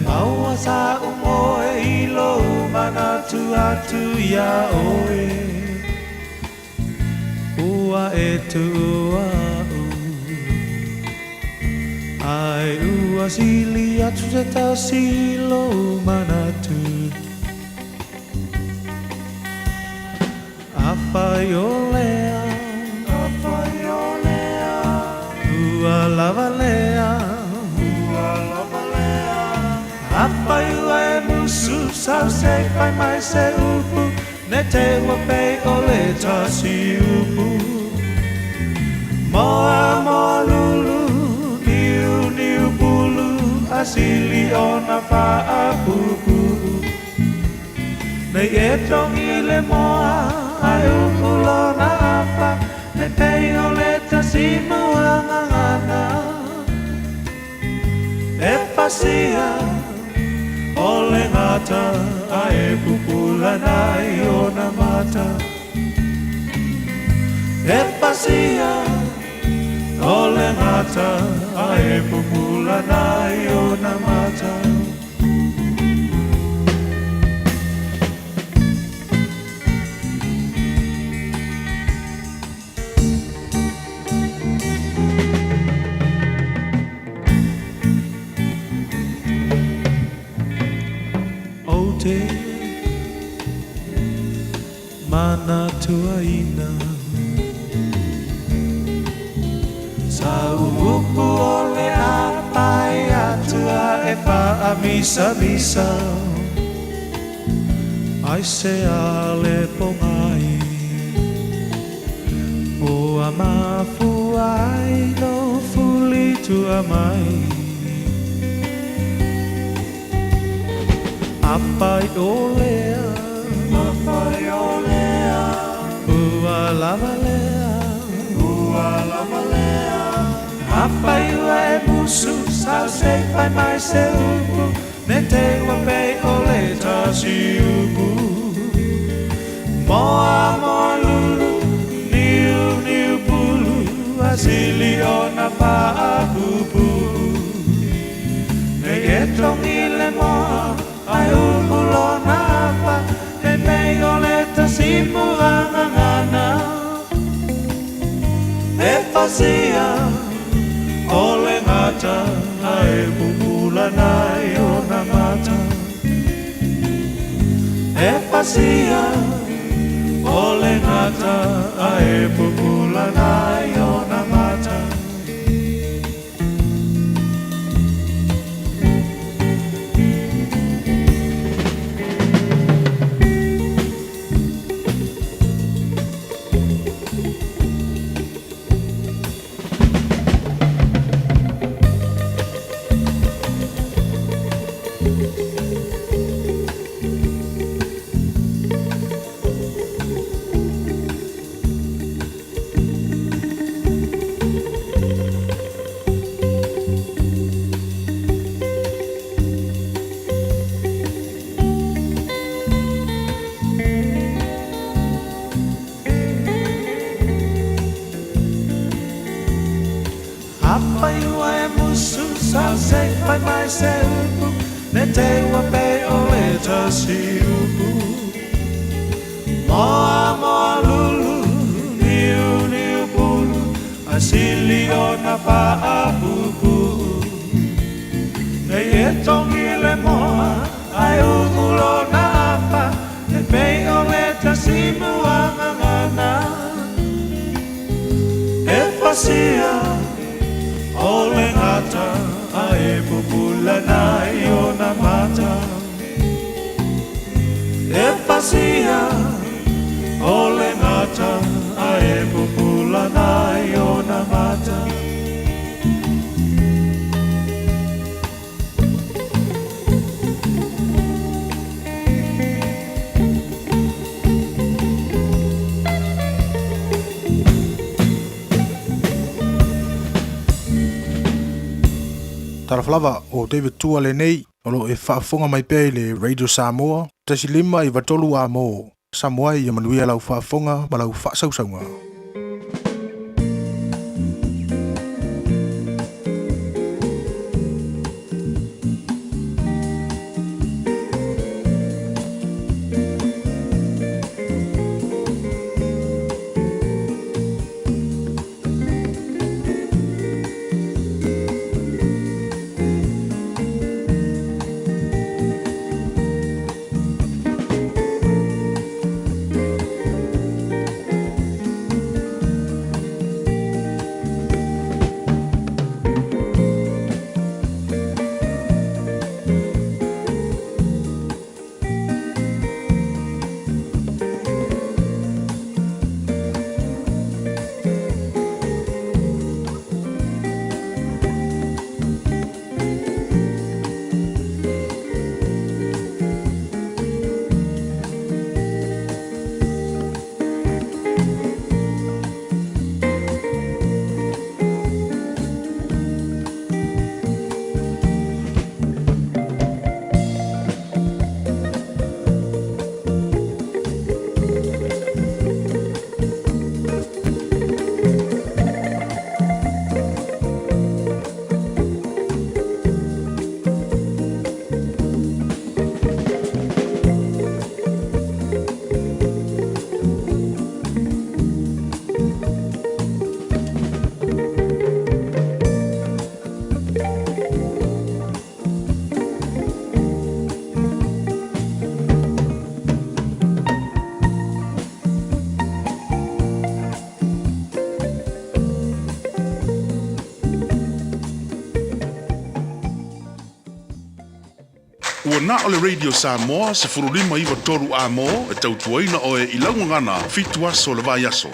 Maua sa umoe ilo manatu atu ya oe Ua e tu ua u Ai ua sili atu se ta silo manatu Apai o lea Ua lava lea Apai ua e musu Sau se pai mai se upu Ne te ua pei o le tasi upu Moa moa lulu Niu niu bulu Asili o na wha pupu Nei e tongi le moa Ai upu lo na apa Ne pei o le tasi mua ngangana E pasia O le ngata a e pupula nai o na mata E pasia O le ngata a e pupula nai o na mata Mana tua ina Sa upu ole apai atua e pa a misa misa Ai se ale pongai O a mafu ai no fuli tua mai Apai olea Ua lava lea Apai ua e musu Sau se pai mai se upu Ne te ua pei o le tasi upu Moa moa lulu Niu niu pulu Asili o na paa pupu Ne e tongi le moa Ai upu lo na apa Ne pei o le tasi mua ngangana E pasia O le ngata Ai pupula nai o na mata E pasia O le ngata Ai pupula nai o na mata Apai ua e musu Sau se pai mai se upu Ne te ua pei o le tasi upu Moa moa lulu Niu niu bulu Asili o na paa pupu Nei e tongi le moa Ai upulo na apa Ne pei o le tasi mua ngangana E pasia O le ngata a e pupula nai o na mata E pasia O le ngata a e pupula nai o na mata Taraflava o David Tua le nei, o lo e whaafonga mai pēi le Radio Samoa, tasi lima i watolu a mō, Samoa i amanuia lau whaafonga ma lau whaasausaunga. Ua na o le Radio Samoa se furulima iwa toru a mo e tautuaina o e ilaungangana fitu aso le vai aso.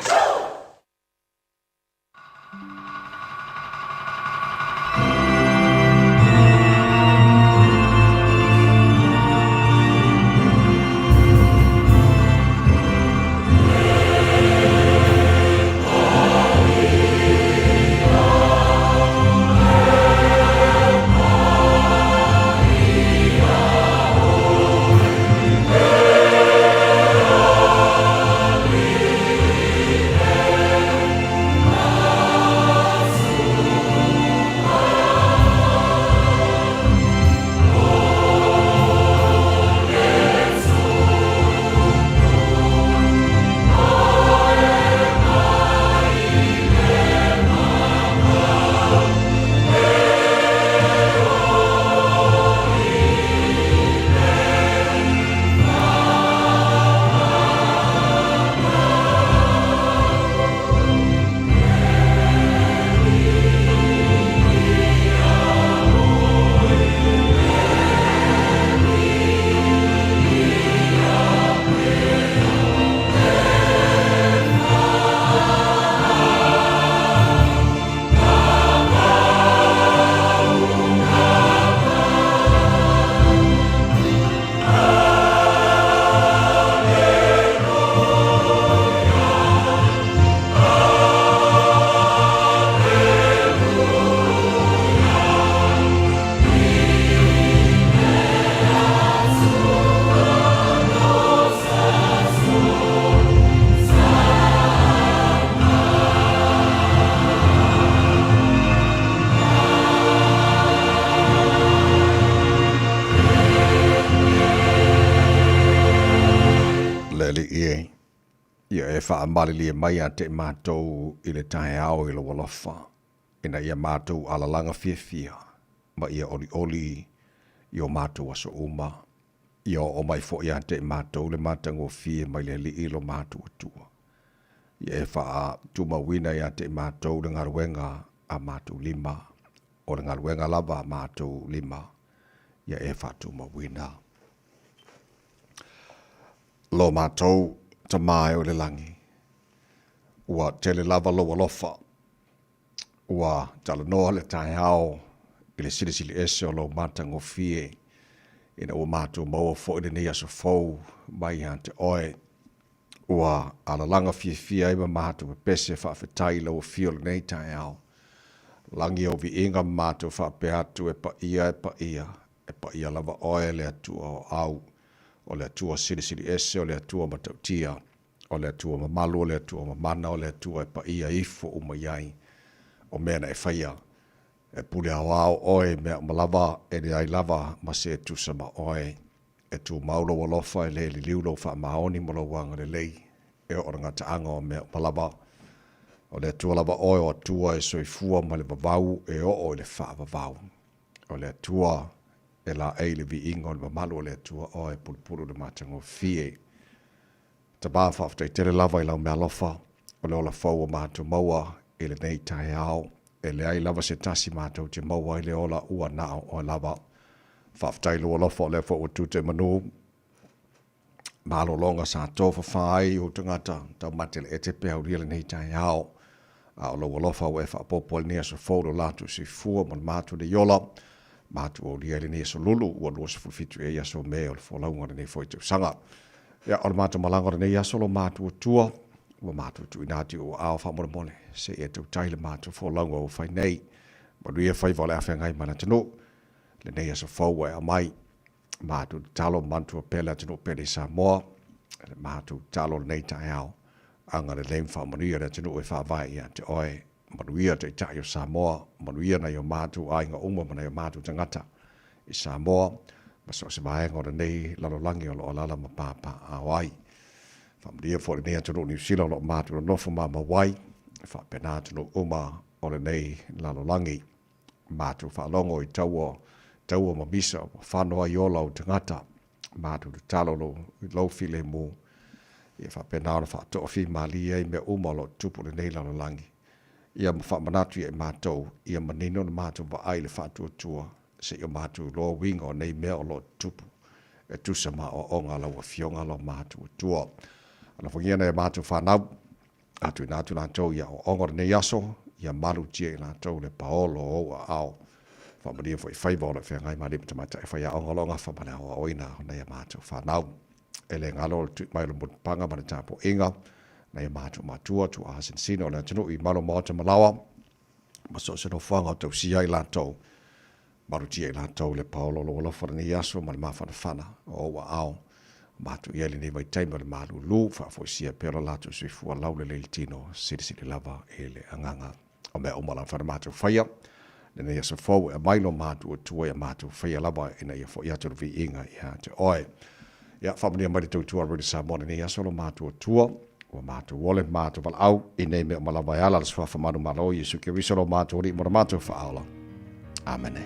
Whaamalilia mai a te mātou i le tahe ao i lo walofa. Ina ia mātou alalanga fia ma ia oli i o mātou aso uma. Ia o mai fo ia te mātou le mātango fia mai le li i lo mātou atua. Ia e wha tuma wina ia te mātou le ngaruenga a mātou lima. O le ngaruenga lava a mātou lima. Ia e wha tuma wina. Lo mātou ta mai o le langi. Ua tele lava loa lofa. Ua tala noa le tae hao i le silisili ese o lo mātango fie. Ina ua mātou maua fo i le nei aso fau mai hante oe. Ua alalanga fia ima mātou pese whaafetai lau fio le nei tae hao. Langi o vi inga mātou whaape atu e pa ia. E pa ia lava oe le atua o au. O le atua silisili ese o le atua matautia. O le atua mamalu, o le atua mamana, o le atua e pa ia ifo umaiai. O mena e whaia. E pule awao oe mea malava e le ai lava ma se tu sama oe. E tu maulo walofa e le li liulo wha maoni molo wanga le lei. E o ranga taanga o mea malava. O le atua lava oe o atua e soifua ma le vavau e o le wha vavau. O le atua e la ei le vi ingo le mamalu o le atua oe pulupulu le matango fie. Ta ba whaftai tere lava i lau mea lofa, o le ola fau o mātou maua i le nei tae ao, e le ai lava se tasi mātou te maua i le ola ua nao o lava. Whaftai lua lofa o le fau o tute manu, malo longa sa tofa whai o tangata, tau matele e te pehau ria le nei tae ao, a o lua lofa o e whaapopo le nea so fau lo latu si fua mo le mātou le yola, mātou o ria le nea so lulu, ua lua se fulfitu e ia so mea o le folaunga le nei foi te usanga. Ia o le mātou malanga nei aso lo mātou tua, ua mātou tu inati o ao whamone mone, se e tau tai le mātou folaunga o whai nei, ma ruia whai vale awhengai mana tanu, le nei aso fau e a mai, mātou talo mantua pele tanu pele sa moa, le mātou talo nei tae ao, anga le leim whamanuia le tanu e whawai ia te oe, manuia te tai o sa moa, manuia na i o mātou ainga uma mana i o mātou tangata i sa moa, maso se vaenga o nei lalolangi o lo alala ma papa a wai. Whamria fo le nei atunu New Zealand o mātua nofo ma wai. Whapena atunu uma o le nei lalolangi. Mātua whalongo i taua ma misa o whanoa i ola o tangata. Mātua talo lo i lauwhi le mu. Ia whapena o whatoa whi mali ei me uma lo tupu le nei lalolangi. Ia ma whamanatu i mātou. Ia manino na mātua wa ai le whatua tua. se o mātu lo winga o nei mea o lo tupu. E tusa ma o onga la wa fionga lo mātu tua. Ala whangia nei mātu whanau, atu nā tu nā tau ia o onga nei aso, ia malu tia i nā tau le paolo o a ao. Whamaria fo i whaiva o le whea ngai mari mtamata e whaia onga longa whamana o oina o nei mātu whanau. E le ngalo tu mai lo mutpanga mana tāpo inga, nei mātu mātua tu ahasin sino le tunu i malo mōta malawa, ma so se no whanga o tau sia i lā tau. Maru tia i lā tau le paolo lo lofa ni aso, ma le mawhana whana o wa ao. Mātu i ali nei mai taima le malu lu, whaafoisia pera lātu sui fua lau le tino, siri lava e le anganga. O mea omala whana mātu whaia, nei asa fau e mailo mātu o tua e mātu whaia lava e nei a fo ia turu vi inga i ha te oe. Ia whamania mai tau tua redi sa mone nei asolo mātu o tua, o mātu wole mātu wala au, i nei mea malawa e ala la swafa manu malo, Jesu ki risolo mātu ori mora mātu whaala. Amen.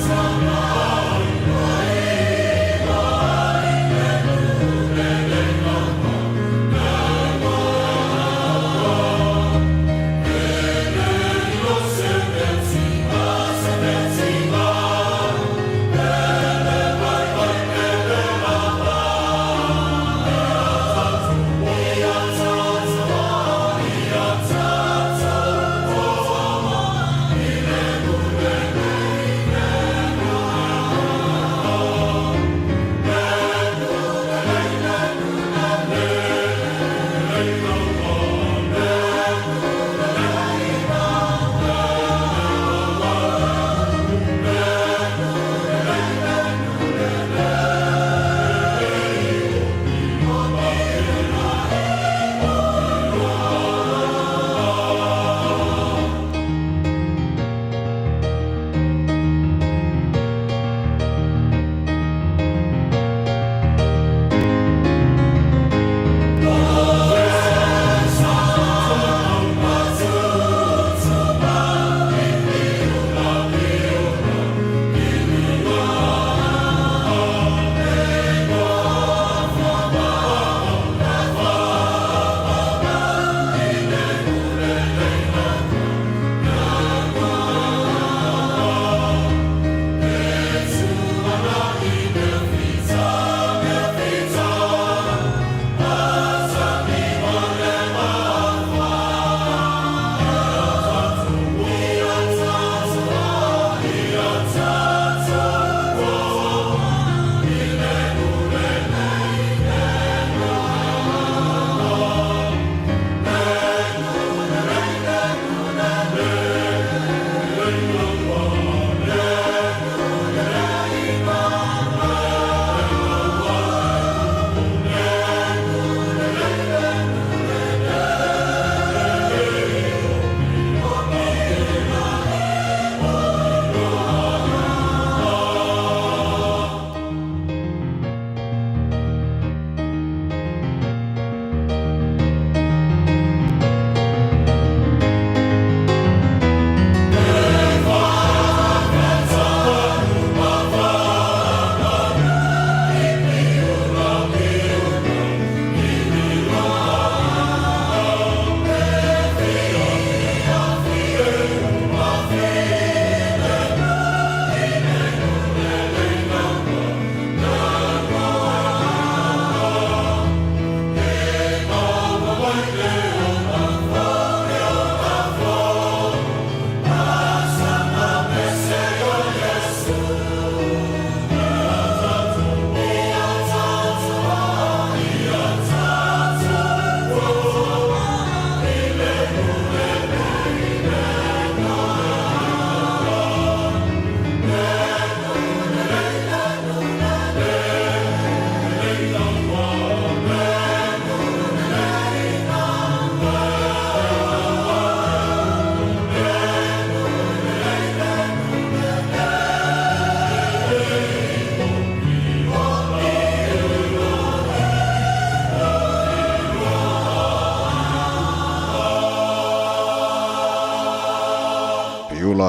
Sa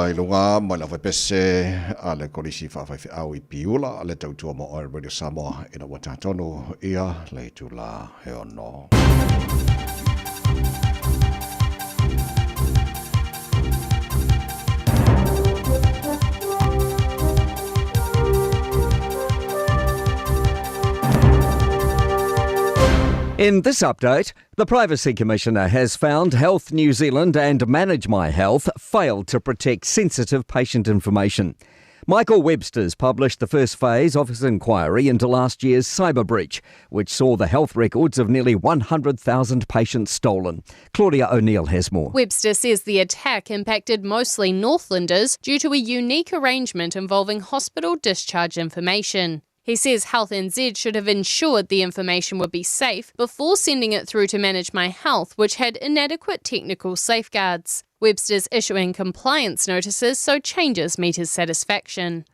i lunga mai la pese ale kolisi fa fa au I piula ale tautua mo o Radio Samoa ina watatono ia le tula he ono. In this update, the Privacy Commissioner has found Health New Zealand and Manage My Health failed to protect sensitive patient information. Michael Webster's published the first phase of his inquiry into last year's cyber breach, which saw the health records of nearly 100,000 patients stolen. Claudia O'Neill has more. Webster says the attack impacted mostly Northlanders due to a unique arrangement involving hospital discharge information. He says Health NZ should have ensured the information would be safe before sending it through to Manage My Health, which had inadequate technical safeguards. Webster's issuing compliance notices so changes meet his satisfaction.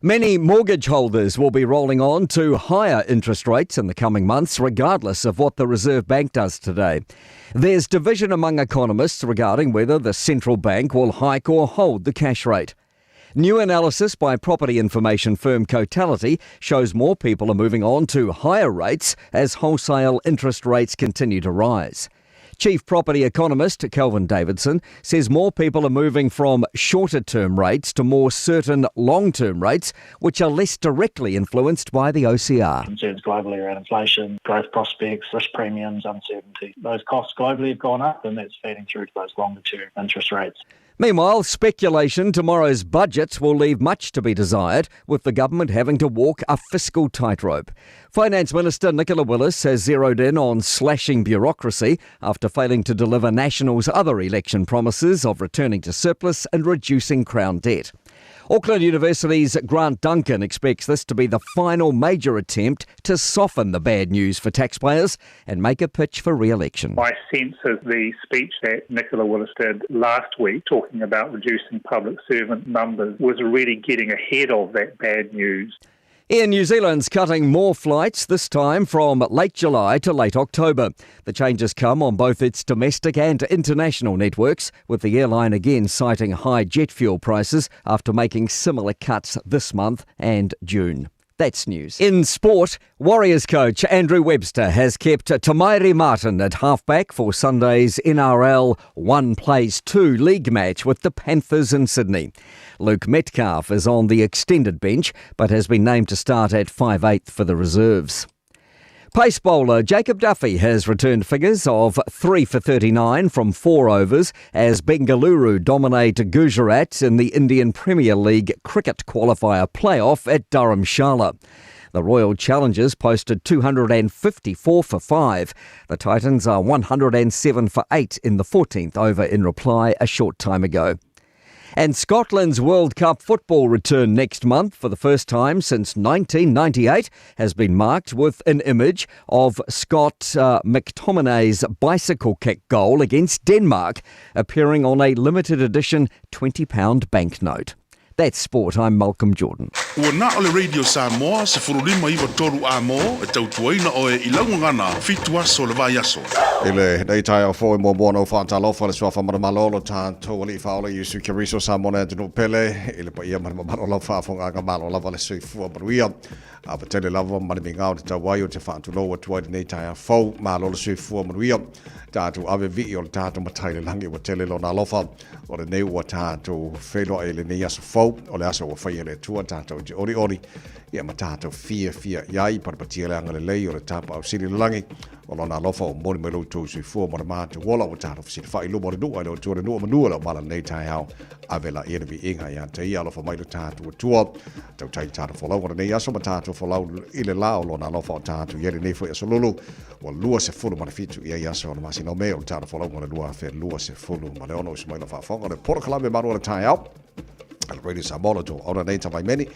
Many mortgage holders will be rolling on to higher interest rates in the coming months, regardless of what the Reserve Bank does today. There's division among economists regarding whether the central bank will hike or hold the cash rate. New analysis by property information firm Cotality shows more people are moving on to higher rates as wholesale interest rates continue to rise. Chief property economist Kelvin Davidson says more people are moving from shorter-term rates to more certain long-term rates, which are less directly influenced by the OCR. Concerns globally around inflation, growth prospects, risk premiums, uncertainty. Those costs globally have gone up, and that's feeding through to those longer-term interest rates. Meanwhile, speculation tomorrow's budget will leave much to be desired, with the government having to walk a fiscal tightrope. Finance Minister Nicola Willis has zeroed in on slashing bureaucracy after failing to deliver National's other election promises of returning to surplus and reducing Crown debt. Auckland University's Grant Duncan expects this to be the final major attempt to soften the bad news for taxpayers and make a pitch for re-election. My sense is the speech that Nicola Willis did last week, talking about reducing public servant numbers, was really getting ahead of that bad news. Air New Zealand's cutting more flights, this time from late July to late October. The changes come on both its domestic and international networks, with the airline again citing high jet fuel prices after making similar cuts this month and June. That's news. In sport, Warriors coach Andrew Webster has kept Tamairi Martin at halfback for Sunday's NRL 1-Plays-2 league match with the Panthers in Sydney. Luke Metcalf is on the extended bench but has been named to start at 5/8 for the reserves. Pace bowler Jacob Duffy has returned figures of 3 for 39 from 4 overs as Bengaluru dominate Gujarat in the Indian Premier League cricket qualifier playoff at Dharamshala. The Royal Challengers posted 254 for 5. The Titans are 107 for 8 in the 14th over in reply a short time ago. And Scotland's World Cup football return next month for the first time since 1998 has been marked with an image of Scott McTominay's bicycle kick goal against Denmark appearing on a limited edition £20 banknote. That's sport. I'm Malcolm Jordan. Ua na ole Radio Samoa se furulima iwa toru a mo e tautuaina o e ilaungangana fitua so le vai aso. Ele nei tai o foi mo mono fantalofa le swafa malolo tanto li faula yusu kiriso samona de pele ele pa ia malolo fa fonga ga malo lava le sui fu bruia a tele lava mani binga o te waio te fantu lo wa nei tai fo malolo sui fu bruia tatu ave vi o tatu matai le langi wa tele lo na lofa o le nei wa tatu felo ele nei aso fo o le aso wa fai ele tua tatu ori ia matatu fia iai parpatia le anga le lei o le tapa au siri langi o lona lofa o mori me loutou sui fua mora mātu wola o tāra fisi whai lumo re nua o tua re nua manua la mala nei tai hao avela ere vi inga ia te ia lofa mai lo tātu o tua tau tai tātu whalau o nei aso ma tātu whalau ile la o lona lofa o tātu iere nei fwoi aso lulu o lua se fulu mana fitu ia iaso o na masino me o tātu whalau o le lua fe lua se fulu ma le ono usi mai la whafonga le pora kalame manu o le tai hao Radio Samoa to ona nei tamai meni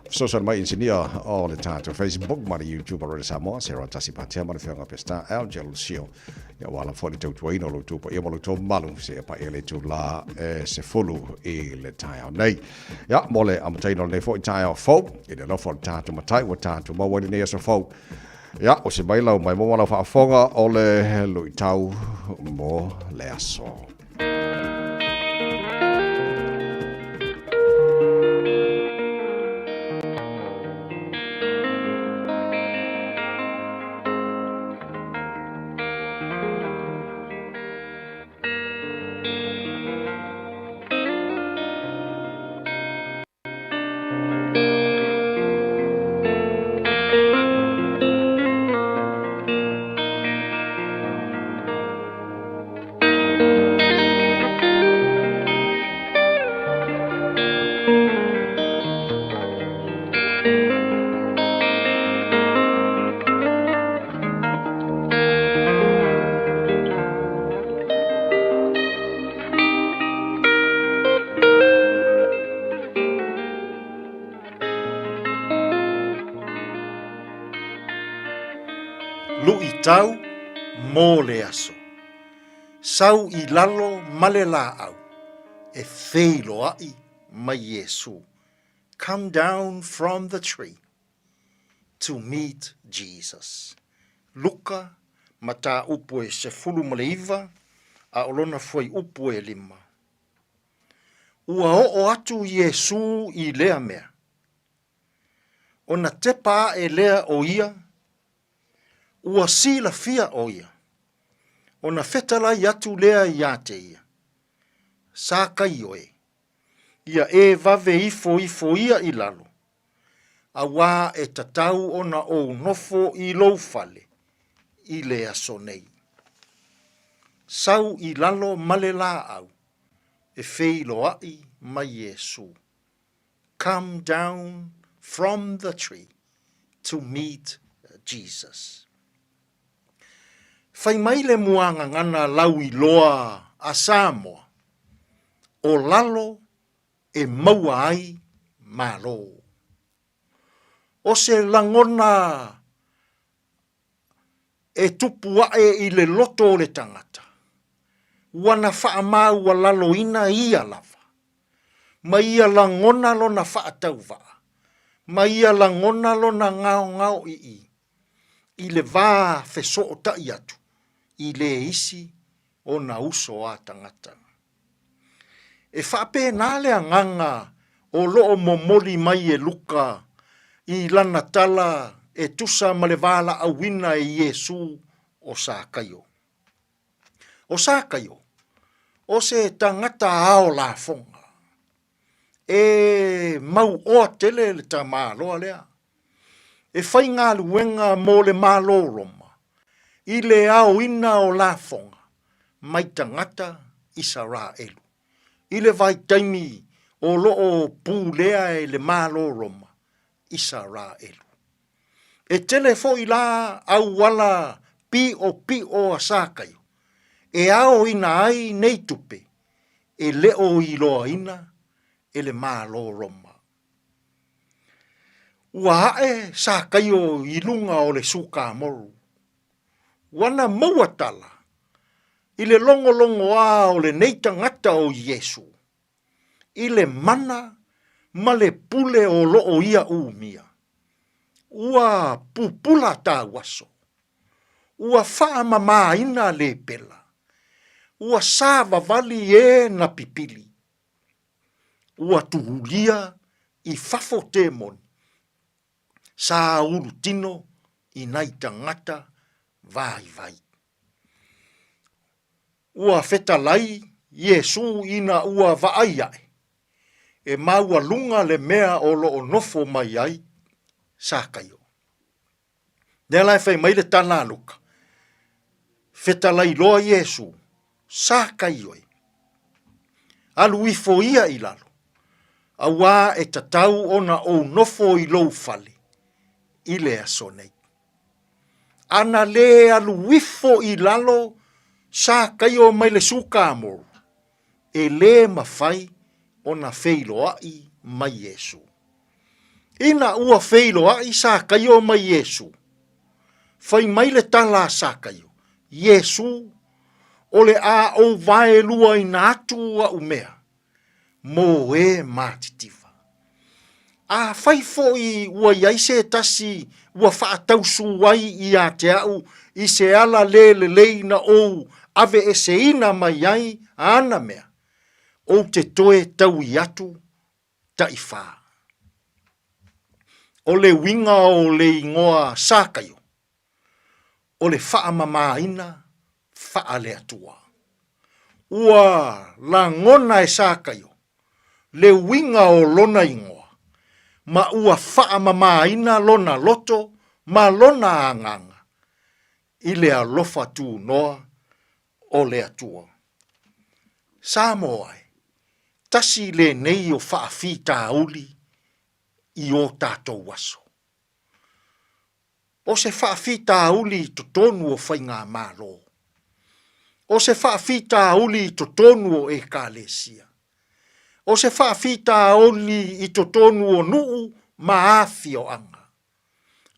social mai engineer o le tato Facebook ma YouTube Radio Samoa Sarah Tasi Patia ma fenga pesta al jelusio ya wala foli to tuino lo tu pa e mo to malu se pa ele tu la se folu e le tai nei ya mole am taino le fo tai fo e le fo tato ma tai wa tato ma wali nei so fo ya o se baila mai mo la fa fonga o le lo tau mo le aso lu I tau mō le aso. Sau I lalo male la au, e feilo ai mai Yesu. Come down from the tree to meet Jesus. Luka mata upo e se fulu maleiva, a olona foi upo e 5. Ua o atu Yesu I lea mea. Ona tepa e lea o ia, ua sila fia o ia. Ona fetala yatu lea ia te ia. Saka ioe. Ia e vave ifo ia I lalo. Awa e tatau ona o nofo I lou fale. I lea sonei. Sau I lalo male la au. E feilo ai mai Yesu. Come down from the tree to meet Jesus. Fai mai le muanga ngana lau I loa a Samoa. O lalo e maua ai malo. O se langona e tupu ae I le loto o le tangata. Wana faa mau wa lalo ina ia lava. Ma ia langona lo na faa tauva. Ma ia langona lo na ngao I. I le vā feso o ta iatu. I le isi o na uso a tangata. E whape nale a nganga o loo momoli mai e luka I lana tala e tusa malevala a wina e Yesu o sākaio. O sākaio, o se tangata ao la fonga. E mau oa tele le ta māloa lea. E whai ngā luenga mō le mālo roma. I le ao ina o la fonga. Mai tangata isa rā elu. I le vai taimi o loo pūlea e le mālo roma. Isa rā elu. E tele fo I la au wala pi o a sākaio. E ao ina ai nei tupe. E leo I loa ina e le mālo roma. Ua hae sākaio I lunga o le suka moru. Wana mauatala. I le longo a o le neitangata o Yesu. I le mana ma le pule o loo ia umia. Ua pupula tā waso. Ua faa mama ina le pela. Ua sāva vali e na pipili. Ua tuhulia I fafo temon. Sā uru tino I naitangata vai. Ua fetalai Yesu ina ua vaaiae. E maua lunga le mea o loo nofo mai ai. Sākaio. Nelai fai mai le tana luka. Fetalai loa Yesu. Sākaio. Alu ifo ia I lalo. Awa e tatau ona o nofo I lou fale. I le aso nei. Ana le alu ifo I lalo. Sākaio mai le suka amoru. E le mawhai ona feilo ai mai Yesu. Ina ua feilo ai sākaio mai Yesu. Fai mai le tala sākaio. Yesu o le a o vae lua I nātu a umea. Mo e mātitiva. A fai foi ua iaise tasi ua whaatausu wai I a te au I se ala le leina ou ave e se ina mai ai ana mea. O te toe tau I atu ta I wha. O le winga o le ingoa sākaio. O le wha mama ina wha le atua. Ua la ngona e sākaio. Le winga o lona ingoa. Ma ua wha mama ina lona loto ma lona anganga. I le alofa tu noa o le atua. Samoai. Tasi le nei o whaafita uli I o tātou waso. O se whaafita uli to tonu o whainga mālo. O se whaafita uli to tonu o ekalesia. O se whaafita uli I to tonu o nuu maafi o anga.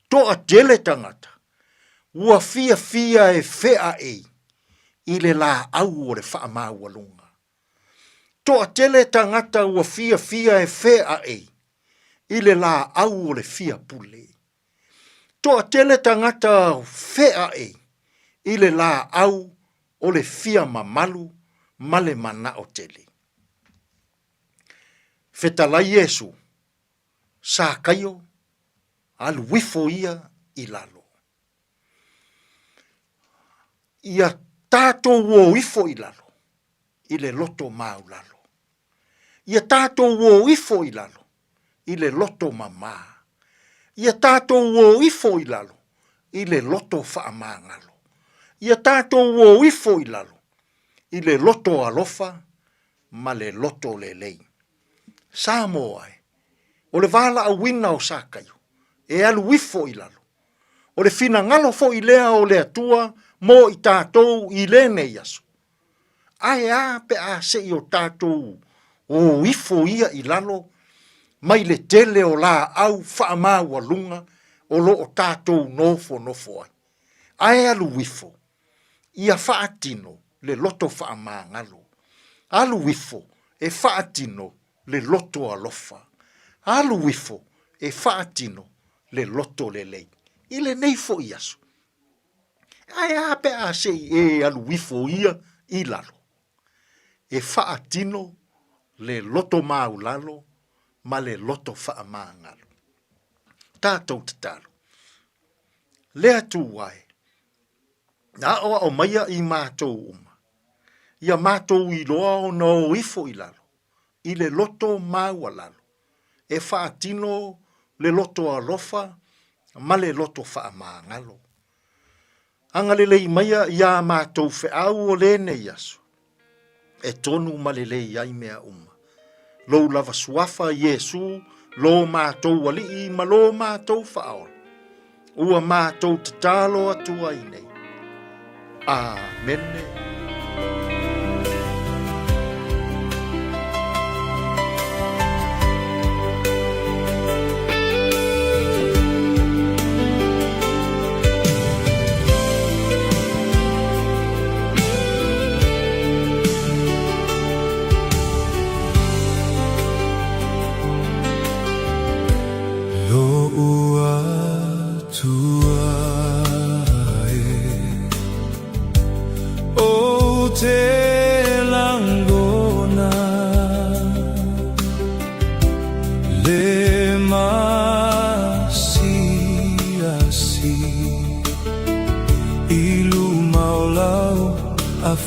To a tele tangata. ua fia e fea i le la au o le wha maua lunga. Toa tele tangata ua fia e fea i le la au o le fia pule. Toa tele tangata fea i le la au o le fia mamalu ma le mana o tele. Fetala Yesu, sa kaio, alu wifo ia i lalo. Ia tato wo wifo i lalo, i le loto mau lalo. Ia tato wo wifo i lalo, i le loto mama. Ia tato wo wifo i lalo, i le loto whaamangalo. Ia tato wo wifo i lalo, i le loto alofa, ma le loto le lei. Samo ai, o le vala a wina o sakaio, e alu wifo i lalo. O le fina ngalo fo i lea o le atua, mo i tātou i lene yaso. Ai a pe a se i o tātou o wifo ia i lalo, mai le tele o la au whaama ua lunga, o lo o tātou nofo ai. Ai alu wifo, ia whaatino le loto whaama ngalo. Alu wifo e whaatino le loto alofa. Alu wifo e whaatino le loto le lei. Ile nei fo i aso. Ai a pe a se e alu wifo ia i lalo. E whaatino le loto maulalo ma le loto whaamangalo. Tātou te talo. Lea tu wai. Na oa o maia i mātou uma. Ia mātou i loa o no wifo i lalo. I le loto maua lalo. E whaatino le loto alofa ma le loto whaamangalo. Angalelei maia ia mātou whiau o lene yasu. E tonu malelei ai mea uma. Lou lava suafa Yesu, lo mātou wali ma lo mātou whaola. Ua mātou tatalo atua i nei. Amene.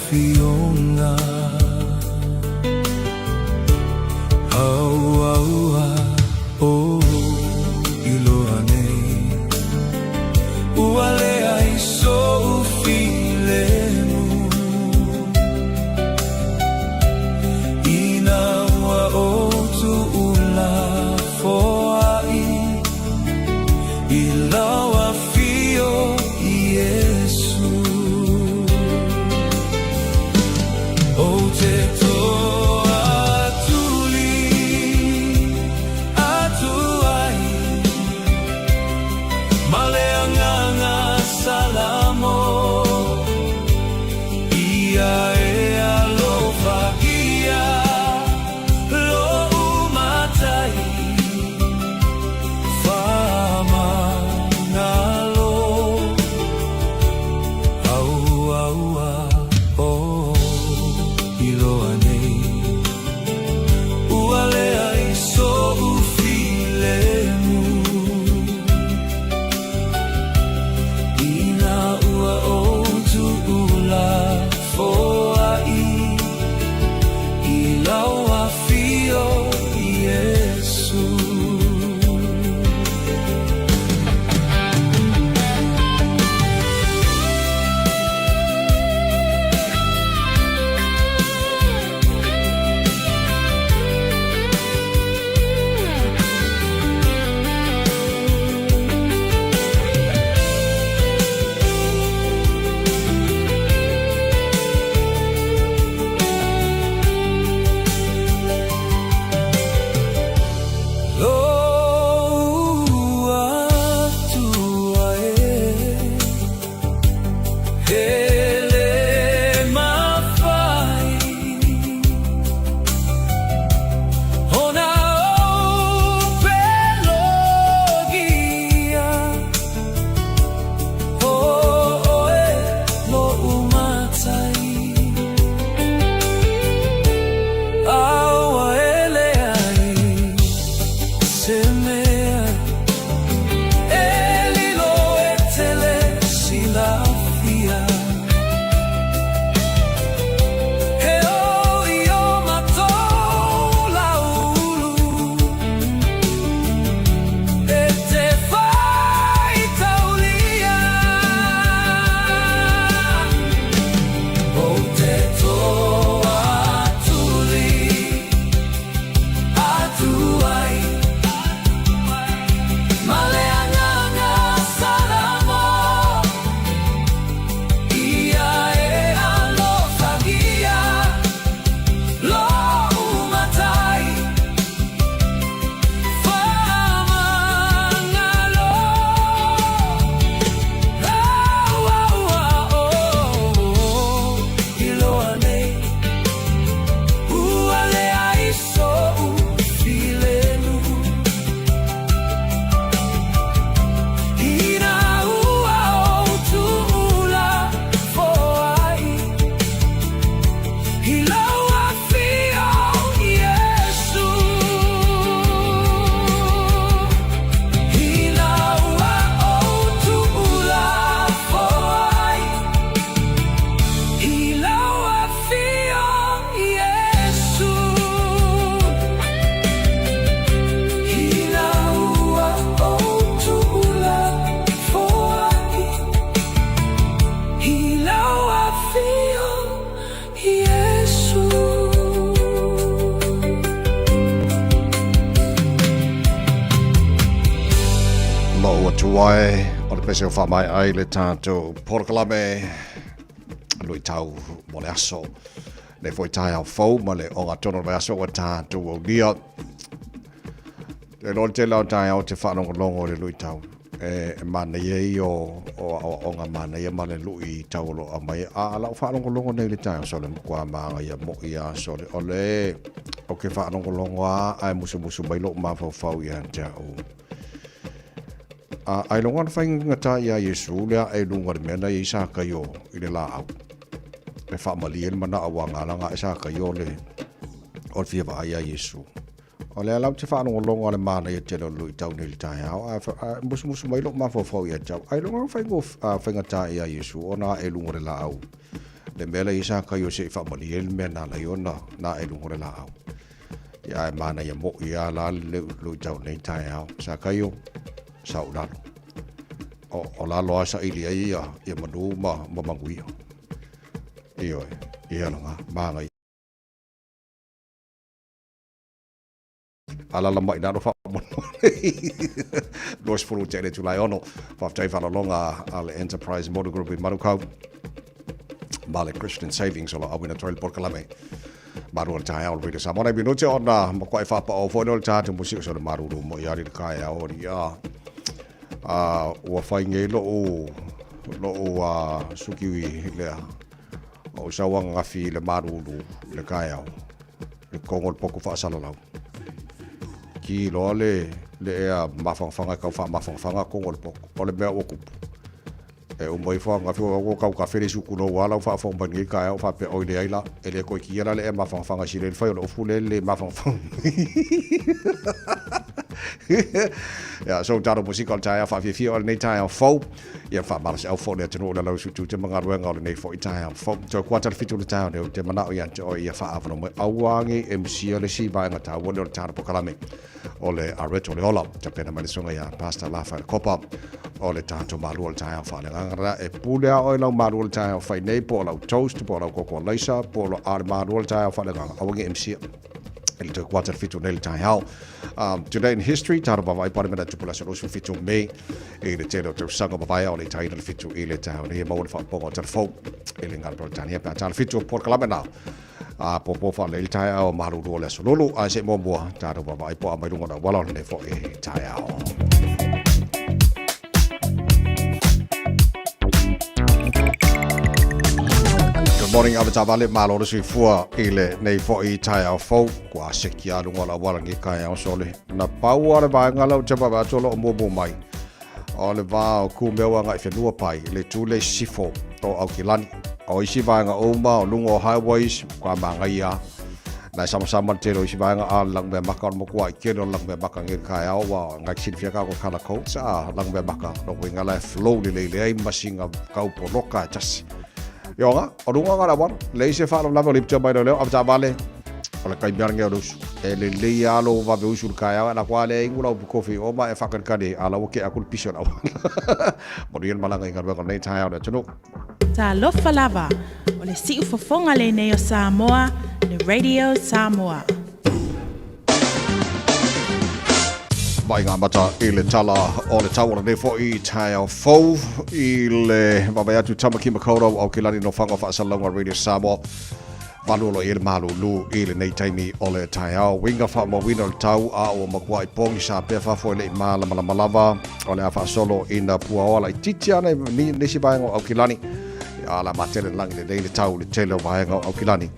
Fiona Aua o Iloane Ualea iso filemu Ina wa otu ula foai Ilawa fio Yesu Fama na wai o le pese o whamai ai le tātou Porokalame lui tau mo le aso le foi tai au fau ma le o ngā tono le aso o tātou o lia le lor te lau tai au te whanongo le lui tau e mana iei o ngā mana ia ma le lui tau lo a mai a lau whanongo nei le tai so le mkua maanga ia mo ia so le o le o ke whanongo a ai musu mai lo ma fau ia te au ai longa na whainga ngata ia Yesu lea ai lunga le mena i sa kayo i le la au. Le whamali e mana awa ngālanga i sa kayo le o le whiawa ai a Yesu. O le alau te whanonga longa le mana i tēlo lui tau ni le tai au. Musu mai lo mawhawhau i a tau. Ai longa na whainga ngata ia Yesu o nā e lunga le la au. Le mena i sa kayo se i whamali e le mena la iona nā e lunga le la au. Ia e mana i a mo i a la le lui tau ni tai au. Sa kayo sau lalo. O la loa sa ili ai ia manu ma manguia. Iyo ia longa manga. Ala la mai naro fa mo. Dos furu tele tu lai ono. Fa tai fa longa ale Enterprise Motor Group in Marukau. Male Christian Savings ola awina toil Porokalame. Maru al tai al video sa mona minuti ona mo kwai fa pa o fo no ta tu musik so maru mo ya ri kai a ori ya. Ua whainge lo sukiwi lea o sawang ngafi le maruru le kaiau le kongol poku whaasalalau ki loa le ea mawhangwhanga kau wha mawhangwhanga kongol poku o le mea okupu e umoi wha ngafi o kau ka where suku no wala o wha whangbangi kaiau wha pe oile aila e le koe ki ala le ea mawhangwhanga si le whai o le ofu le mawhangwhanga ya so taro musical tai fa fi o nei tai fo ia fa malas au fo le tino la su tu te manga ruenga o nei fo tai fo to kwata fitu le tai o te mana o ia o ia fa ava no awangi MC le si ba nga ta wo le taro Porokalame o le areto le ola te pena mali songa ia pasta la fa kopa o le tanto malu le tai fa le ngara e pule o la malu le tai fa nei po la toast po la koko leisa po la ar malu le tai fa le ngara awangi MC el te kwata fitu nel tai hao. Today in history, taro bawai pare mena tupulasion osu fitu Mei e le telo te sanga bawai o le tai na fitu i le tau ni mo le fa pongo te fo e le ngal Britania pa tal fitu Porokalame na po fa le tai o maru ro le sololo a se mo mo taro bawai po mai lunga na wala le fo e tai ao. Morning avata vale malo sui fua ile nei fo I tai au fo kwa sekia lunga la wala ngi kai au sole na pau ale ba ngala te ba tolo mo mai ole va o ku mewa ngai fenua pai le tu le sifo to au kilani o isi ba nga o ma lungo highways kwa mangaia na sama te ro isi ba nga a lang be makar mo kwa keno lang be makar ngi kai au wa ngai sin fia ka ko kala ko sa lang be makar no winga la flow le ai masinga kau poloka tas Yonga, o runga ngara wan, lei se whanau lama lip tia mai no leo, apata vale, o le kai miarangi o rusu. E le lei alo wa ve usul kai awa, na kwa le ingu lau bukofi, o ma e whakankane, ala wake akul piso nau. Mori en malanga inga rwego nei tai au na tunu. Ta lofa lava, o le si ufafonga le nei o Samoa, le Radio Samoa. Mai ngā mata I le tala o le tauara nei fo I tai au fau I le mawai atu Tamaki Makaurau au ke lani no whanga whaasalaunga Radio Samoa Waluolo I le malulu I le nei taimi o le tai au Winga wha mawina le tau a o makua I pongi sa pia whafo I le I malamalava o le a whaasolo I na puaoala I titi ana nisi vaenga au ke lani a la matele langi le nei le tau le tele o vaenga au ke lani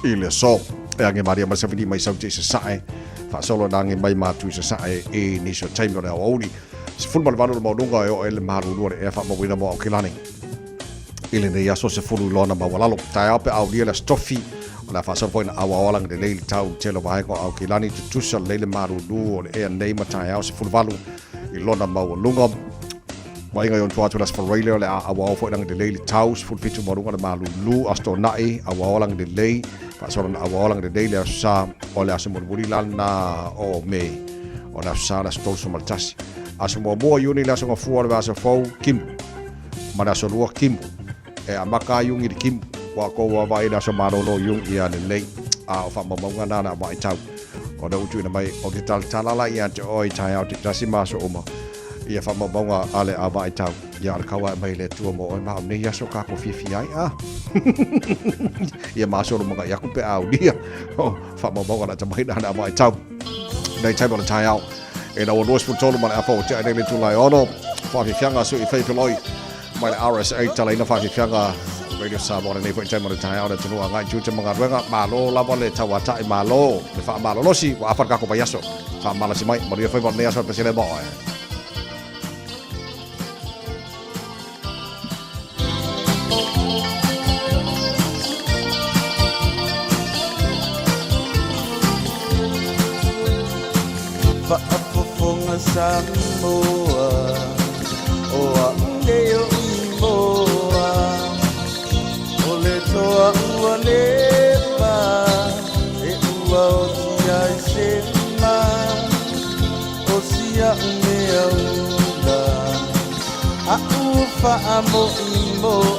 I le so e ange maria masawini mai sauti I se sae fa solo nangi mai matu se sae e ni so taimi o le auli se fulma le vanu mo lunga e o ele maru no e fa mo wina mo kilani ile ne yaso se fulu lona ma walalo tai ape au le stofi la fa so foi awa olang de le tau telo vai ko au kilani tu tusa le maru du o e nei matai au se fulu valu I lona ma lunga mai ngai on tuatu las for radio le awa foi lang de le tau se fulu fitu mo lunga le maru lu asto nai awa olang de le fa so na awa olang de le sa o le aso mulburi lana o me o na sala stolso maltasi aso mo yuni la so fu o aso fo kim mana so lu kim e amaka yungi de kim wa ko wa vai la so maro lo yung ia le lei a o fa mo ngana na mai tau o da utu na mai o ke tal talala ia te oi tai au te tasi maso uma ia whamabonga ale awa i tau. Ia arakawa mai le tua mo oi maha nei aso kako fifi ai a. Ia masoro mga iaku pe au dia. Whamabonga na tamai na awa i tau. Nei tai mana tai au. E na onos fu tolu mana afa o te ane le tulai ono. Whafifianga su i whaifiloi. Mai le RSA tala ina whafifianga Radio Samoa nei fo tai mana tai au na tunua ngai juta mga ruenga malo lava le tawata i malo. Le wha malo losi wa afar kako pai aso. Wha mala si mai maria whaifon nei aso pesele mo e. Whaapofonga Samoa o Angeo Imoa o le toa ua lepa e ua o tia i sema o sia umea ula a ufa amo imoi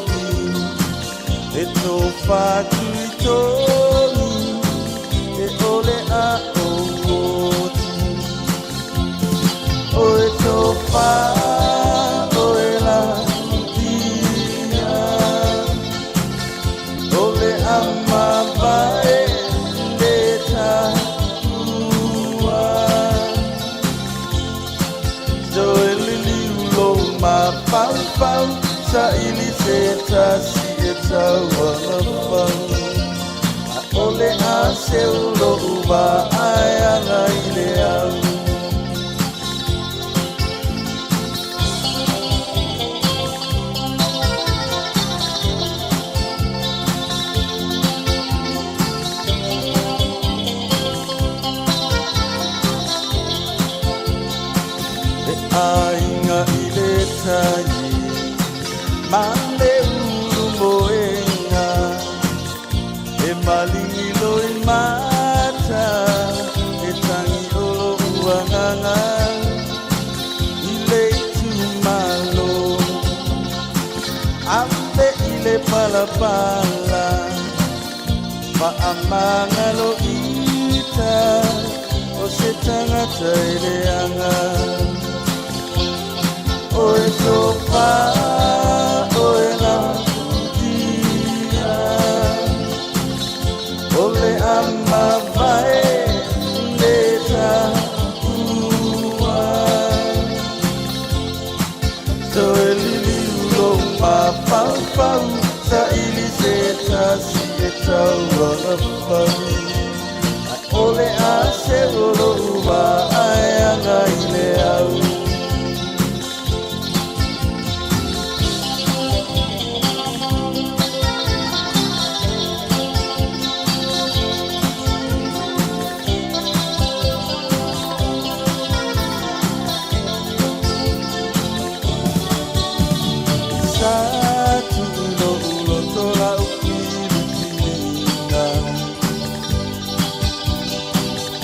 e to fatu i toni e ole a Oe tofa, oe la dia, ole ama bae leta ua. Zoe lili ulo ma pau pau, sa ili seta si eta wangapau. Ole a se ulo uba ai ana ile au. Ainga ile tani male ulu moenga e malingi loi mata e tangi olo uanganga ile tu malo ambe ile palapala ma amanga lo ita o se tangata ile anga Oe tofa, oe la dia, ole ama vai leta ua. Soe lili ulo ma pau pau, sa ili seta si eta ua pau. Ole a se olo ua ai anga ile au. Satu ulo tola ukilukinga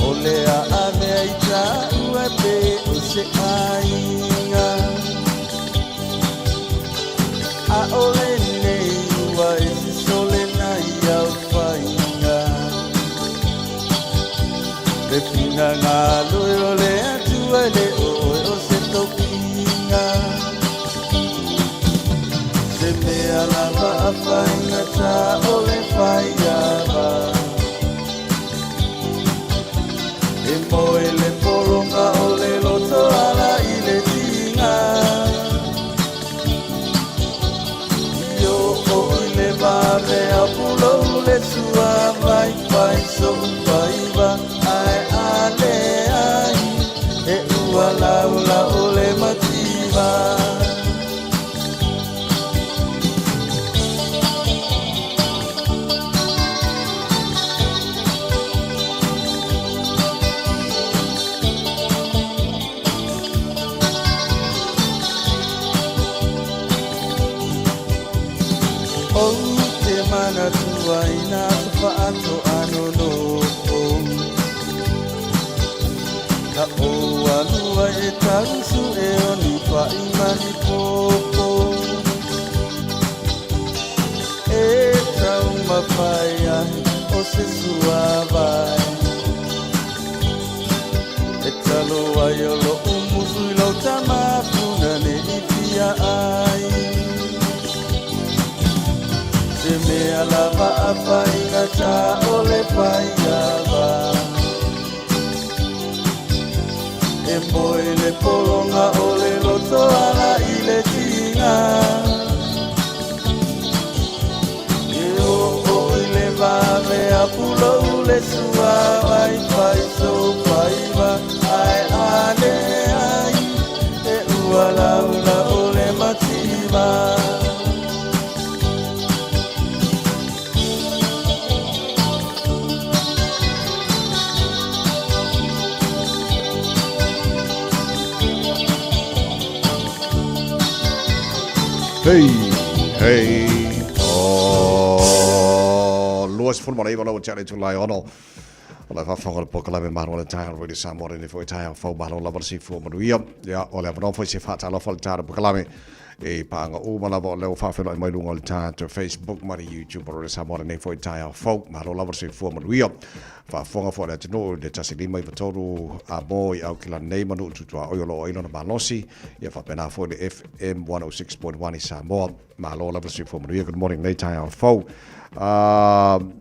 Ole a ame aita uepe ose ainga A ole nei ua esi sole na iau whainga Le pina ngā loe ole atua le oe ose tokinga Se mea lava a whainga ta ole whaiava E moe le poronga ole loto ala i le tinga Io o i le vave a pulo le sua vai vai so whaiva ai ale ai E ua laula ole mativa O te mana tua ina te whaato ano no Ka o alua e tarusu e oni whaimani popo E tau mawhai ahi o se sua vai E talo ai o lo umusu i lau tamafu whaafainga tā o le whaiawa. E moe le polonga o le loto ala I le tinga. E o I le vame a pulo le sua ai fai so whaiwa ai ane ai. E ua laula o le matima. Hey, hey, Luas full money, but I would tell it to lie on all. Well, if I found a book, I'll have a time already somewhere in the foot time for Battle Lover Sea for Maria. Yeah, or have an office if I tell of all time of Calami. A pang Umalabo, Leo Fafel, and my long all time to Facebook, my YouTube, or somewhere in the foot time folk, Battle Lover Sea for Maria. Fafonga for that to know that just a total a boy Aukila name and to our oil on a Balosi. If I been for the FM 106.1 is some more. Malo Lover Sea for Maria. Good morning, late time folk. Hello.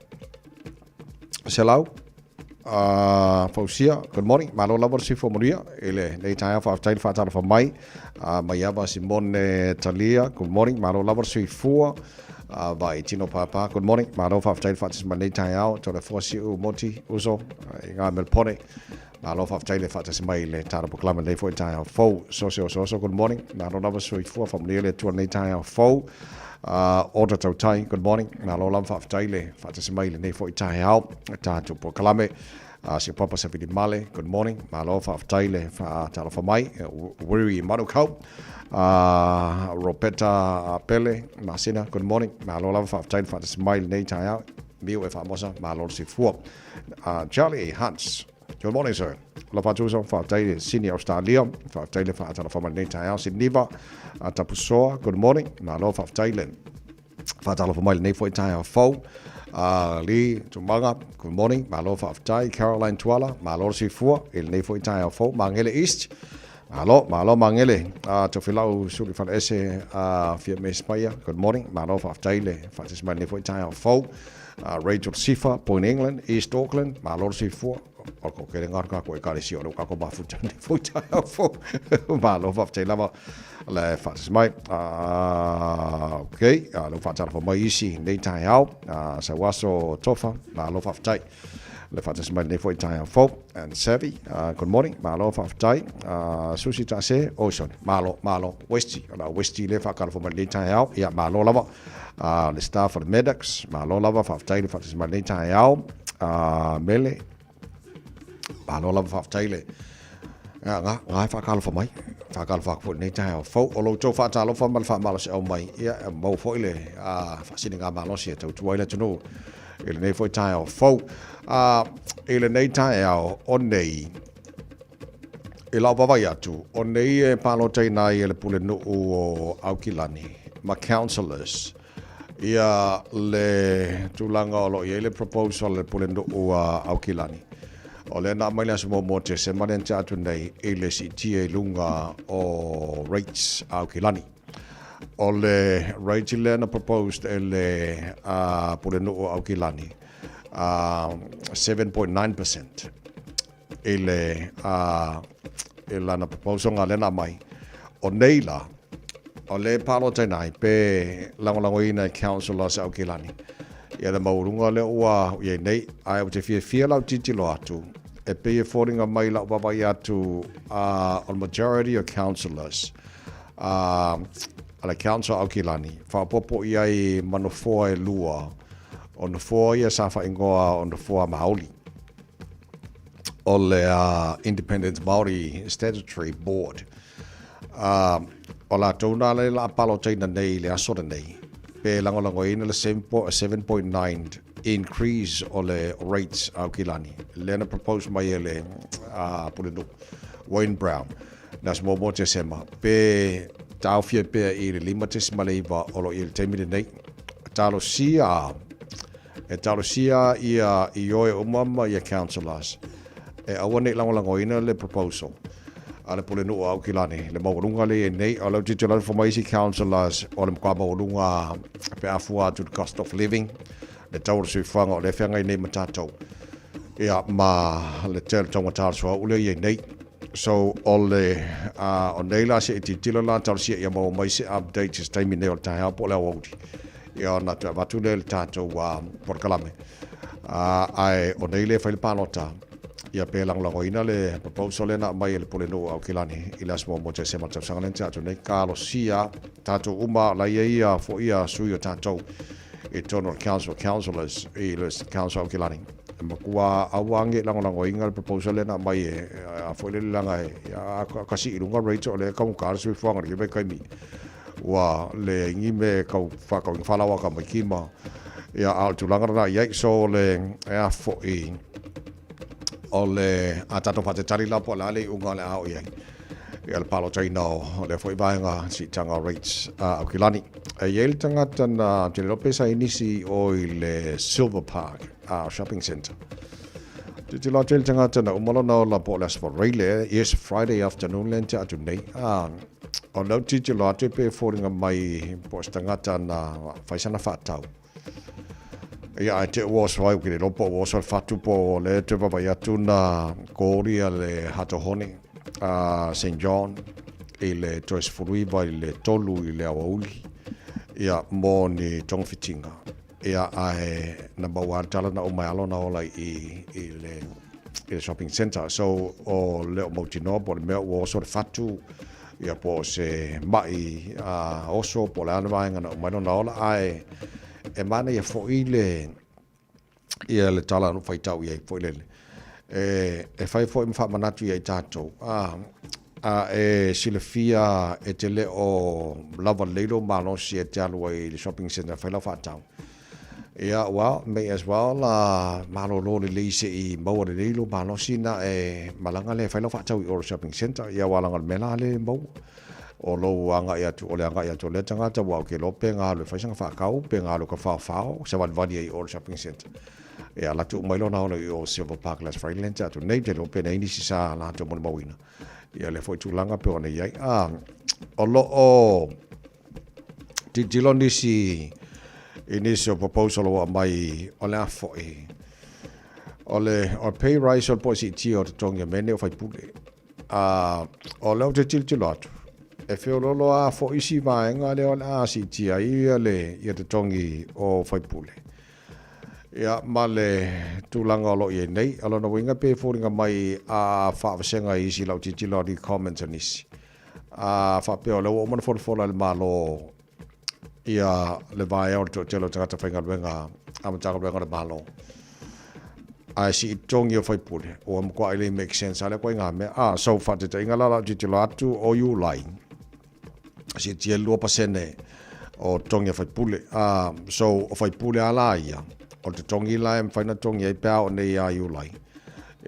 Fausia, good morning. Malo Lover Sea for Maria. Ele late time for time fatal for my Mayaba Simone Talia. Good morning. Malo Lover Sea for vai Tino Papa. Good morning. Malo for time fatis Monday time out to the Fosi Moti Uso. Inga Melpone. Malo for time fatis Maile Tarabo Clam and for time fo social. Good morning. Malo Lover Sea for from nearly to a time fo. Order to time. Good morning. Malo Lover for time fatis Maile for time out. To proclaim. Si Papa Savidi Male, good morning. Malo for time for my weary Madukau. Ropeta Pele, Masina, good morning. Malo Lover for time for the smile nature out. Mio if Amosa, Malo Sifu. Charlie Hans, good morning, sir. Lopatuso for time, Senior Star Liam, for time for my nature house in Niva. Tapusoa, good morning. Malo for Thailand. For time for my name for time foe. Lee Tumanga, good morning. Malo for Thai, Caroline Tuala, Malo Sifu, Il Nefo time foe, Mangele East. Malo Mangele, to Philau Sulifan Esse, Fiat Spire, good morning. Malo for Thailand, for this man for time foe. Rachel Sifa, Point England, East Auckland, Malo Sifu. Ako kaya nga ko ikarisyo no kako ba futan fo malo fa lava le fa smai okay lo fa for mai isi nei tai out sa waso tofa malo fa tai le fa smai nei fo tai fo and Savvy good morning malo fa tai sushi tase ocean malo westi le fa for mai tai out ya malo lava le staff for the medics malo lava fa tai le fa smai nei tai out mele Malo Lava for Taylor. I fakal for my fakal for nature folk or to fatal for Malfamas on my ear and more foile sitting on Malosia to let you know. Il ne for time folk il ne time on the Ilabavayatu on the Palotina il Pulino or Aukilani, my counselors. Ia le tulanga lo ile proposal le Pulino or Aukilani. O le na mai lasu mo te se mane te atu nei e le si tie lunga o rates au kilani. O le rate le na proposed e le pule no au kilani 7.9%. E le na proposal nga le na mai o nei la o le palo te nai pe langolango ina councillors au kilani. Ia le maurunga le ua ia nei ai o te fia lau titilo atu e pe e fōringa mai lau wabai atu on majority of councillors ala council Aukilani whapopo ia i manofoa e lua o na foa ia sa whaingoa o na foa Maoli o le Independent Māori Statutory Board o la tōna le la palo teina nei le asora nei pe langolango ina le 7.9 increase o le rates Aukilani. Lena proposed mai ele pulinu Wayne Brown. Nas mo te sema pe tau fia pe i le lima te simaleiva o lo i le teimine nei. Talo sia ia i oe umama ia councillors. E awa nei langolango ina le proposal. Ale pulinu o Aukilani. Le maurunga le nei o lau titular for maisi councillors o le mkwa maurunga pe afua to the cost of living. e tau sui whanga o le whenga i nei matatou. Ia ma le tēl tonga tārsua ule i nei. So o le o nei la se i titila la tārsia ia mau mai se update is taimi nei o tae hao po leo auti. Ia na tu watu le tātou porkalame. Ai o nei le whaile pānota. Ia pe lang ina le proposal le na mai le pole no au kilani i las mo te se mata sanga lente atu nei kalo sia tātou uma la ia fo ia sui o tātou e tono councillors i le council au kilani. Makua awange lango inga le proposal le na mai a fo le langa ia kasi ilunga Rachel le kau kar sui fuanga ki be kaimi. Wa le ngi me kau fa kau falawa ka mai kima ia altu langa na ia so le ia fo i o le a tato pate tari lapo la le unga le au iai. Ia le palo trai nao le fwoi baenga si tanga rates au kilani. E iei tangata na tine lope sa inisi o i le Silver Park shopping centre. Titi la tine tangata na umalo nao la po le asfo reile yes Friday afternoon lente atu nei. O nau titi la te pe fōringa mai po tangata na whaisana whātau. Ia te was wai ki lopo was fatu po le te papa ia tuna koria le hatohone St John i le Joyce Furuiva i le tolu i le awauli ia mo ni tongfitinga ia ai number 1 tala na o mai alo na ola i le shopping center so o le motino po le mea was fatu ia po se mai oso po le anvainga na o mai na ola ai e mana ia fo ile ia le tala no fai tau ia fo ile e fai fo mfa manatu ia tato e silafia e te le o lava lelo malo si e te alu i le shopping center fai la fa tau ia well may as well malo lo le lise i mau le lelo malo si na e malanga le fai la fa tau i o shopping center ia walanga mela le mau o lo anga ia tu o le anga ia tu le tanga ta wa ke lo penga le fa sanga fa kau penga lo ka fa se van vani i o shopping center ia la tu mai lo na o Silver Park Las Freeland tu nei te lo pena ini si sa la tu mo mawina ia le foi tu langa pe ona ia o lo o ti lo ni si initial proposal o mai o le foi o pay rise o po si ti o tonga mene o fai pule o lo te ti lo e feo lolo a fo isi vaenga le ona si tia ia le ia te tongi o faipule. Ia male tulanga lo ia nei, alo na winga pe fōringa mai a whaawasenga isi lau titi lau di comments anisi. A whapeo leo o mana fōra le malo ia le vai au te lo tangata whainga luenga amatanga luenga le malo. A si tongi o faipule, o amkwa ili make sense, ale kwa inga me, so whatete inga lala titi lau atu o you line. Si tia lua pasene o tongi fai pule so o fai pule ala ia o te tongi lai mfaina tongi ai pea o nei a iu lai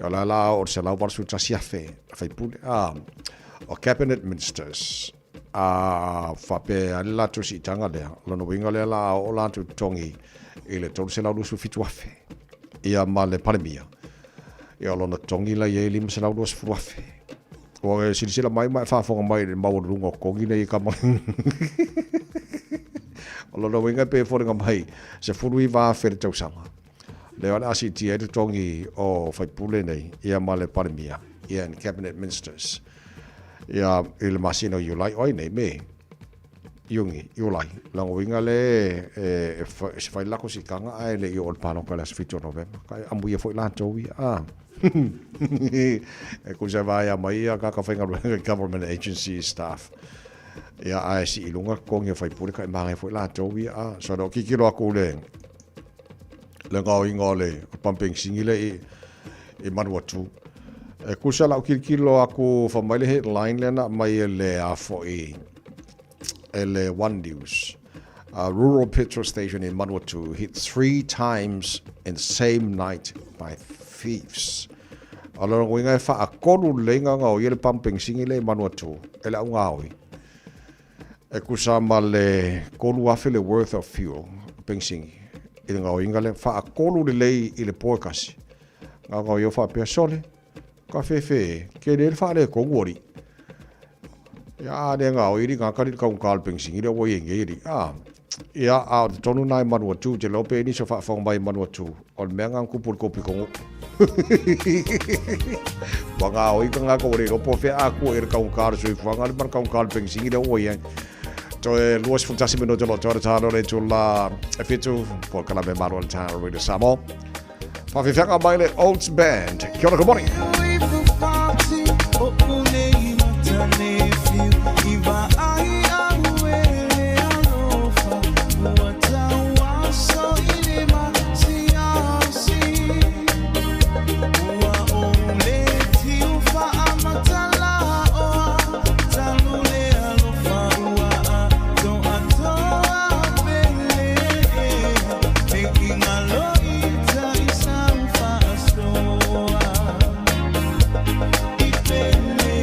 o la o se lau warsu tasiafe fai pule o cabinet ministers fa pe ala tu si tanga lea lano winga lea la o la tu tongi i le tonu se lau lusu fituafe ia ma le palemia ia lona tongi lai e lima se lau lusu fituafe o e silisila mai fa fonga mai le mau rungo kongi nei ka mai o lo winga pe fōringa mai se furui va fer tau sama le ala si tie te tongi o fai pule nei ia male parimia ia and cabinet ministers ia il masino you like oi nei me yungi you like lango winga le se fai lako si kanga ai le o pano ka las fito november kai ambu ia foi la towi e kusa vai a mai a ka whainga government agency staff ia ai si ilunga kongi fai pure kai mangai foi la towi so no kikiro aku le ngau ingo le pumping singile e Manawatu e kusa la kikiro aku fa mai le headline lena mai le a foi ele One News rural petrol station in Manawatu hit 3 times in the same night by thieves. Ala winga fa akolu lenga nga o yele pumping singile Manawatu ele ngawi. E kusama le kolu afile worth of fuel ping ile nga winga le fa akolu le ile podcast. Nga yo fa persone ka fefe ke le fa le kongori. Ya de nga o iri nga ka ka ping singile wo yenge iri Ia au te tonu nai manua tu te lope ni so fa fong mai manua tu. O le mea ngang kupul kopi kongo. Wanga o ika ngā kore o po fe a kua e re kaung kāra sui fuanga le man kaung kāra pengisingi le o iang. To e luas funtasi mino jolo tōre tāno le tu la e fitu po kala me maru al tāno radio Samoa. Pa fi whanga mai le Olds Band. Kia ora, good morning. Ipele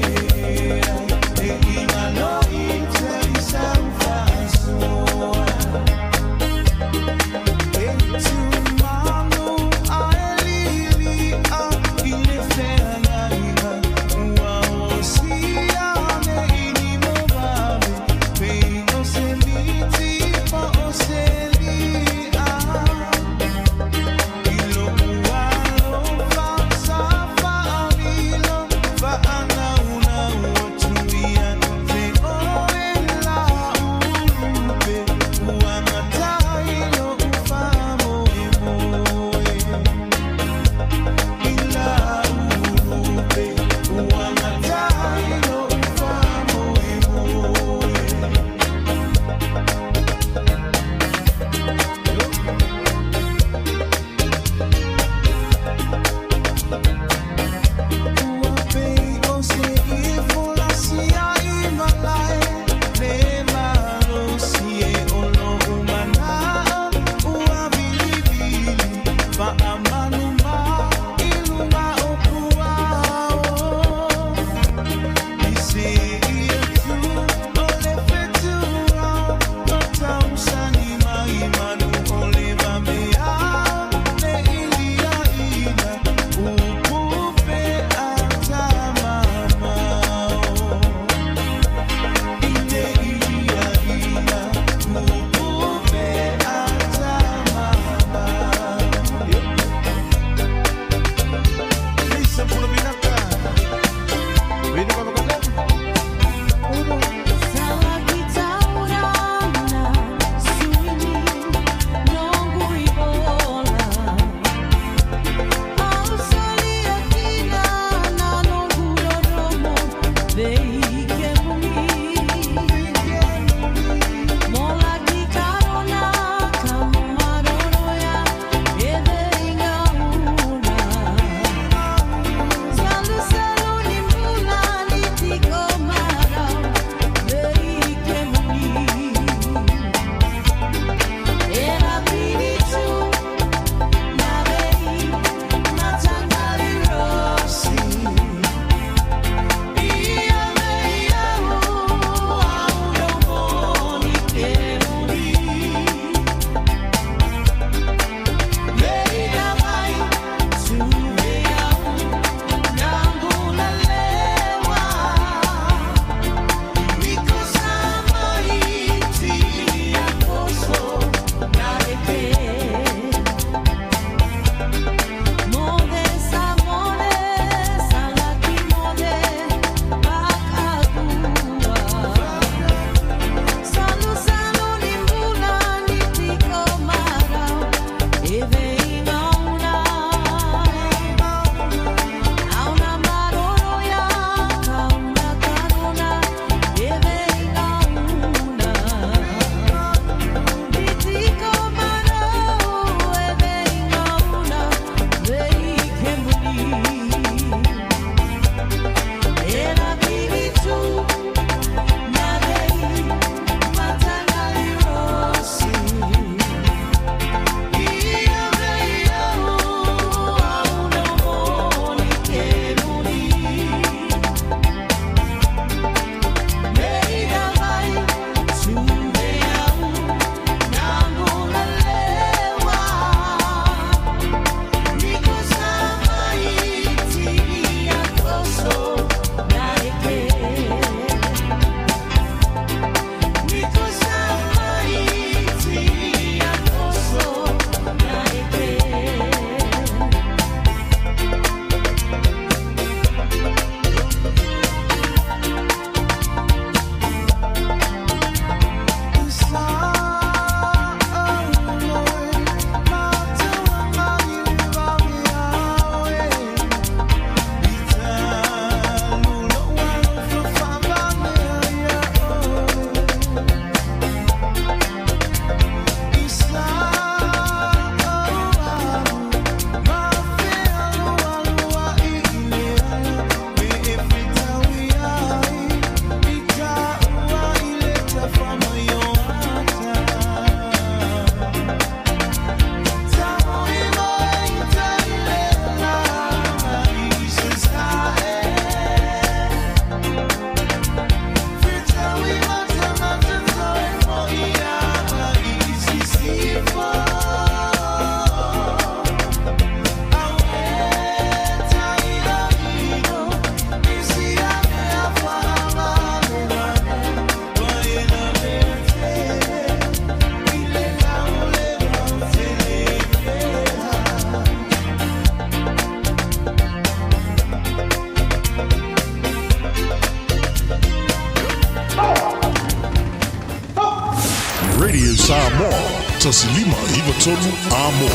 Radio Samoa. Tasilima Ivatonu Amo.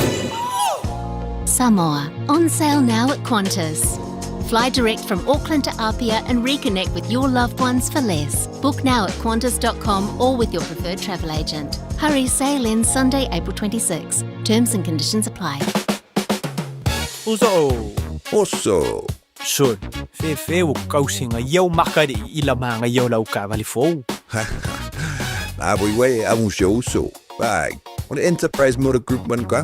Samoa, on sale now at Qantas. Fly direct from Auckland to Apia and reconnect with your loved ones for less. Book now at qantas.com or with your preferred travel agent. Hurry, sail in Sunday, April 26. Terms and conditions apply. Oso. Sure, fe o kausinga iau makari I la manga iau lau ka vali fou. La we amu so. Bye. On the Enterprise Motor Group man ka.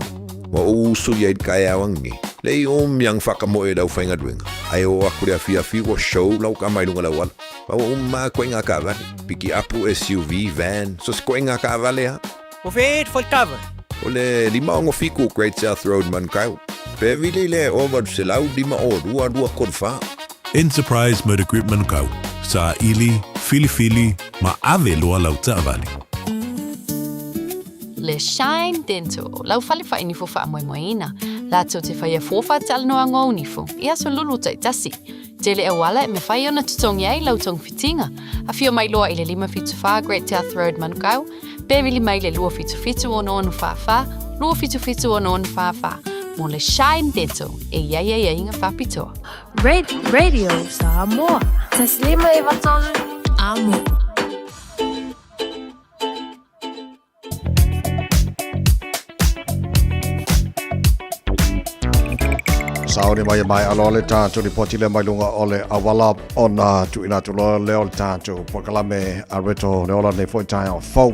Wa uso yai kaya wangi. Lei yang whakamoe lau whainga duenga. Ai o akurea fia wa show lau ka mai lunga lau wala. Pa ma koinga ka vale. Piki apu SUV, van. So koinga ka vale ha. O feet for cover. O le lima ongo fiku Great South Road man kau. Pe vile le over se lau lima o dua korfa. Enterprise Motor Group man kau. Sa ili, fili, ma ave loa lau vale. Le Shine Dental, lau fale fa ini fo fa moina. Lato te fa ia fofa tal no ango unifo. Ia so lulu tai tasi. Tele e wala me fa ona tutong yai lau tong fitinga. A fio mai loa ile lima fitu fa Great South Road manukau. Bevili mai le lua fitu ono fa. Lua fitu ono fa. Mo le Shine Dental e ia inga fa pitoa. Radio Samoa. Taslima Ivatonu Amo. Sauni mai alole tātou ni potile mai lunga ole awala ona tu ina tu lo leo tātou pokalame areto leola nei foi tai o fo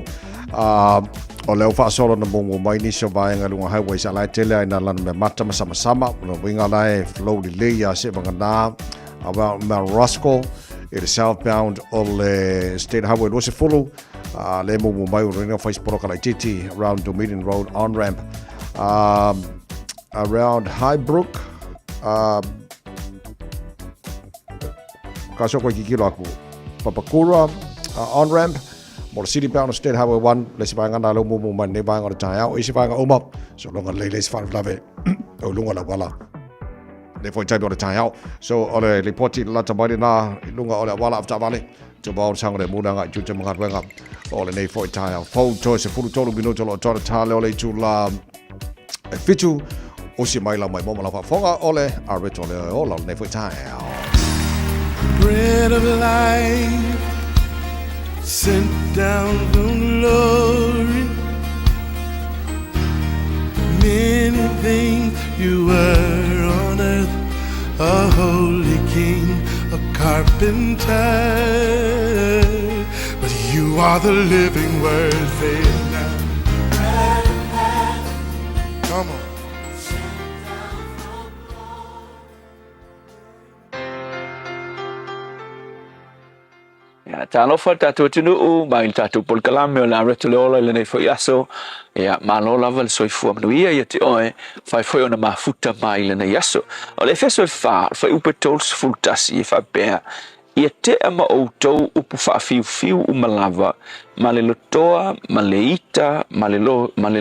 o leo fa solo na mungu mai ni so vai nga lunga highway sa lai tele ina lan me mata sama no winga lai flow li ya se bangana about Marosco it is southbound ole state highway lo se follow le mungu mai ringa fa sporo kala titi around Dominion Road on ramp around Highbrook Kasoko kikilo aku Papakura on ramp more city bound state highway 1 lesi banga na lo mumu man ne banga ta ya isi banga umap so longa le les fan lave o lunga la wala le foi tai bo ta ya so ole reporti la tabali na lunga ole wala after vale to ba sang re muna nga ju jam ngat wenga ole nei foi tai ya photo se fulu tolu minuto lo tora ta le ole tu la fitu Osi mai la mai momo la fonga ole arbitro le ola ne foi tai. Bread of life sent down from glory. Many things you were on earth, a holy king, a carpenter, but you are the living word. Say it now. Come on. Talofa tatu tunu mai tatu polkalame o la retolo le nei foi aso e malo lava le soifua manuia ia te oe fai foi ona mafuta mai le nei aso o le feso fa fai upe tols fultasi e fa bea ia te ama outou upu fa fiu u malava ma le lotoa ma le ita ma le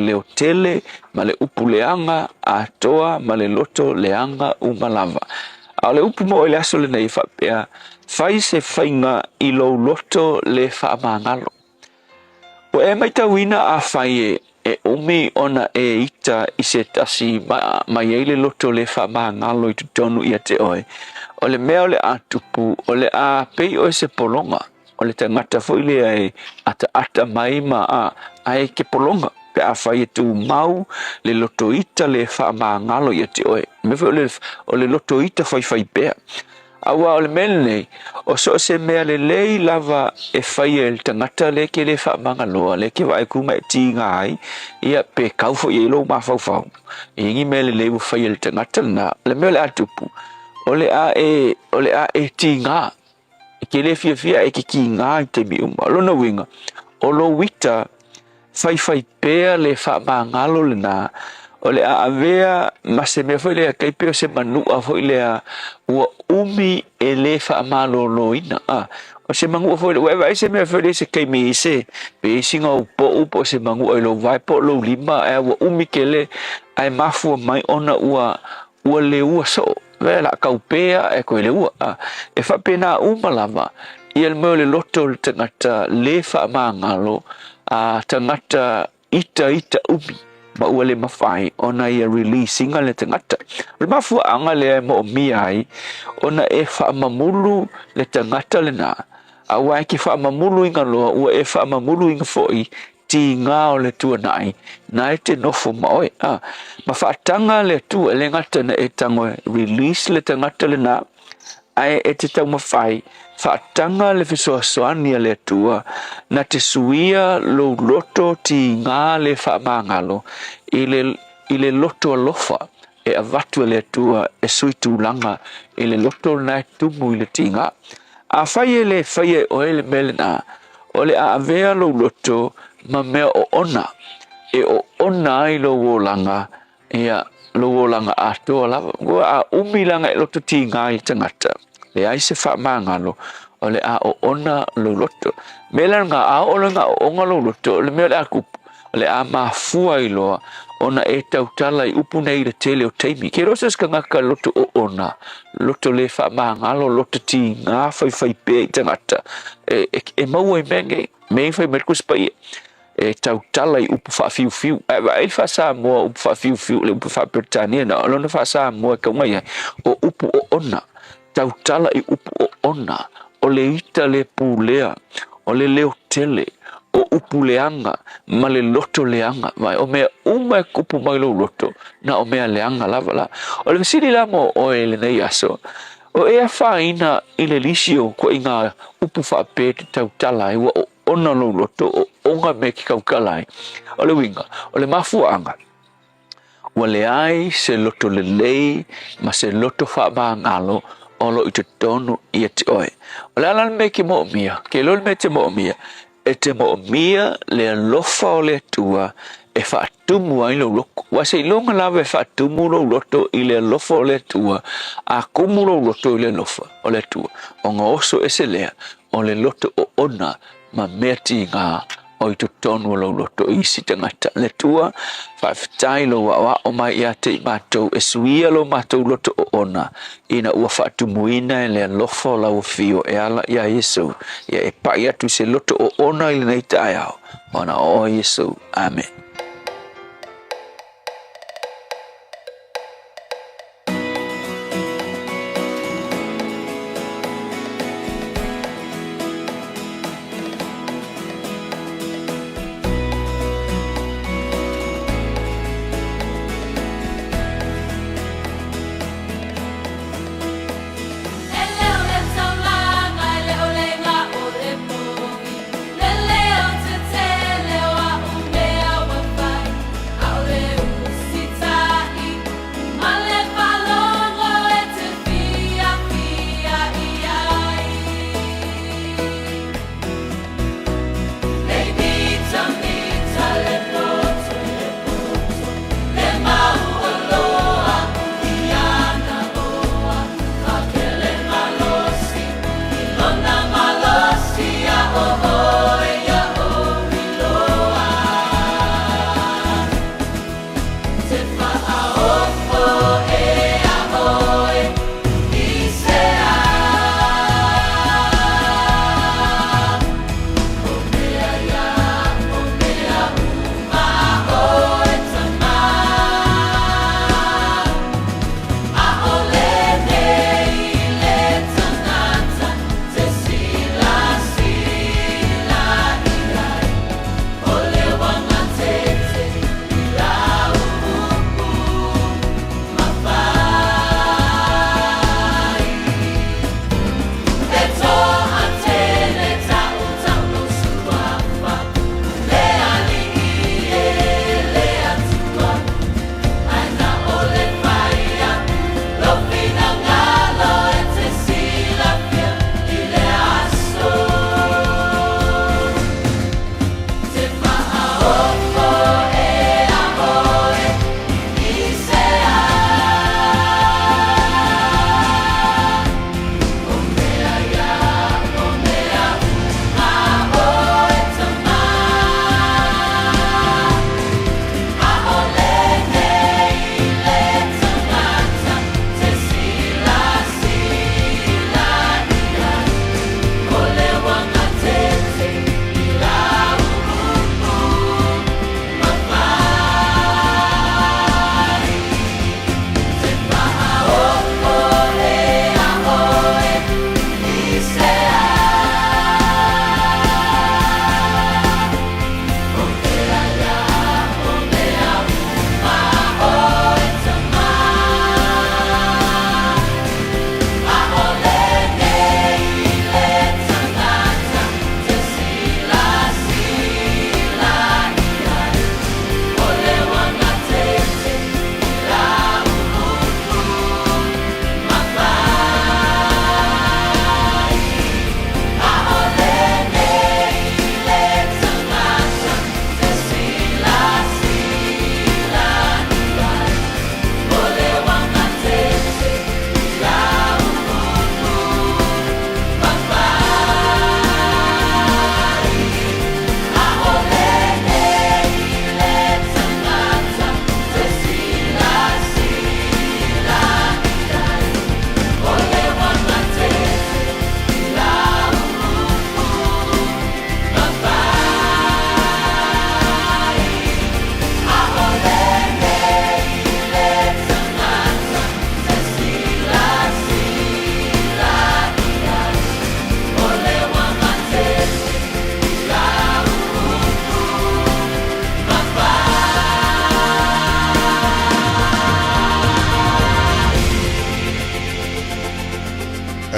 leo tele ma le upu leanga a toa ma le loto leanga u malava a le upu mo le aso le nei fa bea fai se fainga I lo loto le whaamangalo. O e mai tawina a fai e umi ona e ita I se tasi mai eile loto le whaamangalo I tutonu ia te oe. O le mea o le atupu, o le a pei o se polonga, o le tangata foile ai ata mai ma a e ke polonga. Pe a fai e tu mau le loto ita le whaamangalo ia te oe. Me o le loto ita fai pea. Awa o le mele o so se mea le lei lava e fai el tangata le ke le whaamangaloa le ke vai kuma e ti ngai ia pe kaufo I lo mawhauwhau ingi mele le fai el tangata na le mele atupu o le a e ti ngā ke le fia e ke ki ngā I te mi lona winga o lo wita fai pea le whaamangalo le na o le a avea ma se me foi le kai pe se manua foi le ua umi e le whaamalolo ina o se mangu foi le vai se me foi le se kai mi se pe singa upo se mangu o lo vai po lo lima e ua umi ke le ai mafu mai ona ua le ua so vela kaupea e ko le ua e fa pena uma lava I el mo le loto le tangata le whaamangalo tangata ita umi ma ua le mawhai ona ia releasinga le tangata. Le mafua anga le mo mia ai ona e whaamamulu le tangata le na. Awa ki whaamamulu inga loa ua e whaamamulu inga foi ti ngā o le tua nai. Nai te nofo maoi. Ma whaatanga le tua le ngata na e tango release le tangata le na. Ai e te tau mawhai whaatanga le fisoasoania le tua na te suia lo loto ti ngā le whaamangalo i le loto alofa e avatu le tua e sui tūlanga i le loto nai tumu i le ti ngā. A whaie le whaie o ele melena o le a avea lo loto ma mea o ona e o ona i lo wolanga ia lo wolanga a toa lava a umilanga e loto ti ngā i tangata le ai se whaamangalo o le a o ona lo loto mela ngā a o le ngā o onga lo loto le mea le a kupu le a mafua i loa ona e tautala i upu nei le tele o teimi ke rosas ka ngaka loto o ona loto le whaamangalo loto ti ngā whai pe i tangata e maua i menge mei whai merkus pai e tautala i upu whaafiu e whaasa mua upu whaafiu le upu whaapirtania na lona whaasa mua kaungai o upu o ona tautala i upu o ona o le ita le pūlea o le leo tele o upu leanga ma le loto leanga vai o mea uma kupu mai lo loto na o mea leanga lava la o le siri la mo o ele nei aso o e whaina i le lisio ko i ngā upu whaape te tautala i wa o ona lo loto o onga me ki kaukalai o le winga o le mafuanga wa le ai se loto le lei ma se loto whaamangalo o lo i te tonu i te oe o le alan me ki mo mia ke lo me te mo mia e te mo mia le lofa o le tua e whaatumu ai lo loko. Wa se ilonga lawa e whaatumu lo loto i le lofa o le tua a kumu lo loto i le lofa o le tua. O ngā oso e se lea o le loto o ona ma mea ti ngā o i tonu lo loto i si tangata. Le tua whaafitai lo wa o mai ia te i mātou e suia lo mātou loto o ona ina ua whaatumuina e le lofa o lau fio e ala ia Yesu ia e pai atu se loto o ona i le nei tae au ona o Yesu. Amen.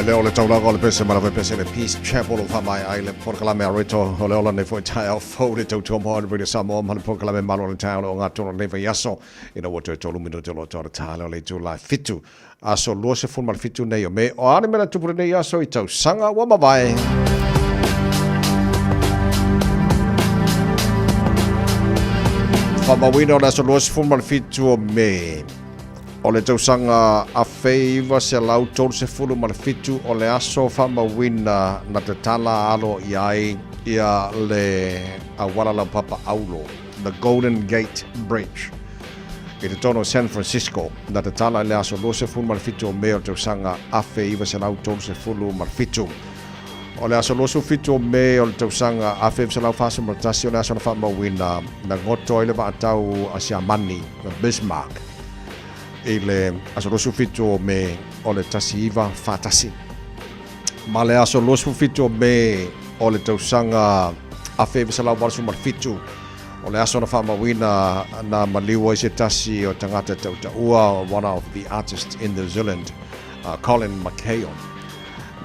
le ole taulaga o le pese marawe pese le Peace Chapel o whamai ai le porkalame a reto o le ola nei fwoi tai au fau le tautua moa le British Samoa ma le porkalame malo le tau o ngā tono nei vai aso ina wato e tolu mino tolo tōra tāle o le July fitu aso lua se fulma le fitu nei o me o ane mena tupure nei aso I tau sanga wa mawai whamawina o le aso lua se fulma le fitu o me o le tausanga a feiva se lau tolu se fulu ma le fitu o le aso whamawina na te tala alo I ai ia le awala lau papa aulo, the Golden Gate Bridge. I te tono San Francisco, na te tala le aso lo se fulu ma le fitu o me o le tausanga a feiva se lau tolu se fulu ma le fitu. O le aso lo se fitu o me o le tausanga a feiva se lau fasa ma le tasi o le aso na whamawina na ngoto I le maatau a Siamani, na Bismarck. I le aso losu fitu me o le tasi iwa whatasi. Ma le aso losu fitu me o le tausanga a whewisa lau warasu mar fitu. O le aso na whamawina na maliwa I se tasi o tangata tautaua, one of the artists in New Zealand, Colin McHale.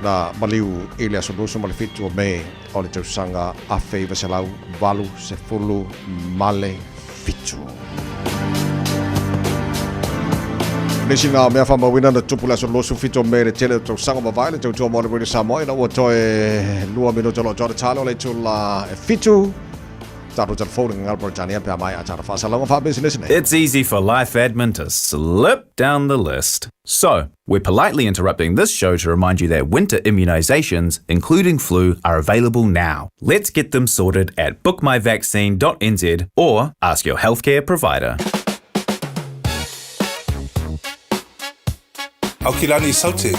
Na maliu I le aso losu mar fitu me o le tausanga a whewisa lau walu se fulu male fitu. Nisi ngā mea whamawina na tupu laso losu fito me le tele tau sanga mawai le tau tua mōna mwini Samoa ina ua toe lua minuto lo jore talo le tu la fitu taru jan folding ngal Britannia pe mai atara fasa longa fa business ne. It's easy for life admin to slip down the list. So, we're politely interrupting this show to remind you that winter immunisations, including flu, are available now. Let's get them sorted at bookmyvaccine.nz or ask your healthcare provider. Au kilani saute,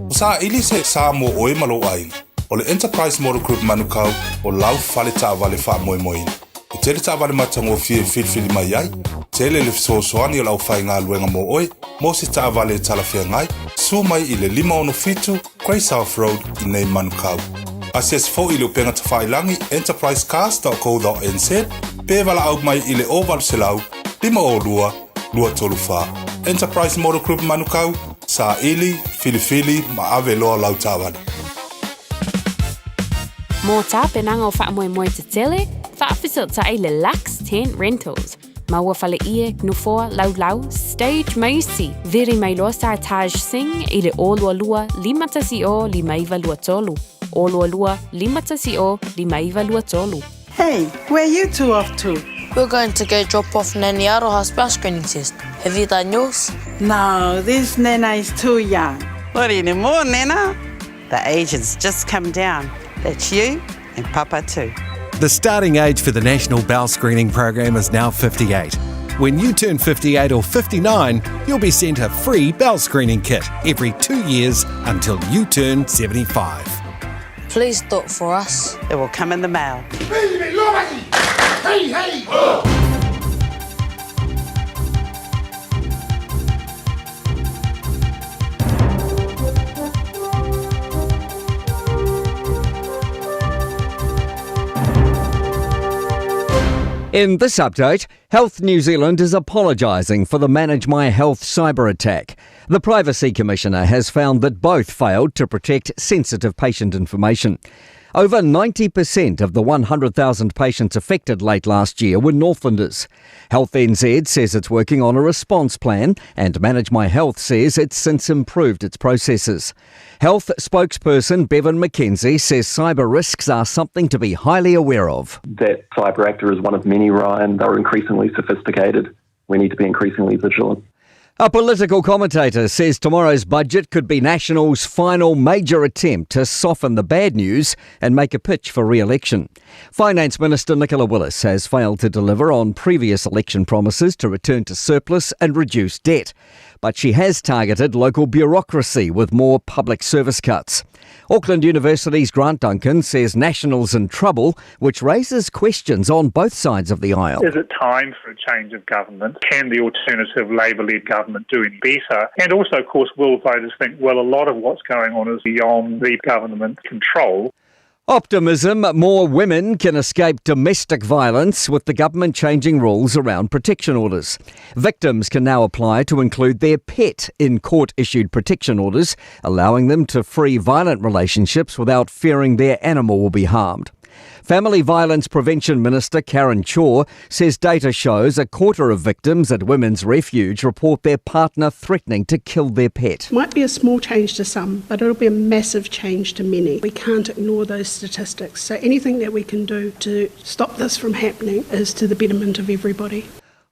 o sa ili se sa mo oe malo ai, o le Enterprise Motor Group manukau o lau fale ta vale fa moe moe. I tele ta vale matango fie filfili mai ai, tele le fisosoani o lau fai ngā luenga mo oe, mo se ta vale tala fia ngai, su mai I le 5 Grey South Road I nei manukau. Asias fo I le upenga ta whailangi enterprisecars.co.nz, pe wala au mai I le oval se lau, 5 Enterprise Motor Group manukau, sa ili, filifili, ma ave loa lau tāwani. Mō tā penanga o whaamoemoe te tele, whaafisot ta I le Lux Tent Rentals. Maua whale ie, nufoa, lau, stage maisi, veri mai loa sa Taj Singh I le olua lua, 5 tolu. Olua lua, 5 tolu. Hey, where you two off to? We're going to go drop off Nanny Aroha's bus screening test. Have you done yours? No, this Nena is too young. What anymore, Nena? The age has just come down. That's you and Papa too. The starting age for the National Bowel Screening Program is now 58. When you turn 58 or 59, you'll be sent a free bowel screening kit every 2 years until you turn 75. Please do it for us. It will come in the mail. Hey, hey! In this update, Health New Zealand is apologising for the Manage My Health cyber attack. The Privacy Commissioner has found that both failed to protect sensitive patient information. Over 90% of the 100,000 patients affected late last year were Northlanders. Health NZ says it's working on a response plan, and Manage My Health says it's since improved its processes. Health spokesperson Bevan McKenzie says cyber risks are something to be highly aware of. That cyber actor is one of many, Ryan. They're increasingly sophisticated. We need to be increasingly vigilant. A political commentator says tomorrow's budget could be National's final major attempt to soften the bad news and make a pitch for re-election. Finance Minister Nicola Willis has failed to deliver on previous election promises to return to surplus and reduce debt. But she has targeted local bureaucracy with more public service cuts. Auckland University's Grant Duncan says National's in trouble, which raises questions on both sides of the aisle. Is it time for a change of government? Can the alternative Labour-led government do any better? And also, of course, will voters think, well, a lot of what's going on is beyond the government control? Optimism, more women can escape domestic violence with the government changing rules around protection orders. Victims can now apply to include their pet in court-issued protection orders, allowing them to free violent relationships without fearing their animal will be harmed. Family Violence Prevention Minister Karen Chaw says data shows a quarter of victims at Women's Refuge report their partner threatening to kill their pet. Might be a small change to some, but it'll be a massive change to many. We can't ignore those statistics. So anything that we can do to stop this from happening is to the betterment of everybody.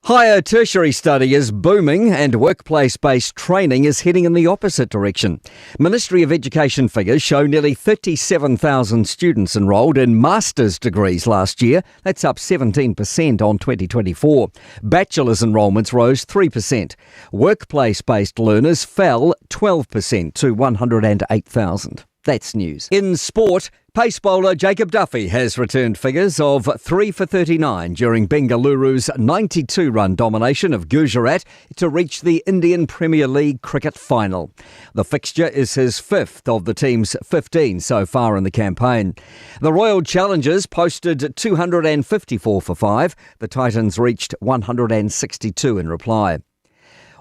Higher tertiary study is booming and workplace-based training is heading in the opposite direction. Ministry of Education figures show nearly 37,000 students enrolled in master's degrees last year. That's up 17% on 2024. Bachelor's enrolments rose 3%. Workplace-based learners fell 12% to 108,000. That's news. In sport, pace bowler Jacob Duffy has returned figures of 3 for 39 during Bengaluru's 92-run domination of Gujarat to reach the Indian Premier League cricket final. The fixture is his fifth of the team's 15 so far in the campaign. The Royal Challengers posted 254 for 5. The Titans reached 162 in reply.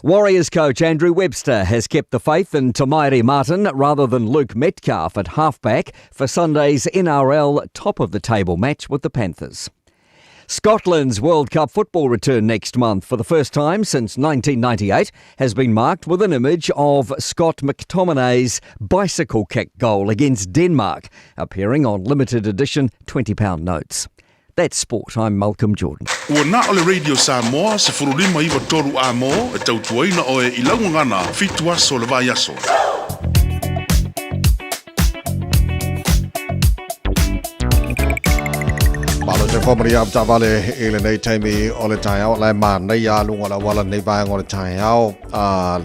Warriors coach Andrew Webster has kept the faith in Tamairi Martin rather than Luke Metcalf at halfback for Sunday's NRL top-of-the-table match with the Panthers. Scotland's World Cup football return next month for the first time since 1998 has been marked with an image of Scott McTominay's bicycle kick goal against Denmark, appearing on limited edition £20 notes. That's sport. I'm Malcolm Jordan. Ua na ole Radio Samoa se furulima iwa toru a mo e tautuaina o e ilaungangana fitua so le vai aso. Malo te whamari au tawale e le nei teimi o le tai au lai maa nei a lunga la wala nei vai o le tai au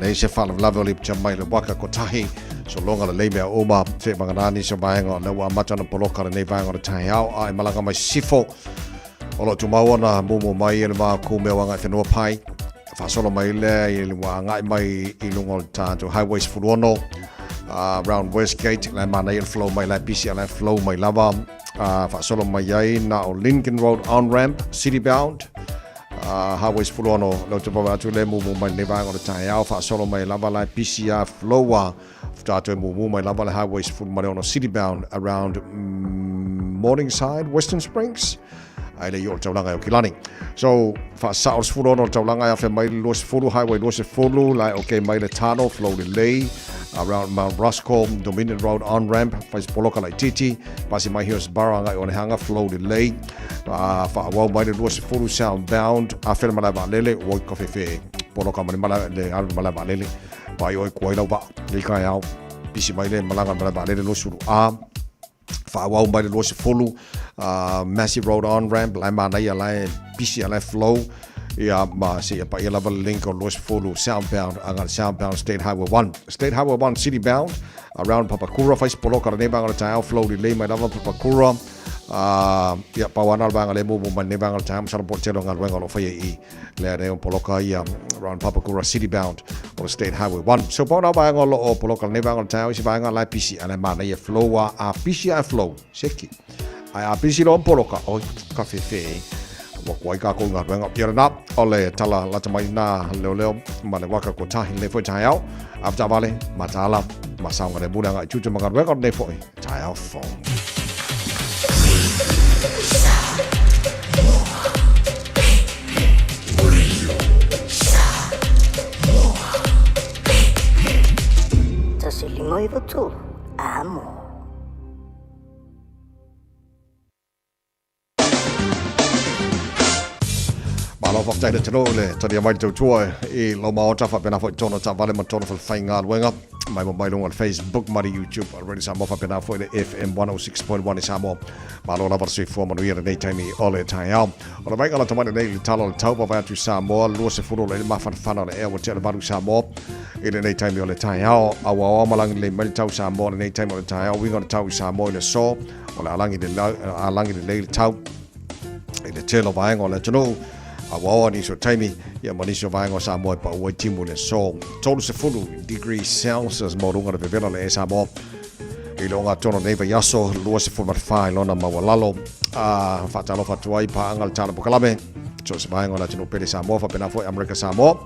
nei se whala lawe o li pcha mai le waka kotahi so longa le leimea oma te manganani se vaenga le wa matana poloka le nei vaenga le tai au ai malanga mai sifo o lo tu mawana mumu mai le ma ku me wanga te no pai fa solo mai le wa ngai mai I lunga le tanto highways fulono around Westgate le ma nei flow mai le pisi le flow mai lava fa solo mai ai na o Lincoln Road on ramp city bound highways fulono lo te papa tu le mumu mai nei vaenga le tai au fa solo mai lava le pisi flow Tato mumu mai lava le highways full mai on city bound around Morningside, Western Springs. Ai le yo taulanga o Kilani. So fa saos full on taulanga ya fe mai los full highway los full lai okay mai le tano flow le lay around Mount Ruscombe, Dominion Road on ramp faz poloka lai titi pasi mai hios baranga on hanga flow le lay fa wa mai le los full southbound a fe mai ba lele wo ko fe poloka mai mala le al mala ba lele pai oi koi lau ba le kai au pisi mai le malanga mala ba le lo suru fa wa mai le lo se folu massive road on ramp lai ma nei lai pisi lai flow ia ma se pa ia lava link on lo se folu southbound anga southbound state highway 1 city bound around Papakura fa poloka le banga le tai flow le mai lava Papakura ia pawana banga le mo man ne banga time sa po telo ngal wenga lo fa I le re poloka ia around Papakura city bound on state highway 1 so bona banga lo poloka ne banga time si banga la pisi ala mana ia flow a pisi a flow seki a pisi lo poloka o cafe fe wa kwai ka ko ngal wenga ia na ole tala la tamai na leo ma le waka ko tahi le fo tai au after vale matala masanga le buna ga chuchu magar wenga ne fo tai au fo Limoi tu amo. Malo fakta de tro le tadi mai tu tua e lo ma ota fa pena fo tono ta vale ma tono fa fainga wenga mai mai long on Facebook mai YouTube already sa mo fa pena fo le FM 106.1 is amo malo la versi fo manu ira nei time all the time ora mai ala tamane nei talo tau pa tu sa mo lo se furo le ma fa fana le e wo te baru sa mo ira nei time all the time awa malang le mai tau sa mo nei time all the time we gonna tau sa mo le so ola alangi de le tau ile telo vai ngola tno awa ni so taimi ya manisho vai ngo sa mo pa o timu le so tolu se fulu degree Celsius mo runga de vela le sa mo I longa tono nei vai aso lua se format fai lona mawalalo fa talo fa tuai pa angal tana bukalame so se vai ngona tino pele Samoa fa pena foi America Samoa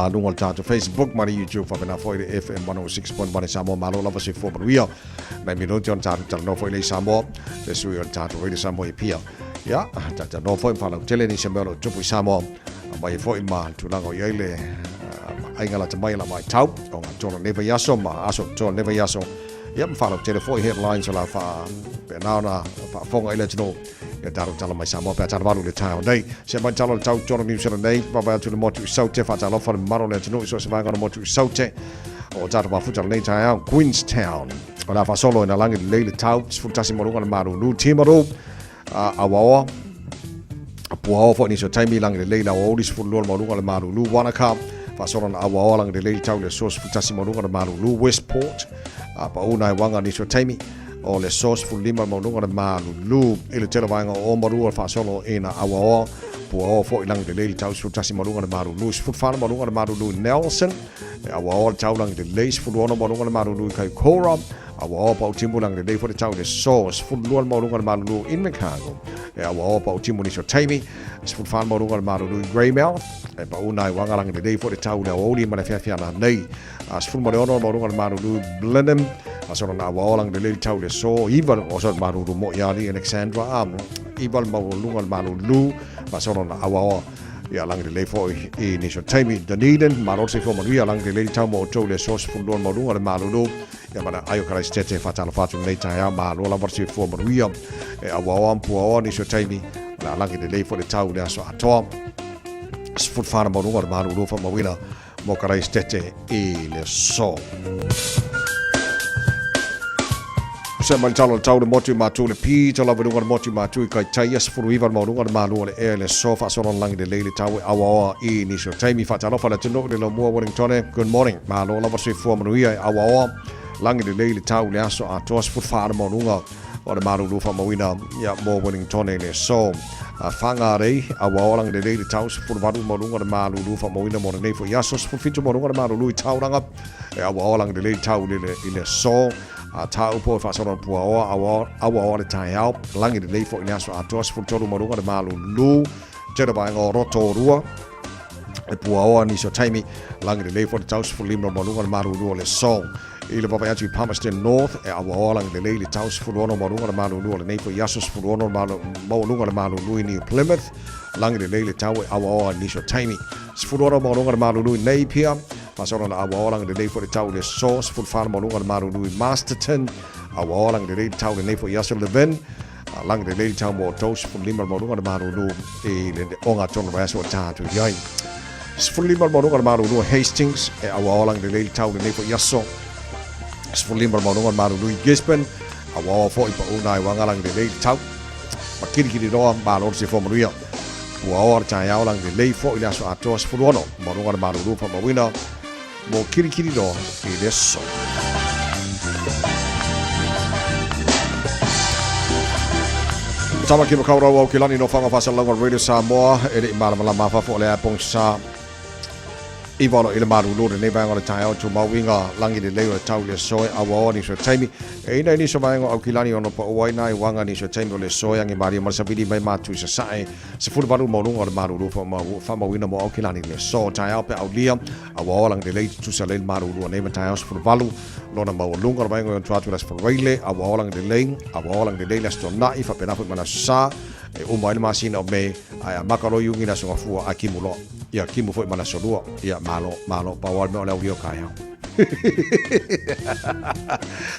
lungol tatu Facebook mari YouTube fa pena foi FM 106.1 Samoa malo lava se for manuia mai mino tion tatu tano foi le Samoa le sui on tatu radio Samoa pia ya tatu no foi fa la tele ni semelo tupu Samoa mai foi ma tulango yele ai ngala tamai la mai tau onga tono neva yaso ma aso tono neva yaso yam fa lo telefone headlines la fa penana fa fonga ile tino ya daru tala mai Samoa pe tala valu le tau nei se mai tala tau tono New Zealand nei pa ba tu motu saute fa tala fa maro le tino so se vai ngana motu saute o tata ba futa nei tau Queenstown ona fa solo na langi le tau futasi mo ngana maru nu timaro awa puao fo ni so taimi langi le la o dis fu lo mo ngana maru lu wanaka fa solo na awa lang de le tau le sos futasi mo ngana maru lu Westport pa una wanga ni so taimi o le sos fu lima mo ngana maru lu ile tela wanga o maru fa solo ina awa puao fo lang de le tau futasi mo ngana maru lu fu fa mo ngana maru lu Nelson awa tau lang de le fu lo mo ngana maru lu kai Cora awa pa timbu lang de le fo tau le sos fu lo mo ngana maru lu in Chicago awa pa timbu ni so taimi fu fa mo ngana maru lu Greymouth e pa una wanga lang de dei fo de tau le oli ma le fia na nei as fu mo de ono mo ngana maru lu Blenheim asoro na wa lang de le tau le so ival o so maru mo yali Alexandra ival mo lu maru lu asoro na awa ya lang de le fo i ni so taimi Dunedin maro se fo mo ya lang de le tau mo to le so fu lo mo lu maru lu ya mana ayo kara stete fa tala fa tu nei ta ma lo la versi fo mo ya awa pu ni so taimi la lang de le fo de tau le so ato fu fa mo lu maru lu fa mo wina mo kara stete e le so se man talo tau le motu matu le pi tala venunga le motu matu kai tai as furu iva mo runga malu le e le sofa so lang de le tau awa i ni so taimi fa talo fa le tino le mo Wellington good morning malo la versi fu mo ia awa lang de le tau le aso a tos fu fa mo runga o le malu lu fa mo ina ya mo Wellington le so fanga rei awa lang de le tau fu va mo runga le malu lu fa mo ina mo ne fo yasos fu fitu mo runga le malu lu tau ranga awa lang de le tau le so tau po fa soro po awa le tai au langi de le fo ina so atos fu toru mo runga de malu lu jera ba ngo roto rua e po ni so taimi langi de le fo tau fu limro mo runga de malu lu le so ile papa atu Palmerston North e awa langi de le tau fu ono mo runga de malu lu le nei fo yasos fu ono malu mo runga de malu lu ni Plymouth langi de le tau awa ni so taimi fu ono mo runga de malu lu nei pia pasoro na awa lang de for the tau le sauce for farm mo ngal maru lui Masterton awa lang de tau le for yasol le ven lang de tau mo toast for lima mo ngal maru lu e le onga ton raso ta tu yai for lima mo ngal maru lu Hastings e awa lang de tau le for yaso for lima mo ngal maru lu Gisborne awa fo ipa una wanga lang de tau makiri kiri do ba lo se fo mo ria wa ta ya lang de fo ila so atos for ono mo ngal maru lu fa mo wina mo kiri do e adesso Tama ki makaura wa kilani no fanga fasa lango radio Samoa e le mala mafa fo le apong sa Ivalo ile maru lu ne ba ngol tai to ma winga langi de le tau le soy awa ni so taimi e nei ni so ba ngol kilani ono po wai nai wanga ni so taimi le soy ngi mari mar sa vidi mai matu sa sai se fu baru mo ngol maru lu fa ma wina mo kilani le so tai pe aulia awa lang de le tu sa le maru lu ne tai fu balu lona mo lunga ba ngol tu las for raile awa lang de le la sto na i fa pena fu mana sa e o mai masina o me ai makaro yungi na so fu akimulo ia kimu foi mana solua ia malo pawal me ole io kai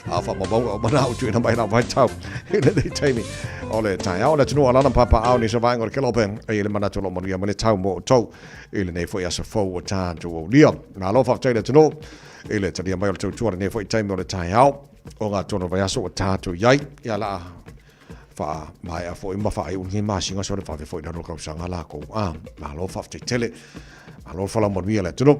afa mo bongo mana u tu na mai na vai tau ina dei taimi ole tai ole tunu ala na papa au ni so vai ngor kelopen e le mana tolo mo ia mane tau mo tau ile nei foi asa fo o tan to o lia na lo fa tele tunu ile tadi mai tu tu ne foi taimi ole tai au o ga tono vai aso o tatu yai ia la fa mai a foi ma fa ai un ma singa so fa foi da no ka sanga la ko ma lo fa tele ma lo fa la mo via le tuno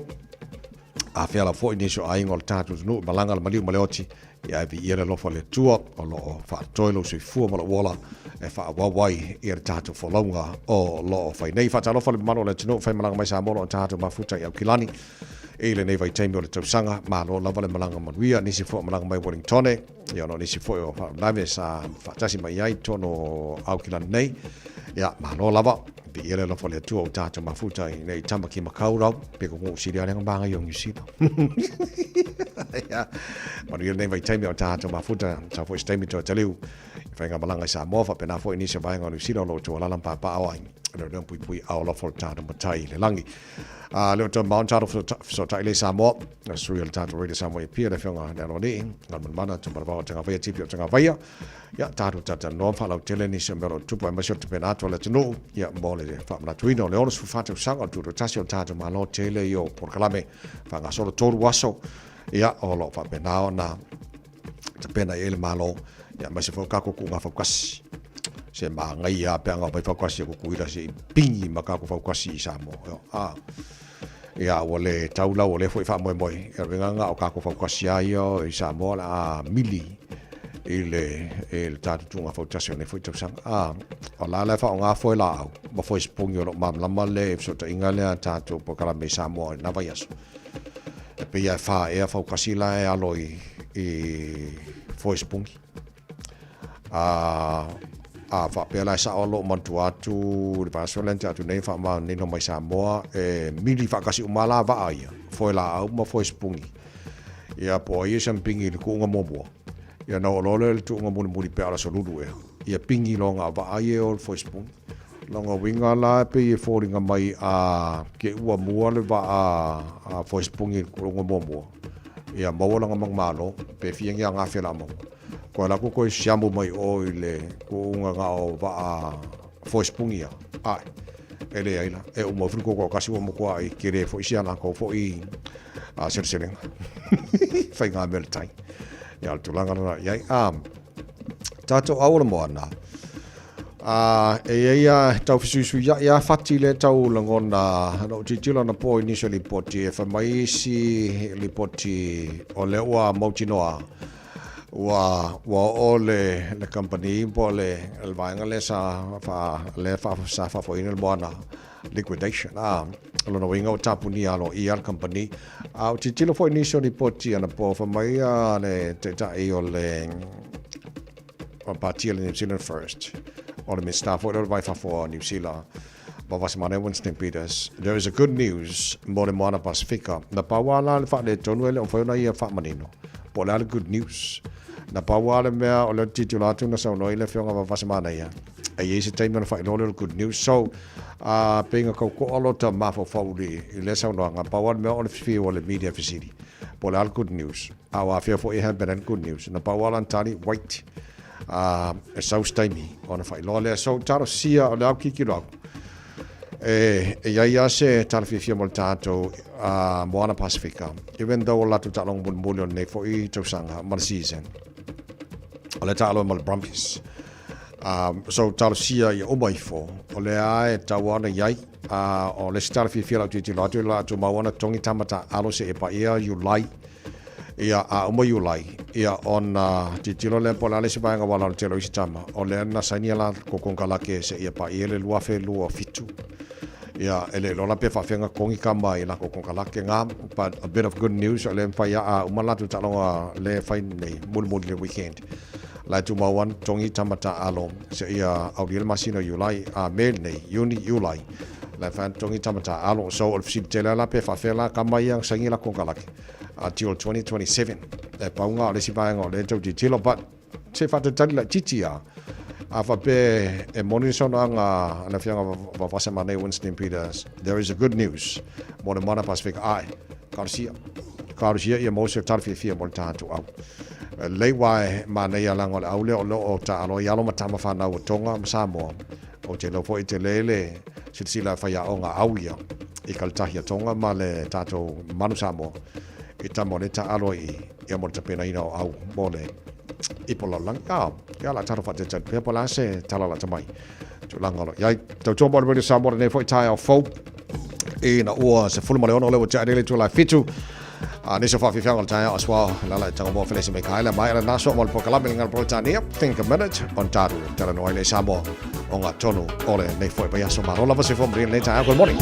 a fe la foi ni so ai ngol tatu no balanga ma liu maleoti ia vi ia lo fa le tua o lo fa toilo si fu ma lo wala e fa wa wai ia tatu fo longa o lo fa nei fa talo fa le mano le tuno fa malanga mai sa mo lo tatu ma futa ia kilani e le nei vai taimi o le tausanga malo lava le malanga manuia nisi fo malanga mai Wellington ia no nisi fo o live sa fatasi mai ai tono au kila nei ia malo lava pe ele lo fole tu o tata mafuta nei tamba ki makaura pe ko ngu siri ale nganga yo ngisi ia manuia nei vai taimi o tata mafuta sa fo taimi to taliu fa nga malanga sa mo fa pe na fo inisi vai ngonu siro lo to la lampa pa awai no pui au lo fo tata matai le langi leo to mount out of so taile samo Australian tata radio samo e pia le fionga na no ni ngal mana to ba tanga vai tipi tanga vai ya tata no fa la tele ni sembero tupo ma shot pe na to le tno ya mole fa na tuino le onos fa te sanga tu tasio tata ma lo tele yo por kalame fa nga solo toru waso ya olo fa pe na ona te pena ele malo ya ma se fo ka ko nga fa kasi se ma ngai ya pe nga fa kasi ko kuira se pingi ma ka ko fa kasi samo ia wale taula wale foi fa moi e venga o ka ko fa kasi aio i samo la mili il tatu tunga fa tazione foi tsang o la fa nga foi la ma foi spongio ma la male so ta ingale tatu po kala me samo na vai aso e pe ia fa kasi la e aloi foi spongi fa pela sa olo mantu atu va solente atu nei fa ma nei no mai Samoa mili fa kasi umala va ai foi la au ma foi spungi ia po ia sam pingi ku nga momo ia no lo le tu nga mo muri pela so lulu ia pingi longa va ai ol foi spungi longa winga la pe e foringa mai ke ua mua le va foi spungi ku nga momo ia mo longa malo pe fienga nga fela mo ko la ko siamo mai o ile ko nga o va foi spungia ele ai la e o mo fruko ko kasi mo ko ai kere foi sia na ko foi serseling fai nga mel tai ya tu langa na ya tato awol mo na ia tau fisu ya fatile tau langona no titilo na po initially poti fa mai si lipoti o le wa mochinoa wa ole le company pole el vainga le sa fa fo in el bona liquidation lo no winga tapuni alo el company au titilo fo initial report ana po fa mai le teta e ole partia New Zealand first or the staff for vai fa for New Zealand but was mane Winston Peters there is a good news more than one Pacifica na pawala le fa le tonwele on fa na ia fa manino po la good news na pawale mea o le titulatu na sau noi le fionga wa vasemana ia ai ese time na fa no good news so penga ko olo ta mafo fauli le sau no nga pawale mea o le fi o le media facility po al good news awa fia fo e ha ben good news na pawale antani white e sau time ona fa lo le so taro sia o le au kikilo ia se tala fia moltato Moana Pacifica even though la tu talong bun bullion ne fo I to sanga mal season o le talo mal Brumbies so talo sia ia o mai fo o le ai tawana yai o le tala fia la tu la tu mawana tongi tamata alo se e pa ia you like ia o mai you like ia on titilo le pola le sipa nga wala telo isitama o le na sania ko konkala ke se ia pa ia le lua fe lua fitu ia ele lola pe fa fenga kongi kama I la ko kala ke nga but a bit of good news le fa ya umala tu talonga le fa nei mul le weekend la tu ma wan tongi tamata alom se ia audiel masino yulai mail nei uni yulai la fa tongi tamata alom so of sip tela la pe fa fela kama yang sangi la ko kala ke until 2027 e paunga le sipa nga le tu tilo but se fa te tali la chichia afa pe e monitor nga na fianga va vasemana Winston Peters there is a good news mo Moana Pacific Garcia ia mo se tarfi fia mo tanto au le wai mana ia lango au le o ta alo ia lo matama fa na o tonga Samoa o te lo foi te lele sila fa ia onga au ia I kaltahia tonga ma le tato manu Samoa I tamoneta alo ia mo te pena ina au mo le ipola langa ya la taro fa te pe pola se tala la tamai tu langa ya to to mo le Samoa ne foi tai au fo e na o se fulma le ono le cha le tu la fitu ni so fa fi fianga tai as well la tanga mo fele se me kai la mai la na so mo po kala melinga pro tania think a minute on taru tala no le Samoa onga tonu ole ne foi pa ya so ma rola va se fo mri le tai good morning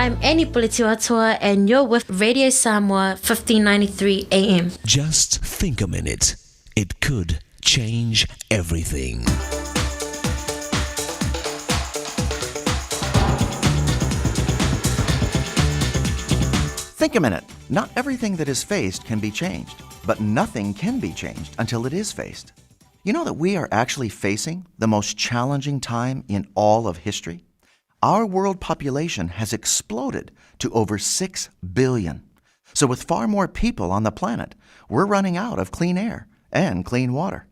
I'm Annie Politiwatua, and you're with Radio Samoa 1593 AM. Just think a minute. It could change everything. Think a minute. Not everything that is faced can be changed, but nothing can be changed until it is faced. You know that we are actually facing the most challenging time in all of history? Our world population has exploded to over 6 billion. So with far more people on the planet, we're running out of clean air and clean water.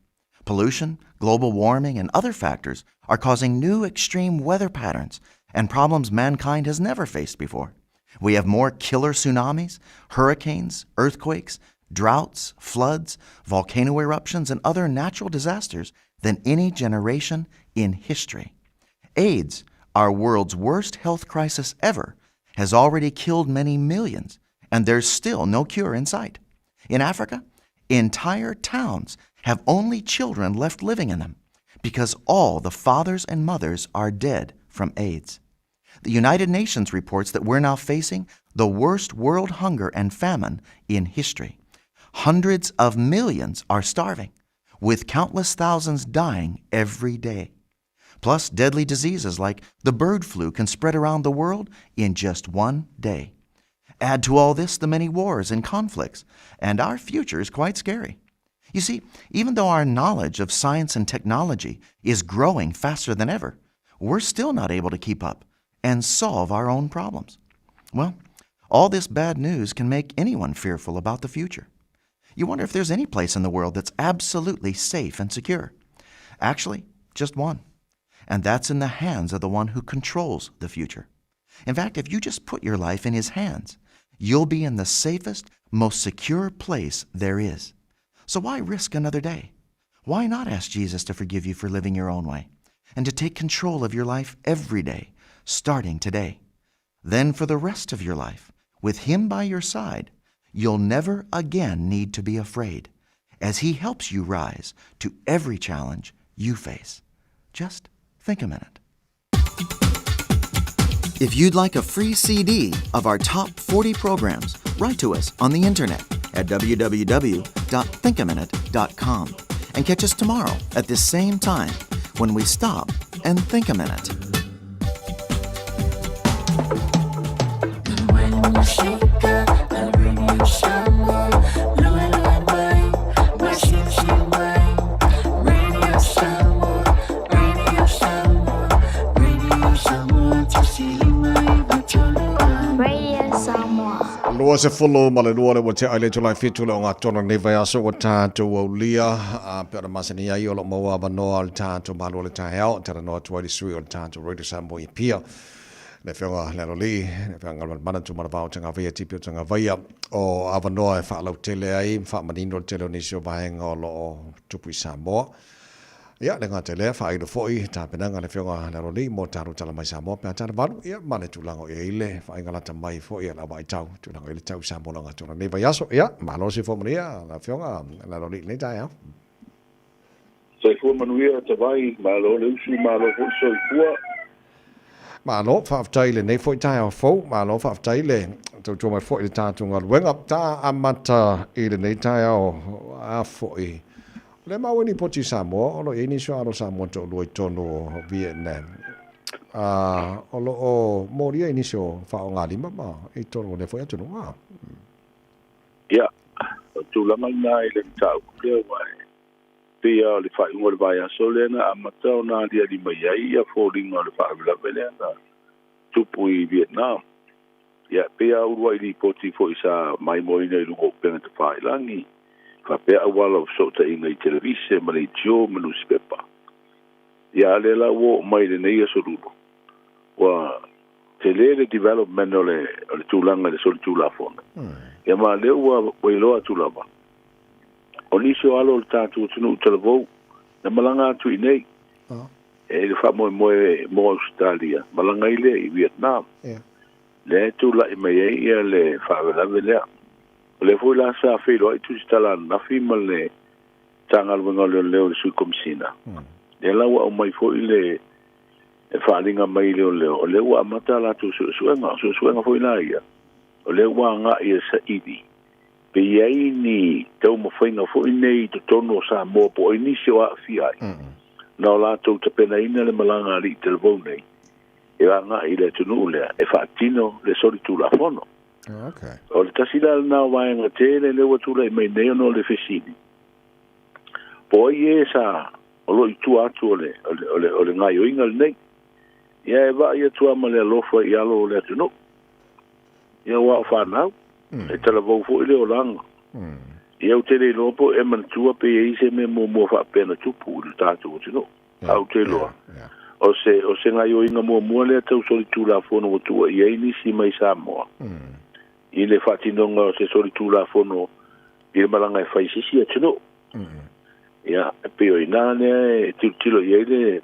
Pollution, global warming, and other factors are causing new extreme weather patterns and problems mankind has never faced before. We have more killer tsunamis, hurricanes, earthquakes, droughts, floods, volcano eruptions, and other natural disasters than any generation in history. AIDS, our world's worst health crisis ever, has already killed many millions, and there's still no cure in sight. In Africa, entire towns have only children left living in them because all the fathers and mothers are dead from AIDS. The United Nations reports that we're now facing the worst world hunger and famine in history. Hundreds of millions are starving, with countless thousands dying every day. Plus, deadly diseases like the bird flu can spread around the world in just one day. Add to all this the many wars and conflicts, and our future is quite scary. You see, even though our knowledge of science and technology is growing faster than ever, we're still not able to keep up and solve our own problems. Well, all this bad news can make anyone fearful about the future. You wonder if there's any place in the world that's absolutely safe and secure. Actually, just one. And that's in the hands of the one who controls the future. In fact, if you just put your life in his hands, you'll be in the safest, most secure place there is. So why risk another day? Why not ask Jesus to forgive you for living your own way and to take control of your life every day, starting today? Then for the rest of your life, with him by your side, you'll never again need to be afraid as he helps you rise to every challenge you face. Just think a minute. If you'd like a free CD of our top 40 programs, write to us on the internet at www.thinkaminute.com and catch us tomorrow at this same time when we stop and think a minute. Lua se folo ma le lua le wa te aile tulai fitu le o ngā tona nei vai aso o tātou au lia pera masani ai o lo maua manoa le tātou malu le tae au tera noa tuai sui o le tātou Radio Samoa i pia le whionga le alo li le whionga mana tu mana vau tanga vai tipi o tanga vai o avanoa e whaalau tele ai wha manino le tele o nisi o vahenga o lo o tupu i Samoa. Ia, le ngā te lea, whaeiro fwoi, tā penanga le whionga le roli, mō tāru tala mai Samoa, pēr tāna waru, ia, mane tūlanga o eile, whaenga lata mai fwoi, la wai tau, tūlanga eile tau Samoa langa tūna nei vai aso, ia, malo si fwomania, la whionga, le roli, nei tai, ia. Sai fwomanuia, ta vai, malo le usu, malo fwoi soi fua. Malo, whaaftai le nei fwoi tai au fwou, malo whaaftai le, tau tō mai fwoi le tātunga luenga, tā amata i le nei tai au a fwoi. Le maweni poti Samoa, olo e nisho alo Samoa to loi tono Vietnam. Olo o moria e nisho whao ngā lima ma, e tono le fwoi atu nunga. Ia, tūlanga nai le tau kulea wai. Pia le whai unga le vai aso lena, a matau nā lia lima iai, ia fōringa le whai wila velena, tupu i Vietnam. Ia, pia urua i li poti fwoi sa mai moina i lungo penga te whai langi. Ka pea wala o sota inga i televise ma le tio ma newspaper. Ia le la wo mai le nei aso rulo. Wa te le development o le tūlanga le soli tūlafona. Ia ma le ua wailoa tūlava. O nisi o alo le tātu o tunu utalavou, na malanga atu i nei. E le wha moe mo Australia, malanga i le i Vietnam. Le tūla i mai e ia le whaawelawe lea. Le foi la sa filo ai tu stala na fima le tanga luenga le leo le sui komisina. Le la wa mai foi le e whaalinga mai leo leo. O leo wa mata la tu suenga foi la ia. O leo wa nga ia sa idi. Pe iai ni tau mawhainga foi nei to tono sa mo po inisio a fiai. Na o la tau te pena ina le malanga li te levou nei. E wa nga i le tunu lea. E whaatino le sori tu la fono. Okay. O le tasila na waenga tele le watula i mai nei ono le fesini. Po ie sa o lo i tu atu o le ngai o inga le nei. Ia e wa ia tua ma le alofa i alo o le atu no. Ia wa o whanau. E tala vau fo i le o langa. Ia o tele lopo e man tua pe e ise me mo whapena tupu i le tātu o tino. Au te loa. O se ngai o inga mua le tau sori tu la fono o tua i eini si mai Samoa. I le whatinonga o se sori tu la fono i le malanga e whaisisi a tino. Ia, e peo i nane e tilo i eile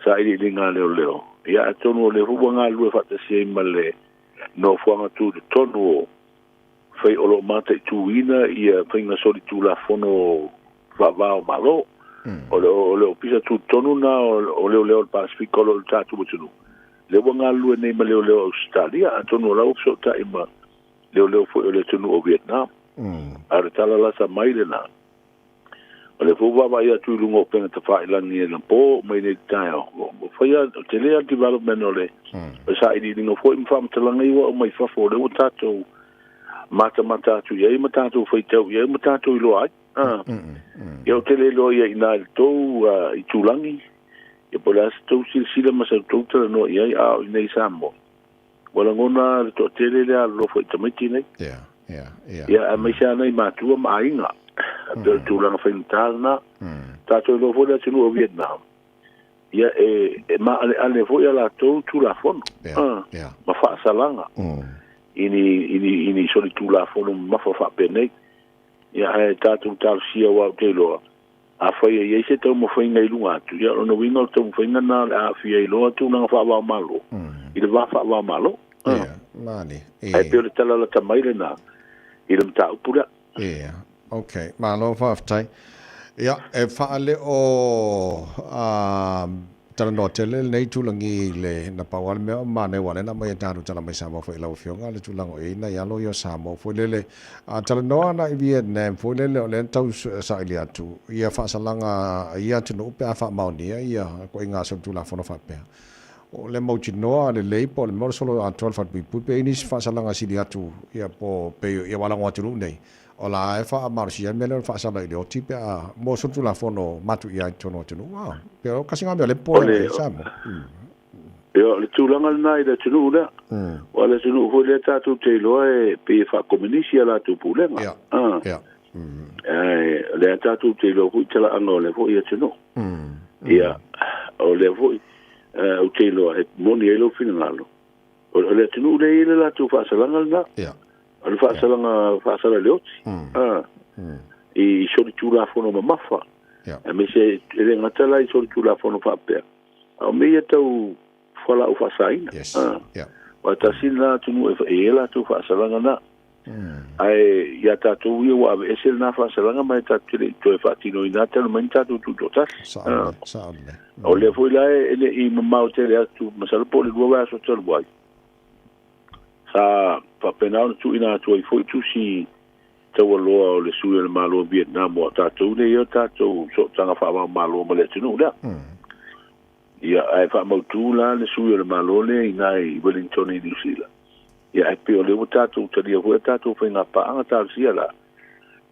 sa ili li ngā leo. Ia, e tonu o le huwa ngā lue whatasi e ma le no fuanga tu de tonu o whai olo mata i tu ina i a whainga sori tu la fono whavao malo. O le opisa tu tonu na o leo le Pacific o le tātu mutunu. Le wa ngā lue nei ma leo Australia, a tonu o lau so ta ima leo foi o le tunu o Vietnam. Are tala lasa mai le nā. O le fuwa wa ia tui lungo penga ta whailangi e lampo, mai nei tai o. Whaia, te lea development o le. O sa ili lingo foi mwhamtalanga iwa o mai whafo le o tātou mata atu iei ma tātou whaitau iei ma tātou ilo ai. Ia o te le loa ia ina le tau i tūlangi. Ia po le asa tau sila masa tau tala no iei a o inei Samoa. Wala ngona le to te le lea lo whaitamiti nei. Ia a mai sa nei mātua ma ainga. Pero tūlanga whainutala na. Tātou lo fo le atunu o Vietnam. Ia ma ale fo ia la tau tūla fono. Ma whaasalanga. Ini soli tūla fono ma whaapenei. Ia e tātou tālu sia wau te loa. A whaia iei se tau ma whainga i lunga atu. Ia ono winga o tau ma whainga na le a whia i loa tūlanga whaawao malo. I le whaawao malo. Mani. E peo le tala la tamaile na. I le mta upura. Okay, malo whaftai. Ia, e whaale o tala no tele nei tūlangi le na pawale mea o mane wane na mai tāru tala mai Samoa fo i lau whionga le tūlango e na ialo i o Samoa fo lele tala noa na i Vietnam fo lele o le tau sa ili atu ia whaasalanga ia tunu upe a wha maunia ia ko i ngā so tūla whono whapea o le mauti noa le leipo le mora solo a 12 whatui pupe inis whaasalanga sili atu ia po peo ia walango atunu nei o la e wha marusia mele whaasala i le o tipe a mo so tūla whono matu ia i tono atunu wow pero kasi ngā mea le pole Samoa Ia, le tūlanga nai le tunu ura. O le tunu hoi le tātou te loa e pe wha komunisi a la tu pūlenga. Le tātou te loa hui tala anga o le hoi e tunu. Ia, o le hoi o te loa e moni e lo fina ngalo. O le tunu ura e le la tu whaasalanga na. O le whaasala leoti. I sori tūla whono ma mawha. E me se ele ngatala i sori tūla whono whapea. O me ia tau whala u whasaina. Wa tasina tunu e ela tu whaasalanga na. Ai ia tātou ia wa ave esel na whaasalanga mai tātou to e whaatino i nātana mai tātou tu totas. O le fui lae ele i mamau tere atu masalapo le rua aso talu wai. Sa whapenao na tu ina atu ai fui tu si tau aloa o le sui le malo Vietnam o tātou le ia tātou so tanga whaama malo ma le tunu lea. Ia ai whaamautu la le sui o le malo le i Wellington i New Zealand. Ia ai peo le o tātou taria hua tātou whainga paanga tātou sia la.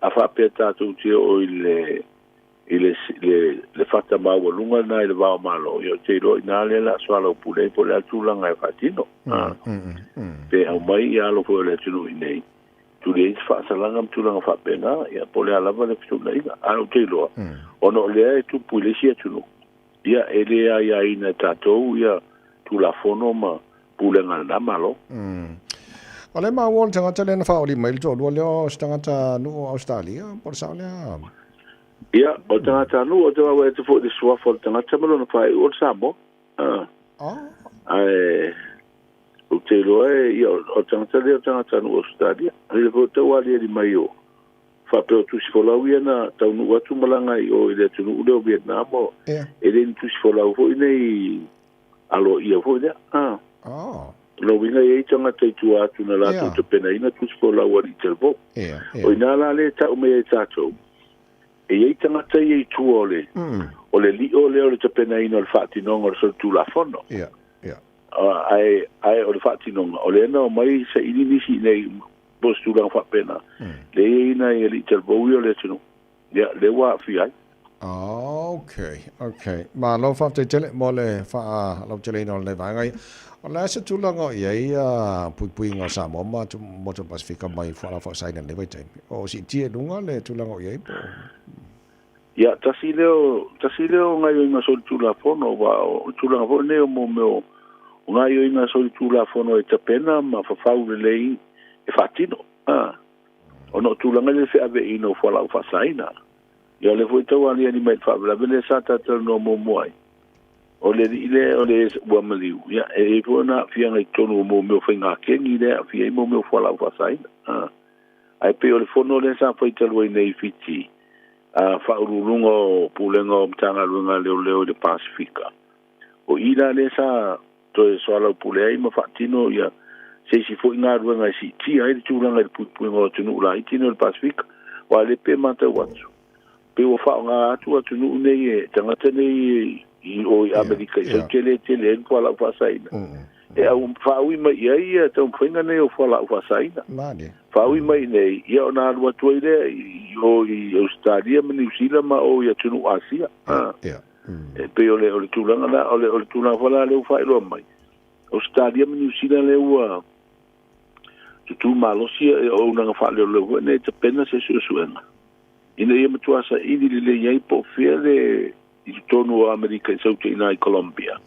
A whapea tātou tia o i le whata maua lunga na i le wao malo. Ia te ro i nā le la swala o pule po le atulanga e whatino. Pe au mai i alo po le tunu i nei. Tu le i whaasalanga mtulanga whapea na. Ia po le alava le pituna inga. Ano te roa. Ono lea e tu pule sia tunu. Ia elea ia ina tātou ia tu la fono ma pulenga na malo. O le mawon tangata le na whaoli mail tō lua leo tangata nu o Australia por sao lea. Ia, o tangata nu o te wawe te fo de suafa o tangata malo na whae o Samoa. Ai, o te loa ia o tangata leo tangata nu o Australia. Ai le fo te wali e di mai o. Whapeo tusi wholau ia na tau nu watu malanga i o i le tunu ule o Vietnam o. E le ni tusi wholau fo i nei alo ia fo dia lo winga e tanga te tu atu na la tu te pena ina tu spo la wari telbo o ina la le ta o me ta to e tanga te e tu ole ole li ole te pena ina al fatti non o so tu la fono ai o le fatti non ole no mai se ini si nei postu la fa pena le ina e li telbo io le tu ya le wa fi ai okay ma lo fa te tele mo le fa lo tele no le va ngai ola se tu la ngo ye pui ngo sa mo ma tu mo tu Pacifica mai fa la fa sai le vai te o si tie lunga le tu la ngo ye ya tasileo ngai nga so tu la fono wa tu la fono ne mo mo ngai nga so tu la fono e te pena ma fa fa le e fatino o no tu la ngai fe ave ino fa la fa sai na yo le foi tau ali mai fa la bele sa ta no mo moi o le wa maliu ya e pona fia ngai tonu mo me finga ke ni le fia mo me fa la fa sai ai pe o le fono le sa foi tau nei fiti fa urulungo pulengo mtanga lunga leo de Pacifica o ila le sa to so ala pulei ma fatino ya se si foi nga lunga si ti ai tu lunga pu ngo tunu la itino le Pacifica wa le pe mata watu pe o fa nga atu nu nei tanga tene i o America so tele en la fa sai e un fa wi mai ia to finga nei o fa la fa sai fa wi mai nei ia ona wa toile o Australia ma New Zealand ma o ia tunu Asia e pe o le tulanga na o le tulanga fa la le fa lo mai Australia ma New Zealand le wa tu malosia o una fa le ne te pena se suena ina ia matua sa ini le yai po fele i tonu America so te ina Colombia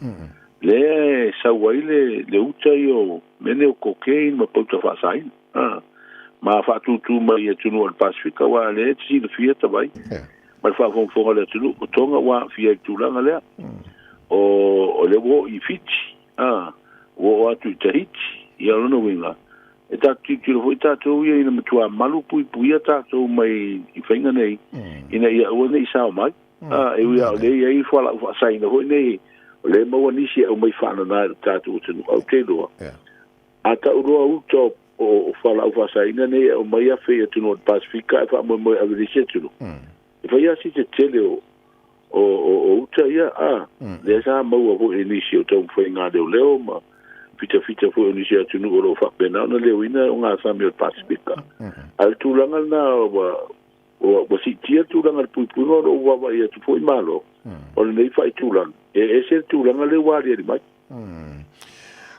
le sa waile le uta yo mene o cocaine ma pauta fa sai ma fa tu ma ia tunu al Pacifica wa le si le fieta vai ma fa fo le tunu o tonga wa fia tu langa le o le wo i fiti wo atu tahiti ia no winga e ta titilo foi ta to ia ina matua malu pui ta to mai I whainga nei ina ia ua nei sao mai e ua le ia I whala uwa saina hoi nei le maua nisi au mai whana na ta to tenu au te loa a ta uroa uto o whala uwa saina nei au mai a whea tenu o Pacifica e wha moi averisia tenu e whai asi te tele o uta ia le sa maua hoi nisi o tau whainga leo ma fita fo ni sia tunu o fa pena na le wina o nga sa mi Pacifica al tulanga na o si tia tulanga pu no o ia tu foi malo o nei fai tulanga e se tulanga le wari di mai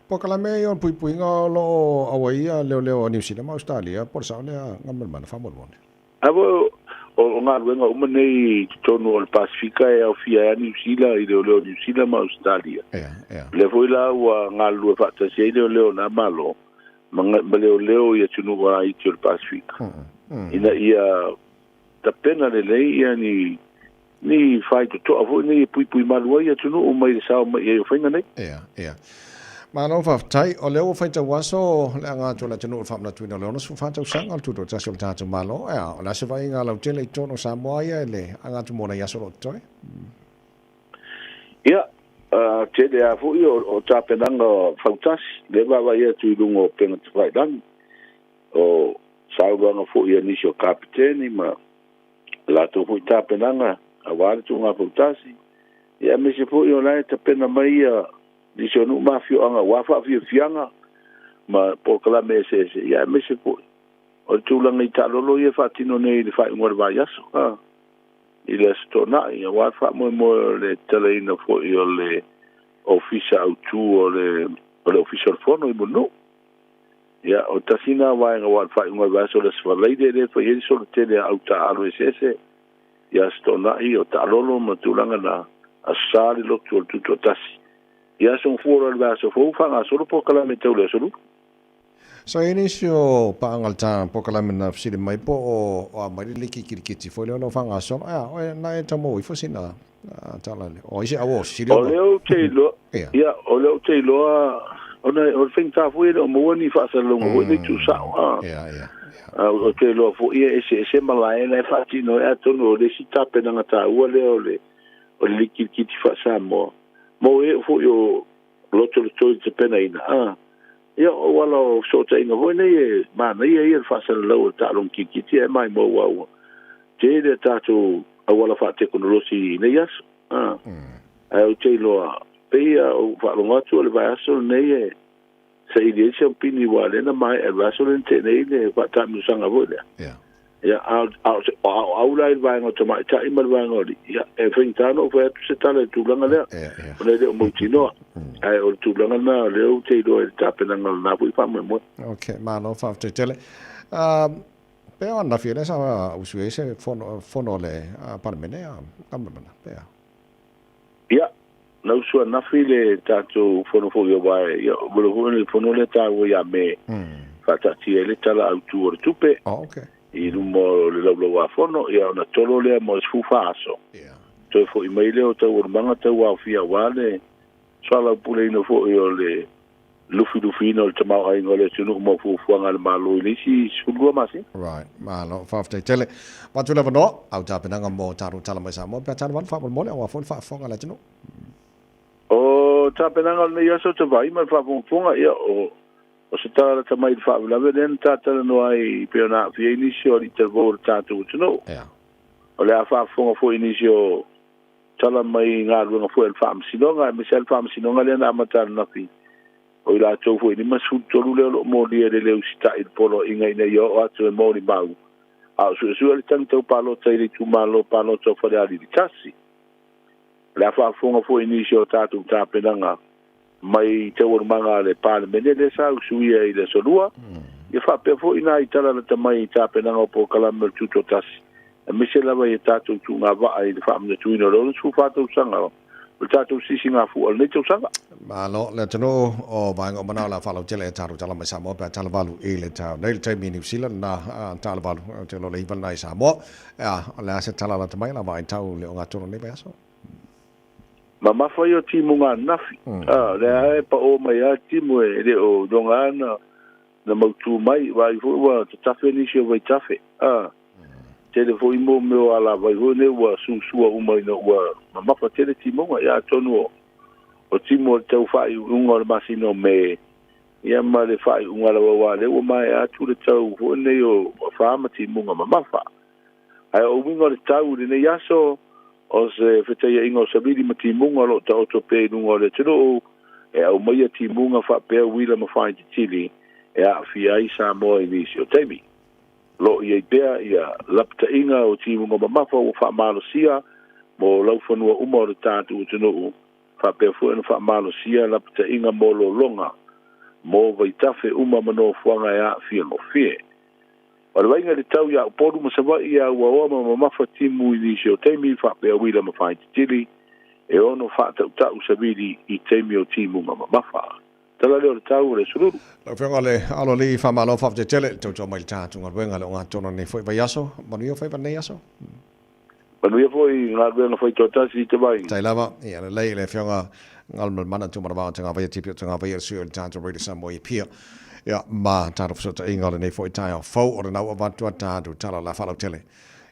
Porque me on pu nga lo awaia le New Zealand Australia por sa le ngamel man fa mo abo o nga wenga o nei tonu o Pacifica e o fia New Zealand I le New Zealand Australia le foi la wa nga lu fa ta se le na malo ma le ia tunu wa I o Pacifica ina ia ta pena le ia ni fai to avo ni pu malu ia tunu o mai sa mai e fainga nei ma no fa tai o leo fa ta waso le nga to la tunu fa na tuina le no su fa ta sang al tuto ta sul ta malo o la se vai nga lo tele to no sa moia le anga tu mona ya solo to ia tele a fu o ta penanga fautas le va ia tu lungo penga vai dan o sa nga fu ia ni sio kapiteni ma la to fu ta penanga a wa tu nga fautas ia me se fu o la ta pena mai di sonu mafio anga wafa fianga ma por me se ya me se po o tulanga I talolo ia fatino nei le fai ngor vai aso ile stona ia wafa mo le teleina fo io le officer autu o le official fono I no ya o tasina vai nga wa fai ngor vai aso le svaleide le fo ia so tele auta alo ese ya stona I o talolo mo tulanga na asali lo tuto tasi ia son fuora le vaso fo fanga solo po kala me tau le solo so inisio pa angalta po kala me na fsile mai po o mai le kikirikiti fo le no fanga so o na e tamo I fo sina tala le o isi awo sile o le te lo ia o le te lo ona o finta fo le mo ni fa sa lo mo ni tu sa o te lo fo ia ese malai le fati no e to no le sita pena ta o le kikirikiti fa sa mo e fo yo loto le toi te pena ina ia o wala o so te inga voi nei mana ia whasana lau ta long kikiti e mai mo wau te le tātou a wala wha teknolosi nei aso o te loa peia o whalonga atu le vai aso nei sa ili ese o pini wa lena mai e aso le te nei le whatami usanga voi lea ia au lai vai ngā tamai ta ima vai ngā li ia e whaintano o whaiatu se tala e tūlanga lea o nei leo mautinoa ai o tūlanga na leo te iloa e tāpena ngā nā pui whamwe moe Ok, mano whafte tele pea ana whia sa usu e se fono le paramene kamamana pea ia na usu anafi le tātou fono fo ia vai ia molo le fono le tāua ia me whatati e le tala au tū o le tupe I rumo le laulau a fono ia ona tolo lea mo esfufa aso toi fo i mai leo tau ormanga tau au fia wale sala pule ino fo i o le lufi ino le tamau ai ngole tunu mo fuanga le malo ilisi sfulua masi right malo fafte tele watu le vano au tapenanga mo taru tala mai sa mo pe taru fa mo le wa fo fa fonga la tunu o tapenanga le yaso te vai ma fa fonga ia o se tala ta mai fa la veden tata no ai peona fi inisio di tervor tatu no o le fa fonga fo inisio tala mai nga runga fo el fam sinonga misel fam sinonga le na mata na fi o ila to fo ni masu to le mo dia le usita il polo inga ina yo o atu mo ni bau a su le tanto palo tsairi tu malo palo to fo ali di tassi la fa fonga fo inisio tatu ta penanga mai te urmanga le parlemene le sa usuia i le solua ia fa pe fo ina itala na tamai ta penanga po kalamel tuto tasi e mise lava i tatu tu nga va ai le fa mne tu ino lo su fa tu sanga o tatu sisi nga fu al ne tu sanga malo le tano o bang o mana la fa lo tele taru tala mai sa mo pa tala valu e le ta nei te mi New Zealand na tala valu te lo le ivan nai sa mo la se tala la tamai la vai tau le o ngatono ne ba so ma foi o timu nga nafi le ai pa o mai a timu e le o dongana na mautu mai vai fu wa tafe ni se vai tafe te le foi mo me ala vai ho ne wa su o mai no wa ma fa te le timu nga ya tonu o timu te fai un or masino me ia ma le fai un ala wa le o mai a tu le tau ho ne o fa ma timu nga ma fa ai o wingo le tau ne yaso o se wheteia ingo sabiri ma timunga lo ta oto pe nunga le tino e au maia timunga wha pea wila ma whain te tili e a fia i sa moa inisi o teimi. Lo i ei pea ia lapta inga o timunga ma mafa o wha malo sia mo laufanua uma o le tātu o tino wha pea fuena wha malo sia lapta inga mo lo longa mo vaitafe uma mano fuanga e a fia no fie. O le wainga le tau ia uporu ma sawa ia ua ma mafa timu inisi o teimi wha pea wila ma whain te tili e ono wha tau sabiri i teimi o timu ma mafa. Tala leo le tau le sururu. Lau whianga le alo li wha malo wha te tele tau tau mai tātu ngā ruenga le o ngā tono ne whai vai aso, manuia whai vai nei aso? Manuia whai ngā ruenga whai tōtasi i te vai. Tai lava, ia le lei le whianga ngal mana tu marawao te ngā vai tipi o te ngā vai e sio le tātu ready samo i pia. Ia, ma tātu whasota inga le nei whai tai au fau o le nau avantua tātu tala la whalau tele.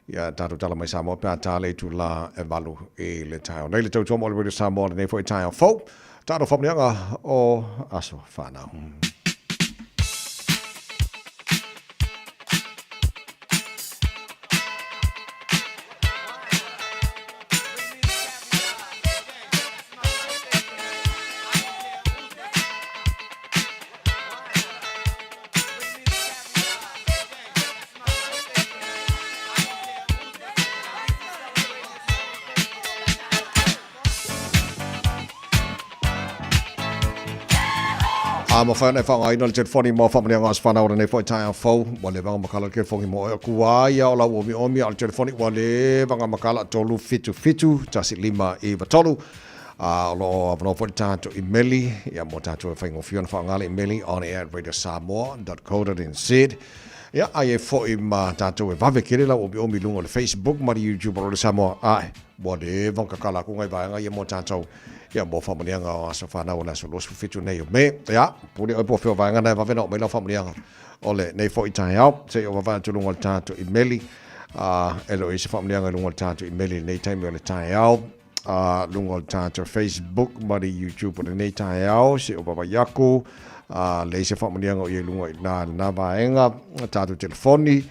Ia tātu tala mai Samoa pēr tāle tu la e valu e le tai au. Nei le tau tuamo le ready Samoa le nei whai tai au fau. Tātu whamnianga o aso whanau. Mo whana e whanga ina le te whani mo whamania ngā whanau nei whai tai au fau. Wa le wanga makala ke whangi mo e kua ia o lau omi omi al te whani. Wa le wanga makala tolu fitu fitu. Tasi lima i watolu. O lo avano whai tātou i meli. Ia mo tātou e whaingo whiona whangale i meli on air at radiosamoa.co.nz. Ia ai e whai ma tātou e wawe kere lau omi omi lungo le Facebook ma le YouTube o le Samoa. Ai, wa le wanga kala kungai vāanga ia mo tātou. Ia mo whamanianga o asa whanau na so losu fitu nei o me. Ia, puri oi po whio vāanga nei wawena o me lau whamanianga o le nei fo i tai au. Se o wawena tu lungo le tātou i meli. Elo i se whamanianga lungo le tātou i meli nei taimi o le tai au. lungo tata Facebook mari YouTube le nei tai au se o baba yaku le se fa mania ngo ye lungo na vaenga tata telefoni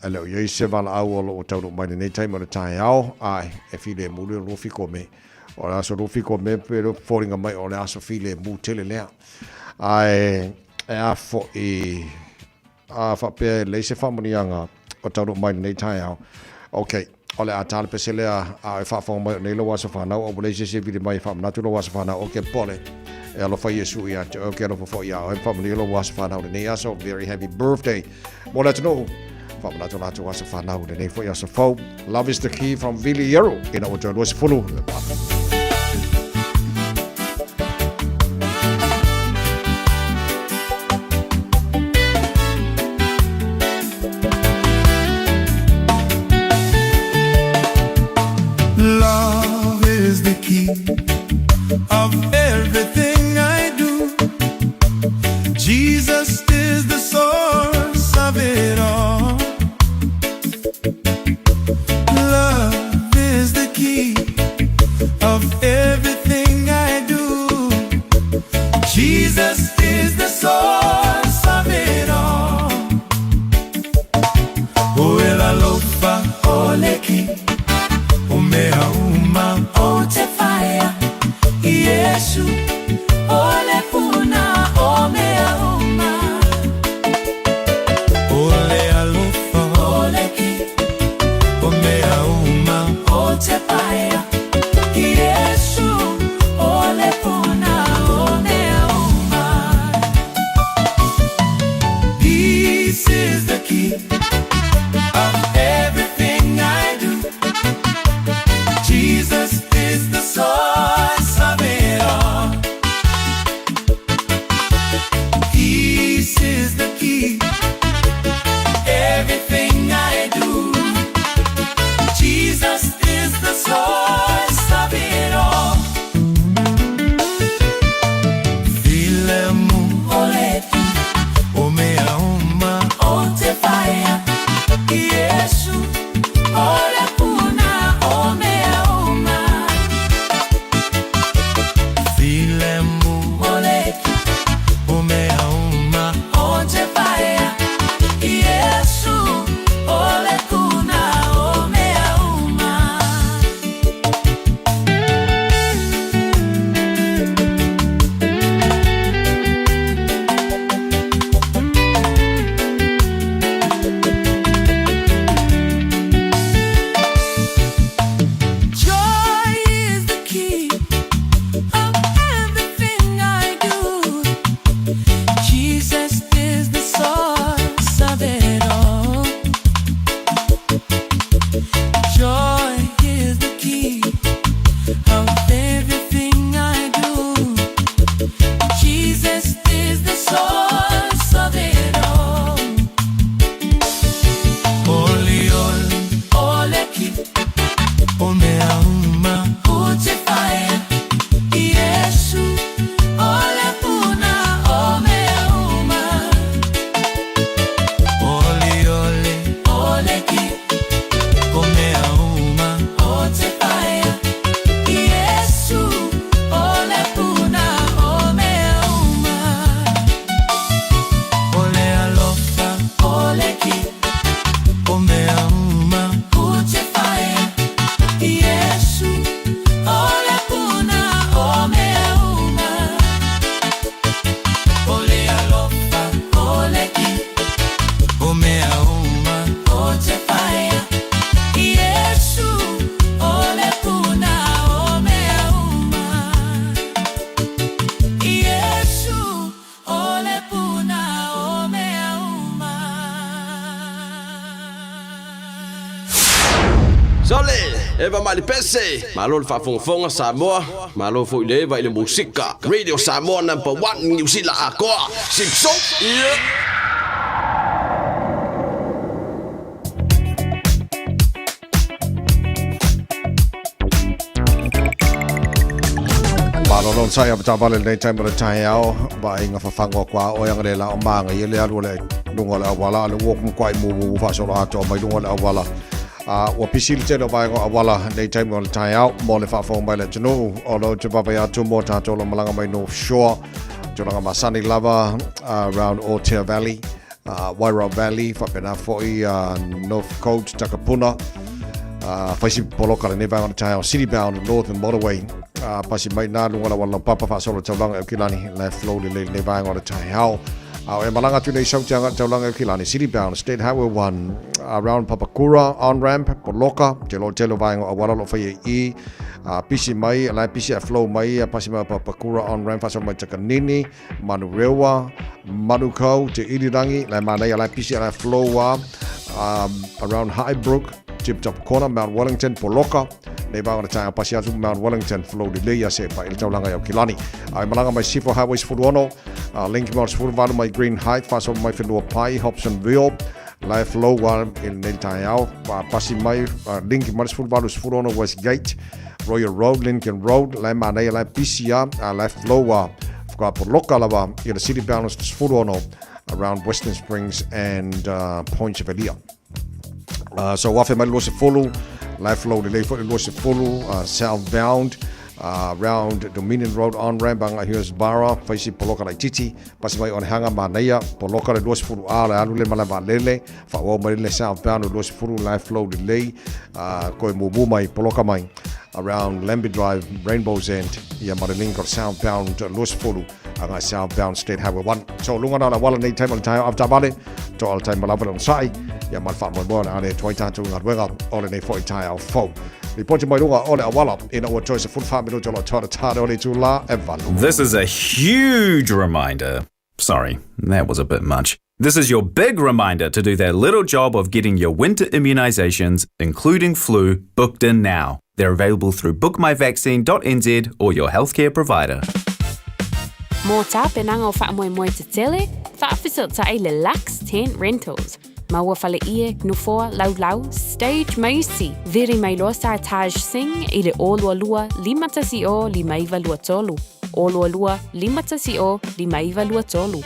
ele o ye se vala au o tau mai nei tai mo tai au ai e file mu lo fiko me o la so lo fiko me pero falling mai o la so file mu tele le ai a fo a fa pe le se fa mania nga o tau mai nei tai au okay ole a tala pesele a fa fa mai nei lo wasa fa na o le se vide mai fa na tu lo wasa fa na o ke pole e lo fa yesu ya o ke lo fa ya o fa nei lo wasa fa na nei so very happy birthday mo let know fa na tu wasa fa na nei for ya so fo love is the key from Viliero in o jo was follow of everything I do. Jesus is the source of it all. Love is the key of everything I do. Jesus is the source of it all. O ela lofa oleki, o mea uma o te fire. Yesu ole puna o mea uma ole alofa ole ki o mea uma o te paia Yesu ole puna o mea uma. Peace is the key of everything I do. Jesus is the source of it all. Peace is the key. Everything I do. Jesus is the source of it all. Vilemu oletu, o mea uma, o te fire. Yesu, ole puna, o mea uma. Sole, eva mali pese, malo le fafonga Samoa, malo fo ile va ile musika. Radio Samoa #1 New Zealand akoa. Simpson. Yeah. Malolong saya betabal nei time le tai au ba inga fa fango kwa o yang le la manga ye le alu le lungo la wala le wok kwai mu fa so la to mai lungo la wala wa pisil te no vai ngo awala nei time on tai out mo le fa fo mai le tino o lo te papa ya tu mo ta to lo malanga mai North Shore Joranga Masani Lava around Otea Valley Wairau Valley fa pena foi North Coast Takapuna faisi poloka le neva on tai city bound Northern Motorway pasi mai na lunga wala papa fa solo taulanga kilani le flow le neva on tai how e malanga tu nei sautanga taulanga kilani city bound State Highway 1 around Papakura on ramp poloka telo vai ngo awala lo fai e pisi mai la pisi flow mai pasi mai Papakura on ramp fa so mai Takanini Manurewa Manukau te Irirangi la mana la pisi la flow around Highbrook Tip Top Corner Mount Wellington poloka nei ba ngana tanga pasi atu Mount Wellington flow de leia se pa il taulanga yo kilani ai malanga mai Sifo Highways Furuono Lincoln Mars Furuvalu mai Green Height fa so mai Whenua Pai Hobsonville Life Low one in Nentayao pasi mai Lincoln Mars Furuvalu Furuono West Gate Royal Road Lincoln Road la mana la PCA Life Low kwa poloka lava in the city balance Furuono around Western Springs and Point Chevelia so wafe mai lose follow Life Low delay for lose follow southbound around Dominion Road on ramp banga here's Barra faisi poloka lai titi pasi mai on hanga manaya poloka le lose follow ala alu le malava lele fa o mai le southbound lose follow Life Low delay ko mumu mai poloka mai around Lambie Drive Rainbow's End ya Marilingo southbound lose follow anga southbound State Highway 1 so lunga na wala nei time on time after bale to all time malava on sai ya malfa mo bona ane toita tu ngadwenga ole nei foi tai au fo Reporting by Lunga ole awala in our choice of full family to tata ole to la evalu. This is a huge reminder. Sorry, that was a bit much. This is your big reminder to do that little job of getting your winter immunisations, including flu, booked in now. They're available through bookmyvaccine.nz or your healthcare provider. Mota penanga fa moe te tele, fa official ta ile Lux Tent Rentals. Maua fale ie gnufoa lau stage maisi veri mai loa sa Taj Singh ile olua lua limatasi o limaiva lua tolu olua lua limatasi o limaiva lua tolu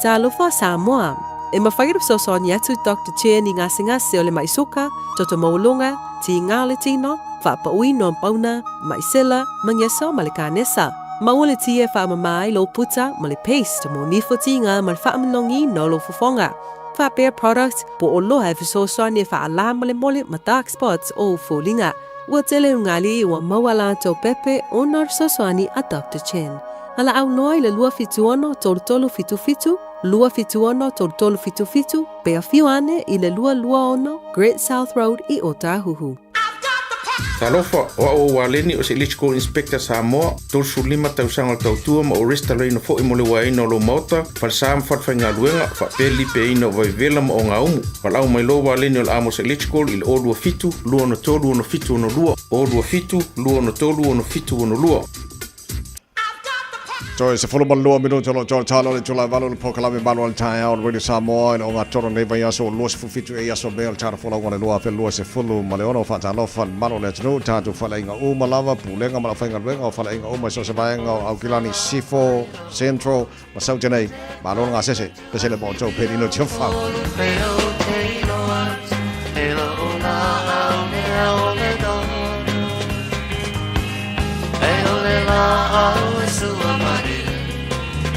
Talofa Samoa e mawhagirap so sonia tu Dr. Chen i ngasinga se ole mai soka toto maulunga ti ngale tino fa pa ui no pauna mai sela mangyeso malikanesa maule tie fa mamai lo puta mali paste mo nifo tinga mal fa mnongi no lo fufonga fa bear products po olo have so sonia fa alam mole ma dark spots o folinga wa tele ngali wa mawala to pepe onor so soani a Dr. Chen ala au noi le lua fituono tolu fitu lua fituono tolu fitu pe afiwane i le lua ono Great South Road i Otahuhu Talofa o waleni o se electrical inspector Samoa tol sulima tausanga tautua ma o restaurant fo i mole wai no lo mota fal sam fat fanga luenga fa peli pe ino vai vela mo nga umu fal au mai lo waleni o amos electrical il o lua fitu lua no tolu no fitu no lua o lua fitu lua no tolu no fitu no lua So se follow balua minuto lo talo le tula valo le pokalame balua le tai out radio Samoa no nga toro ne vai aso los fufitu e aso bel tara follow ngone lua pe lua se follow maleono fa talo fa malo le tno ta tu fa lenga o malava pulenga mala fa ngalwenga o fa lenga o mai so se vai nga au kilani Sifo Central ma sau tenai malo nga sese pe se le bo to pe dino chofa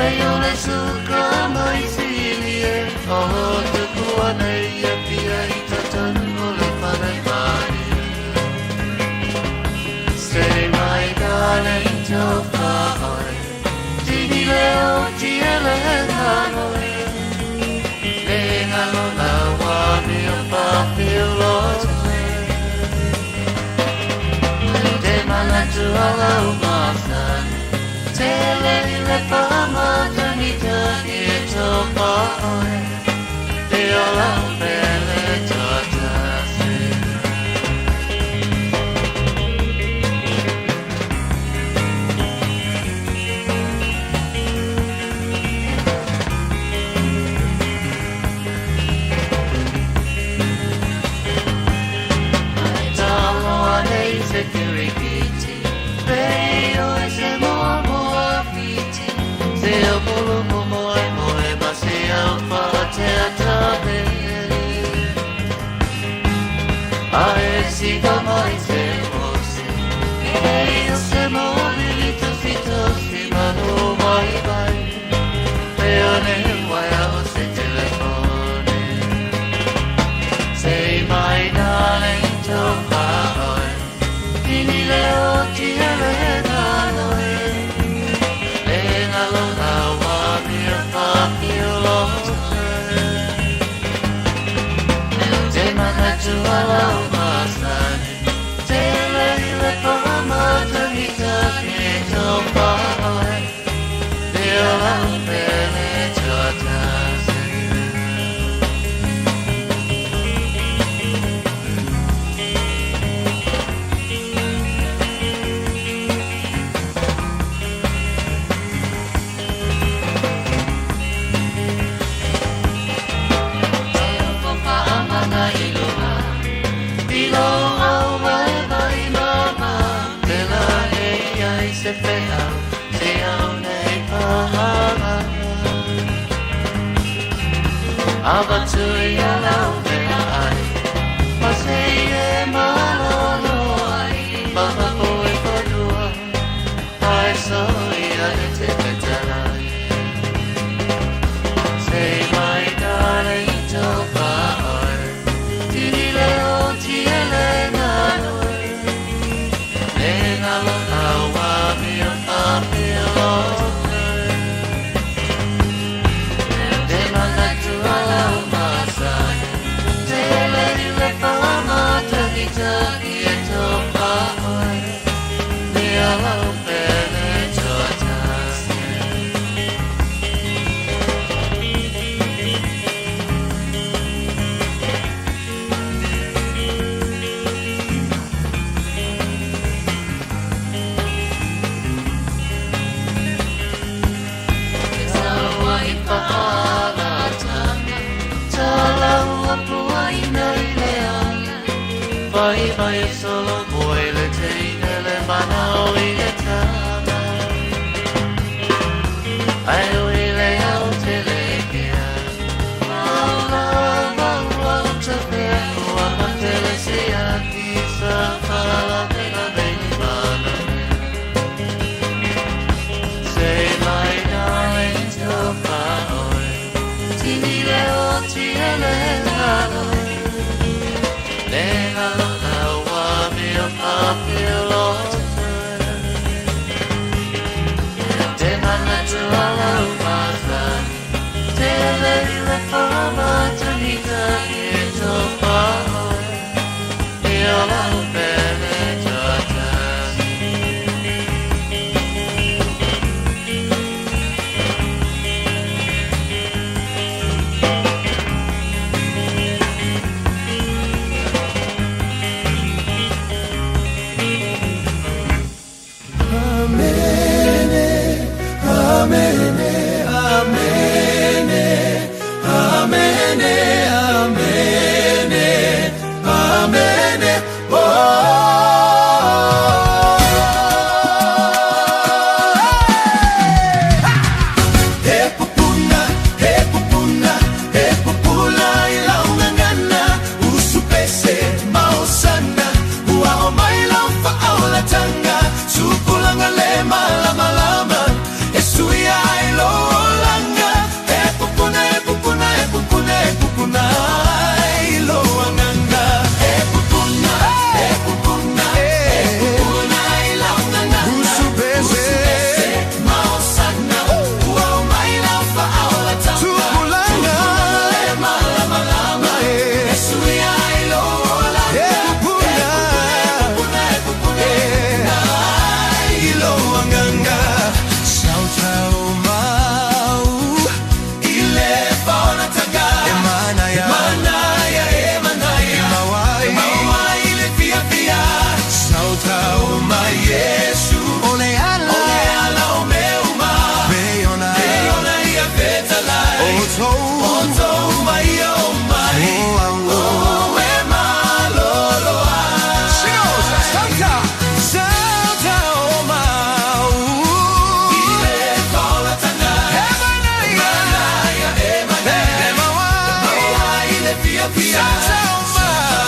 Ayole suka mai silie oh tu kuana ia pia itatan ole pare mari Stay my darling to far Tini leo tiele hanoi Lenga lo la wani a papilo Te mana tu ala umasan Tele le fama tanita ito paoi Te ala pele tatasi Ai talo anei security Veo ese morbo Te apolo moe moe base alfa te atabe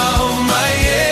Oh my, yeah.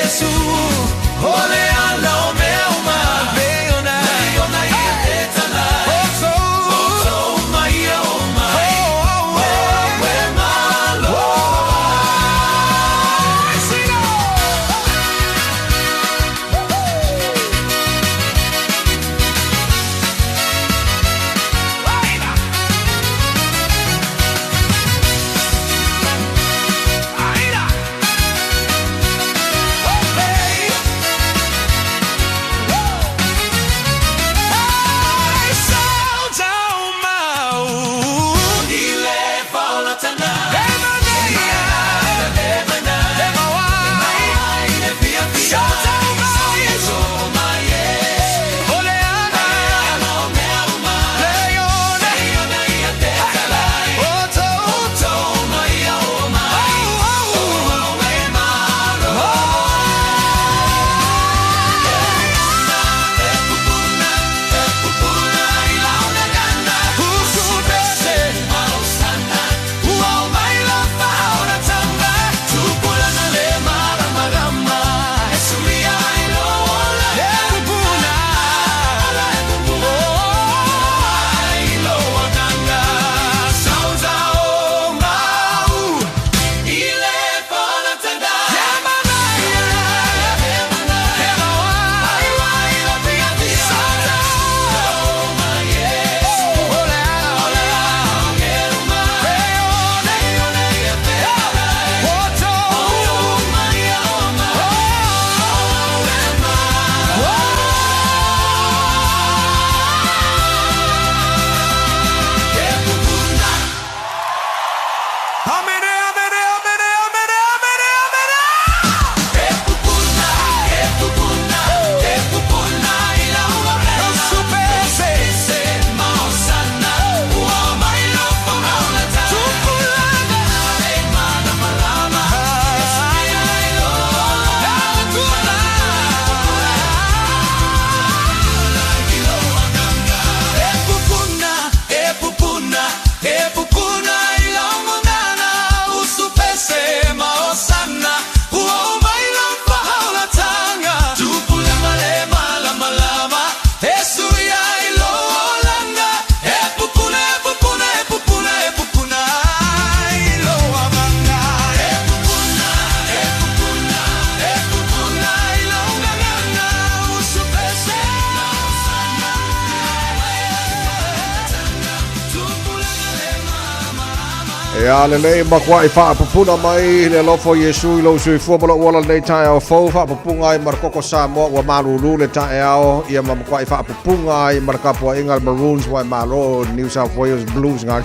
Ia le makua I whaapupuna mai le lofo Yesu I lo sui fuamala wala nei tae au fau whaapupunga I Markoko Samoa wa maruru le tae au ia makua I whaapupunga I Marakapua Ingal Maroons wa Malo New South Wales Blues ngā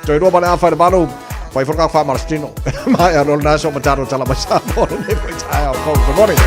Toi roa mane a whaere manu pai whakaka wha Marastino mai a rol naso mataro tala mai Samoa nei pai tae au fau. Good morning.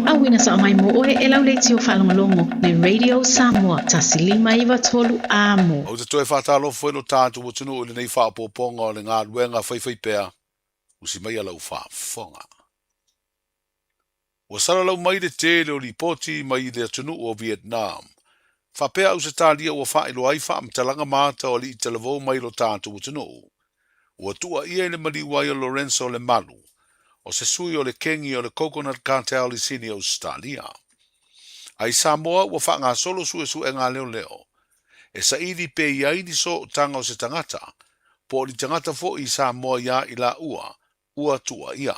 Awina sa mai mo oe e lau leiti o whalongolongo le Radio Samoa tasilima iwa tolu amo. O te toe whatalo whaelo tātu o tunu o le nei whaapoponga o le ngā luenga whaiwhai pēr. Usi mai alau whaafonga. Ua sara lau mai le tele o lipoti mai le tunu o Vietnam. Whapea au se tālia ua whaelo ai whaamtalanga māta o li i televou mai lo tātu o tunu. Ua tua ia le maliwai o Lorenzo le malu. O se sui o le kengi o le coconut cartel I sini Australia. Ai Samoa ua wha ngā solo su e ngā leo leo. E sa ili pe ia ini so tanga o se tangata, po li tangata fo I Samoa ia I la ua tua ia.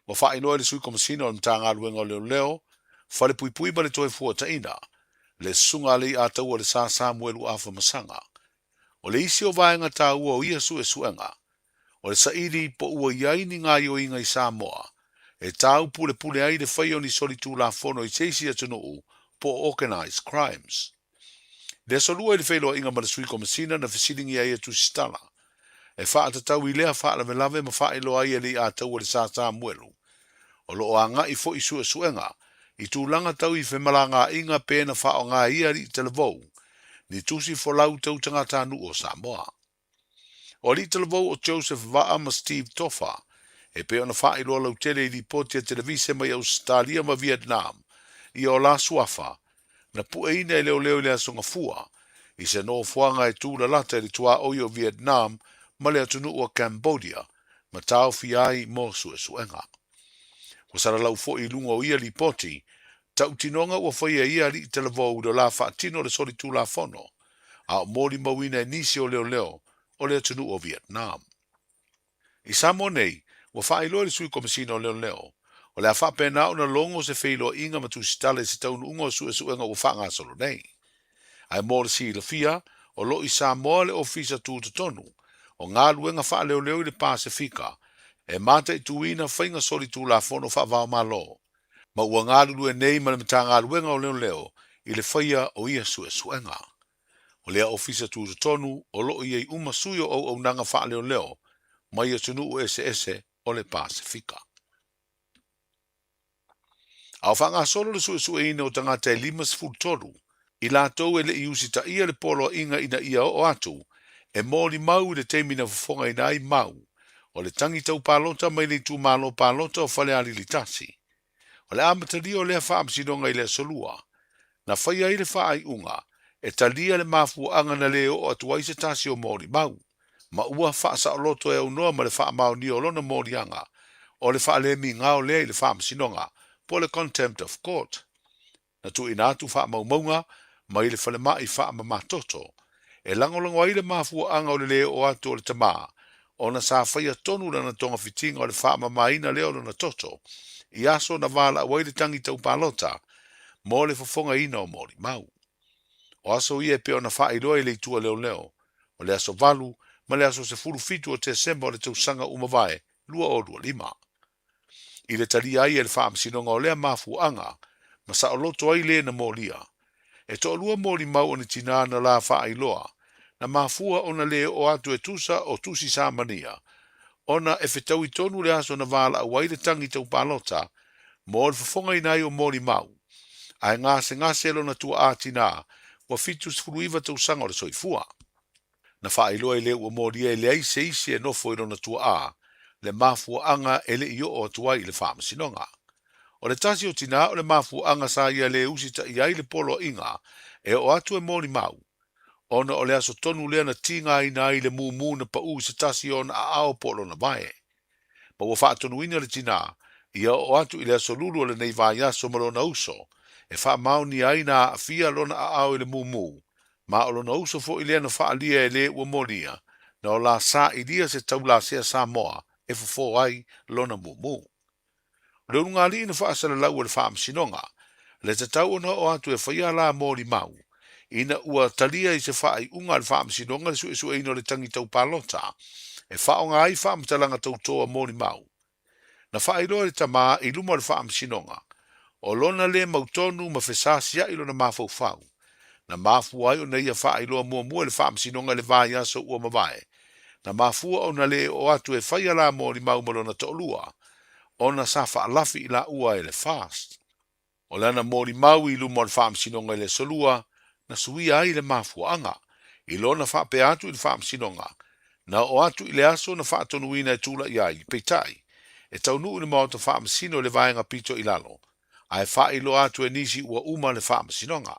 Ua wha inoa le sui komasina o mta ngā luenga o leo leo, whale pui pui ma le toi fua taina, le sunga le a tau o le sa Samuelu afa masanga. O le isi o vaenga tā ua o ia su e suenga, o le sairi po ua iaini ngā ioinga I Samoa, e tau pule pule ai le whaio ni soli tū la fono I teisi atunuu po organized crimes. Le solua I le whailo inga malasui komasina na fisilingi ai atu stala, e whaata tau I lea whaala lave ma whaelo ai e li a tau o le sa Samuelu, o lo o anga I fo I sua suenga, I tūlanga tau I whemala ngā inga pēna whao ngā iari I televou, ni tusi fo lau tau tangata anu o Samoa. O li televou o Joseph Va'a ma Steve Toffa, e pe ona whae loa lau tele I lipotia televise mai Australia ma Vietnam, I o la suafa, na pueina e leo leo lea songa fua, I se no fuanga e tūla lata li tua oi o Vietnam, ma lea tunu o Cambodia, ma tau fiai mo suenga. Ko sara lau fo I lunga o ia lipoti, tau tinonga ua whaia ia li televou do la whaatino le soli tūla fono, a o mori mawina e nisi o leo leo, o lea tunu o Vietnam. I Samoa nei, ua whaelo le sui komisino leo. O le a whapena una longo se whilo inga matu sitale se taunu ungo su enga ua whanga solo nei. Ai mō le si le fia, o lo I Samoa le ofisa tū tonu, o ngā luenga wha leo le Pasifika, e mata I tuina whainga soli tū la fono wha vau malo. Ma ua ngā lue nei ma le mata ngā luenga o leo, I le whaia o ia suenga. O lea ofisa tū tonu, o lo I uma suyo o nanga wha leo, ma ia tunu o ese o le Pasifika. Au whanga solo le sueina o tangata 5 I lātou le iusi ta ia le polo inga ina ia o atu, e mōli mau le teimina fufonga ina I mau, o le tangi tau palota mai le tu malo palota o whale ali li tasi. O le amatari o lea whaamsinonga I le solua, na whaia I le whaai unga, e talia le mafu anga na leo o atuai se tasi o mōli mau, ma ua whaasa o loto e unoa ma le wha mau ni o lona mōli anga, o le wha le mi ngao lea I le whaamsinonga, po le contempt of court. Na tu ina tu wha maunga, ma I le whale mai wha mamatoto, e langolango ai le mafua anga o le leo o atu o le tamaa, o na sa whaia tonu na tonga fitinga o le wha mamaina leo na toto, I aso na wala awai le tangi tau palota, mo le fofonga ina o mori mau. O aso ia pe o na wha iroa I le itua leo, o le aso valu, ma le aso se furu fitu o te semba o le tausanga umavae, 2 I le tali ai e le wha amsinonga o lea mafua anga, ma sa o loto ai le na molia. E to lua moli mau o ni tina na la wha ailoa, na mafua o na leo o atu e tusa o tusi sa mania, ona e whetau I tonu le aso na wala a waile tangi tau palota, mo le fafonga inai o moli mau. Ai ngase lo na tua ātina, wa fitu sfuruiva tau sanga o le soifua. Na wha ailoa I leo o moli e le aise isi e nofo I lo na tua a, le mafua anga e le io o atuai le whaamasinonga. O le tasi o tina o le mafua anga sa ia le usita I ai le polo inga, e o atu e moli mau. Ona o le aso tonu lea na tinga ina ai le mumu na pa se tasi o na ao polo na vae. Ma ua wha tonu ina le tina, ia o atu I le aso lulu o le nei vai aso malo na uso, e wha mauni ai na fia lona a ao I le mumu, ma o lona uso fo I lea na wha alia e le ua molia, na o la sa I lia se tau la sea Samoa, e fo ai lona mumu. Le unga li ina wha asala lau o le wha amsinonga, le te tau ona o atu e whaia la mori mau, ina ua talia I se wha I unga le wha amsinonga le su eino le tangi tau palota, e wha o ngai wha amtalanga tau toa mori mau. Na wha iloa le tamaa I luma le wha amsinonga, o lona le mautonu ma fesasia ilo na mafau fau, na mafu ai o na ia wha iloa mua le wha amsinonga le vai aso ua mawae, na mafua o na le o atu e whaia la mori mau malona to'olua, ona sa wha alafi I la ua e le fast. O lana mori mau I luma le wha amsinonga le solua, na suia ai le mafua anga, I lona wha pe atu I le wha amsinonga, na o atu I le aso na wha tonuina e tula I ai, peitai, e taunu ina mao ta wha amsino le vaenga pito I lalo, ai wha ilo atu e nisi ua uma le wha amsinonga.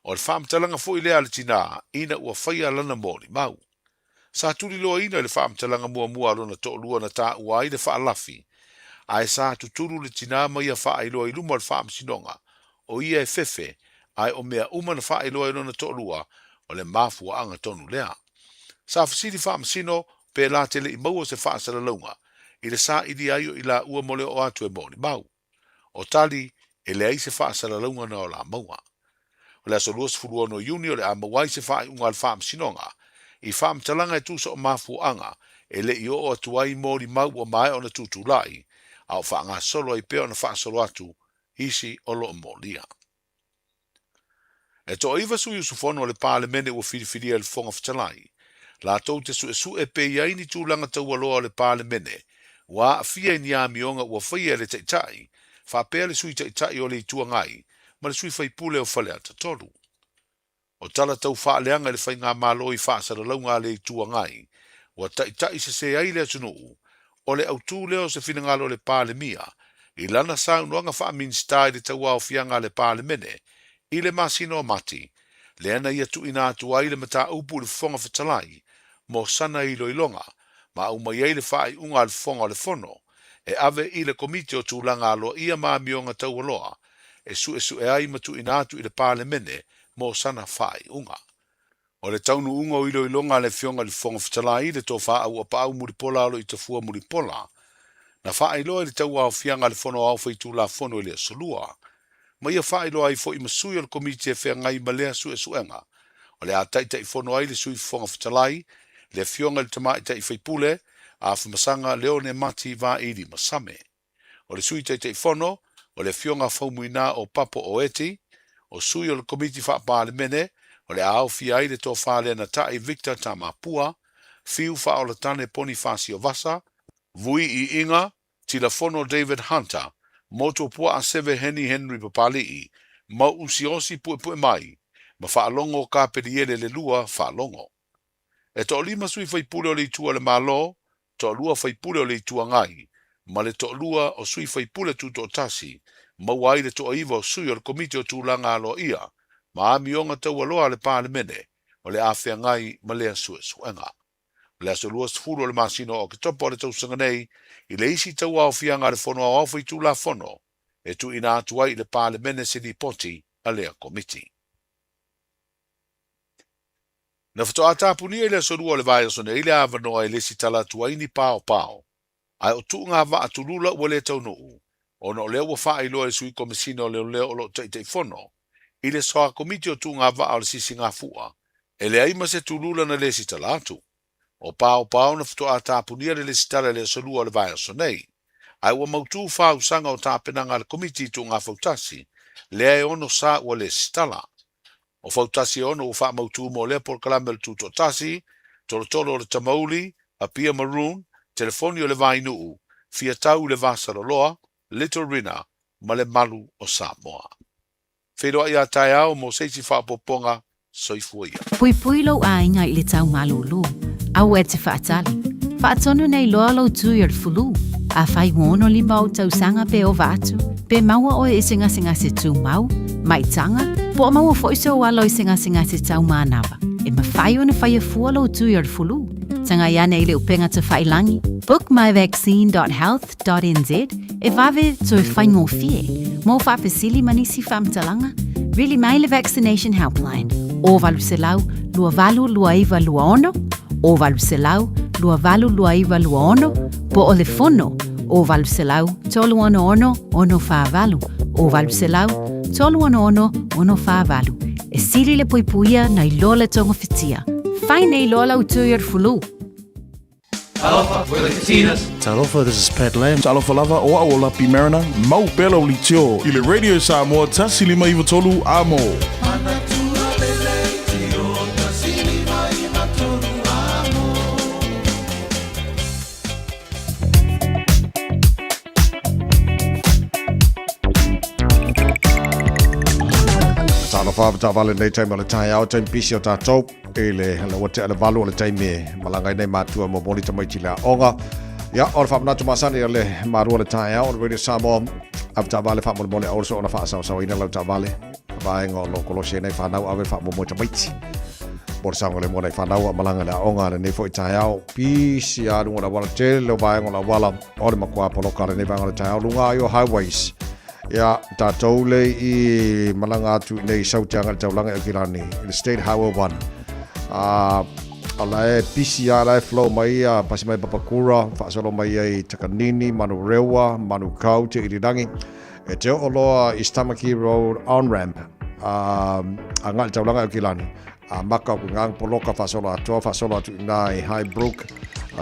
O le wha amtalanga fo I lea le tina, ina ua whaia lana mori mau. Sa tuli loa ina le wha amtalanga mua alona to'olua na ta ua I le wha alafi, ai sa tuturu le tina mai a wha iloa I luma le wha amsinonga, o ia e fefe, ai o mea uma na wha iloa I lona to'olua, o le mafua anga tonu lea. Sa fasili wha amsino, pe la tele I maua se wha asala launga, I le sa ili aio I la ua mole o atu e moni mau. O tali, e le ai se wha asala launga na o la maua. O le aso luas furu ono Iuni o le a mawai se wha I unga le wha amsinonga, I wha amtalanga e tusa o mafua anga, e le I o atuai moni mau o mai o na tutulai, au wha ngā solo I peo na wha solo atu, isi o lo molia. E to iwa sui usufono le pāle mene ua whiriwhiria le whonga whatalai, la tau te su e pe iai ni tūlanga tau aloa le pāle mene, wa a fia ni a mionga ua whaia le teitai, wha pēr le sui teitai o le I tuangai, ma le sui whaipule o whale ata tolu. O tala tau wha leanga le whai ngā māloi wha saralaunga le I tuangai, wa teitai se ai le atunuu, o le autu leo se finangalo le pāle mia, I lana saunuanga wha minstai le tau au fianga le pāle mene, I le masino mati, le ana ia tu ina atu ai le mata upu le whonga whatalai, mo sana I loilonga, ma au mai ai le whaai unga le whonga le whono, e ave I le komite o tūlanga aloa ia maa mionga tau aloa, e su ai matu ina atu I le pāle mene, mo sana whaai unga. O le taunu unga o ilo ilonga le fionga le fonga fitalai le tō wha au a pāu muripola alo i te fua muripola. Na wha iloa le tau au fianga le fono au whaitu la fono i le solua. Ma ia wha iloa i fo i masui o le komiti e whea ngai ma lea su e suenga. O le a taita i fono ai le sui fonga fitalai, le fionga le tamai ta i whaipule, a whamasanga leo ne mati va iri masame. O le sui taita i fono, o le fionga whaumuina o papo o eti, o sui o le komiti wha pā le mene, o le au fia ai le tō whālea na tai Victor Tamapua, fiu wha o le tane Ponifasio Vasa, vui i inga, tila fono David Hunter, moto pua a seve Henry Papali'i, mau usiosi pue mai, ma whaalongo ka periele le lua whaalongo. E to lima sui whaipule o le itua le malo, to lua whaipule o le itua ngai, ma le to lua o sui whaipule tu to tasi, ma wai le to aiva o sui o le komite o tūlanga alo ia, ma amionga tau aloa le pāle mene, o le awhia ngai ma lea suenga. Le aso lua sfuru o le masino o ke topo le tau sanga nei, i le isi tau au fianga le fono au whaitu la fono, e tu ina atuai le pāle mene se li poti a lea komiti. Na whato atapuni e le aso lua le vai aso nei le awanoa e le si tala tuai ni pao. Ai o tu ngā wa atulula ua le tau nuu, o no leo wa wha iloa e sui komisino leo o lo taitei fono, i le soa komiti o tu ngā wa au le sisi ngā fua, e le aima se tulula na le si tala atu. O pao na whato atapuni le si tala le aso lua le vai aso nei, ai ua mautu wha usanga o tāpenanga le komiti tu ngā fautasi, le e ono sa ua le si tala. O fautasi ono u wha mautu mo le por kalamel tu to tasi, tolo le tamauli, a pia maroon, telefoni o le vai nuu, fia tau le vasaroloa, Little Rina, ma le malu o Samoa. Wheroa ia tai au mo seisi whapoponga, soifua ia. Pui lau ainga i le tau malulu, au e te whaatali. Whaatono nei loa lau tui ar fulu, a whai wono lima o tau sanga pe o vatu, pe maua o e singa se tu mau, mai tanga, po a maua foiso o alo i singa se tau manawa. E ma whai o na whai a fua lau tui ar fulu. Tanga iane i le upenga te whailangi, bookmyvaccine.health.nz, e vave to e whaingo fie, mo whapesili manisi whamtalanga, really mai le vaccination helpline, o valu se lau, lua valu lua iwa lua ono, o valu se lau, lua valu lua iwa lua ono, po o le fono, o valu se lau, tolu ono wha valu, o valu se lau, tolu ono wha valu, e siri le poipuia na i loa le tonga fitia. Fine ei loa lau tui ar fulu. Talofa, we're the Katinas. Talofa, this is Pat Lam. Talofa lava, oa o lapi marina, mau pela o li tio. I le Radio Samoa, tasi lima iwa tolu amo. Talofa, tavale nei taima le tai au, taim pisi o tātou. Ele wate ala valu ala taime malanga nei matua mo moli tamai tila onga ya or fa na tuma sani ale maru ala tai au Radio Samoa afta vale fa mo mole also ona fa sa ina la ta vale va ngo lo kolo she nei fa na ave fa mo tamai por sa ngole mo nei fa na malanga la onga nei fo tai au pisi a ngona wala tele va ngo la wala or ma kwa polo kare nei va ngo tai au lunga yo highways ya tātou le i malanga atu nei sautanga taulanga e kilani the state highway 1 ala e PCR la flow mai a pasi mai papakura fa solo mai ai takanini manu rewa manu kau te irirangi e te o loa i Stamaki Road on ramp a ngal taulanga e kilani a maka ku ngang poloka fa solo atu nai Highbrook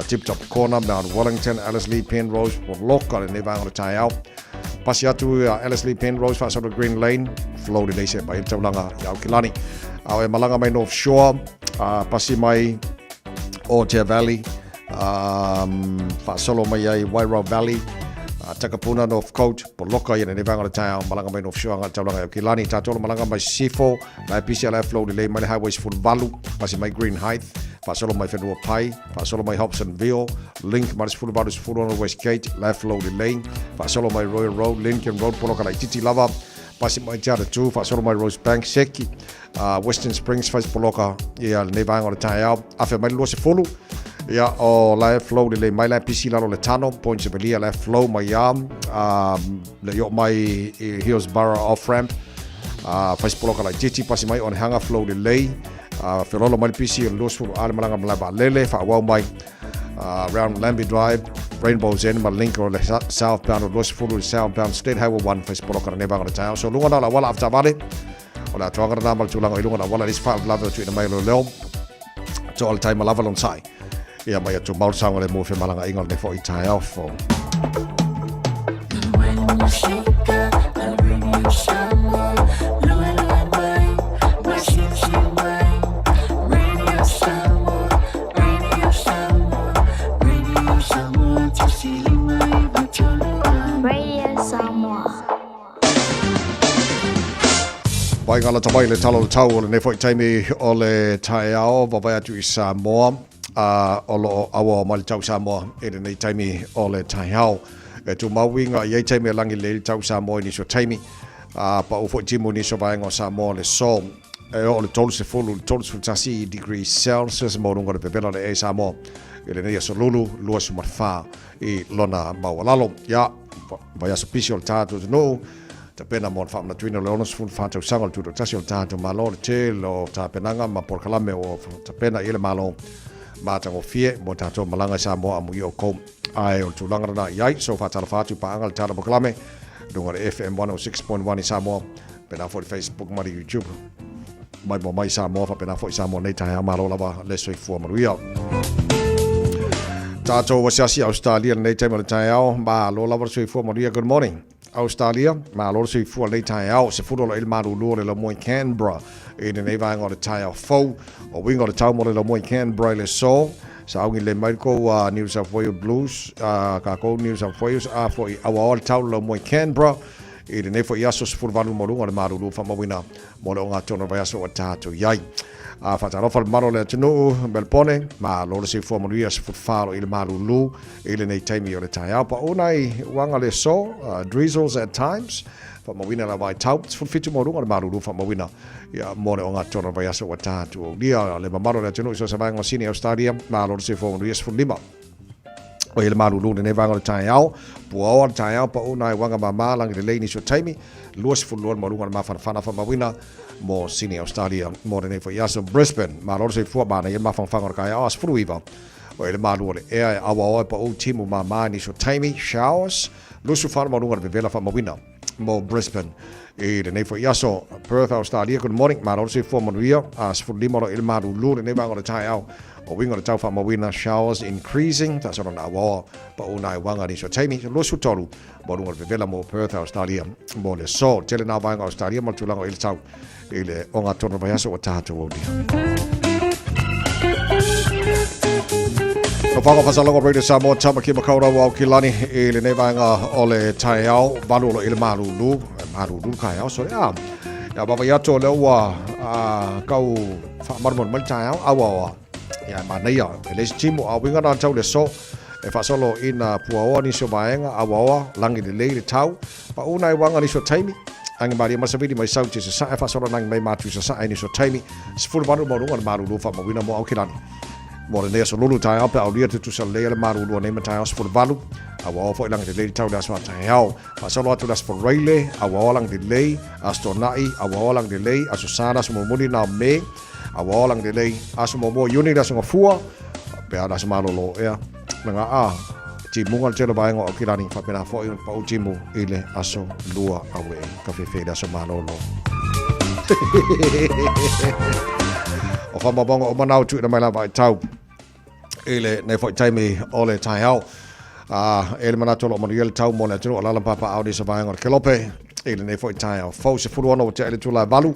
Tip Top Corner Mount Wellington Alice Lee Penrose poloka le nevanga o tai au pasi atu Alice Lee Penrose fa solo Green Lane flow de leise mai taulanga e kilani au e malanga mai North Shore pasi mai Otea Valley fa solo mai ai Wairau Valley Takapuna North Coast poloka ia nei vanga le tai malanga mai North Shore ngal taulanga e kilani tatolo malanga mai Sifo la PCLF flow de mai highways full valu pasi mai Green Heights fa solo mai Fenua Pai fa solo mai Hobsonville Link maris full valu full on West Gate left flow de lane fa solo mai Royal Road Lincoln Road poloka lai titi lava pasi mai Jara 2 fa solo mai Rosebank Seki Western Springs faz poloka ia nei vanga o le tai au afe mai lo se folu ia o live flow le mai la PC lalo le tano points of Elia left flow mai le yo mai Hillsborough off ramp faz poloka la titi pasi mai on hanga flow le lei Whelolo mai pisi o los fulu ale malanga malaba lele whawau mai around Lambie Drive, Rainbow's End, ma link o le southbound o los fulu southbound State Highway 1 Facebook o neva ngana tau. So lunga na la wala after vale. O la tuanga na mal tulanga i lunga na wala is five love to mai lo leo. So all time lava on sai. Ia mai atu mau sanga le mo fe malanga ingal ne fo i tai off. Pai ngala tapai le talo le tau o le nefoi taimi o le tae ao wawai atu i Samoa o lo awa ma le tau Samoa e le nei taimi o le tae ao e tu mawinga iei taimi langi le tau Samoa ni so taimi pa ufo timu ni so vaenga o Samoa le so e o le tolu se fulu le tolu se tasi degree Celsius mo runga le pepela le e Samoa e le nei aso lulu lua su marfa i lona mawalalo ya vai aso pisi o le tātu no ta pena mo fa na tuina le onos fun fa tau sanga tu tasi o tātu malo le te lo ta penanga ma por kalame o ta pena ile malo ma ta o fie mo tātu malanga Samoa amu i o ko ai o tulanga na iai so fa tala fatu pa angal tala por kalame dunga le FM 106.1 i Samoa pena for Facebook ma YouTube mai Samoa fa pena for Samoa nei tai malo lava le soi fu maruia tātou wasiasi Australia nei tai mal tai ao ma lo lava soi fu maruia good morning Australia ma lo soi fu nei tai ao se fu lo il maru lo le mo Canberra e nei vai ngor tai ao fo o wingo le tau mo le mo Canberra le so sa au le mai ko New South Wales Blues ka ko New South Wales a foi awa all tau lo mo Canberra e nei foi aso se fu valu mo le maru lo fa mo wina mo lo nga tono vai aso tātou yai a fataro fal maro le tunu Melbourne ma lo se fu mo ria se fu falo il maru lu ele nei taimi o le tai ao pa unai wanga le so drizzles at times fa mo wina la vai tau fu fitu mo le maru lu fa mo wina ya mo le nga tono vai aso tātou dia le maro le tunu so se vai ngosini Australia ma lo se fu mo ria se fu lima o ele maru lu ne vanga le tai ao puo o tai ao pa unai wanga mama lang le leini so taimi luas fu lu mo lunga ma fa fa mo wina mo sini Australia mo ne fo yaso Brisbane ma lo se fu ba na ma fa fa ka ya as fruiva o ele malu le e awa pa o timu ma ni so taimi showers lo su fa mo lunga be vela fa mo wina mo Brisbane e ne fo yaso Perth Australia good morning ma lo se fu mo ria as fu limo ele malu lu ne vanga le tai ao o wingo le tau fa mo wina showers increasing ta so na awa pa una wanga ni so taimi lo su tolu mo lunga be vela mo Perth Australia mo le so tele na vanga Australia mo tulanga il tau ile onga tono vai aso o tātou o dia. No whanga whasalonga Radio Samoa tamaki makaura wau ki lani ile nei vanga o le tai ao valuolo ile marulu kai ao so ya baba yato le ua kau whamarmon mal tai ao awa ya mana ia ele stimu a winga na tau le so e whasolo ina puaoa ni so vaenga awa langi le le tau pa unai wanga ni so taimi ang mari masabidi mai sauti sa fa solo nang mai matu sa ai ni so taimi sful vanu mo ngal maru lu fa mo wina mo okilani mo le so lulu tai apa au dia tu sa le maru lu nei matai sful valu awa fo lang de le tau das wa tai hao fa solo tu das for raile awa lang de le astonai awa lang de le asusana so mo muni na me awa lang de le asu mo uni das ngo fua pe ada sama lo ya nga a ti mungal telo baengo o kirani fa pena fo i pa utimu ile aso lua awe ka fe da so malolo o fa mabongo o manau tu na mai la vai tau ile ne fo taimi ole tai hao ele manatolo mo yel tau mo na tro ala papa audi so baengo kelope ile ne fo tai hao fo se fulu ono te ele tu la valu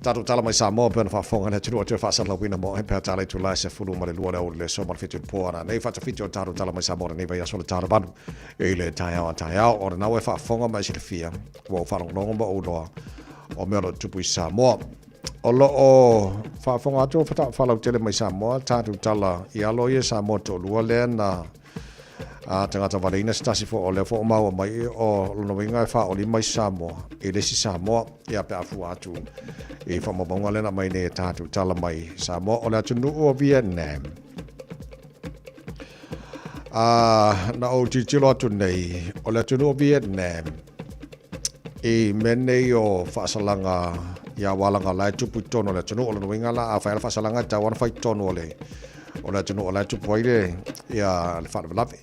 tatu tala mai Samoa pena fa fonga na tino te fa sa la wina mo he pe tala tu la se fulu ma le lua le so mar fitu poana nei fa fitu tatu tala mai Samoa nei vai so le tala banu e le tai ao o na we fa fonga mai se fia wo fa longo ba o do o me lo tu pu Samoa o lo o fa fonga tu fa la tele mai Samoa tatu tala ia lo ye Samoa to lua le na tangata valina stasi fo ole fo mau mai o lo winga fa oli mai Samoa e le si Samoa ia pe afu atu e fa mo bonga le na mai ne tatu tala mai Samoa ole atu no o Vietnam na o titilo atu nei ole atu no Vietnam e mene o fa salanga ia walanga lai tupu tono le tonu o le winga la a whaela whasalanga ta wana whai tono o le tonu o lai tupu aile ia le whaala lawe.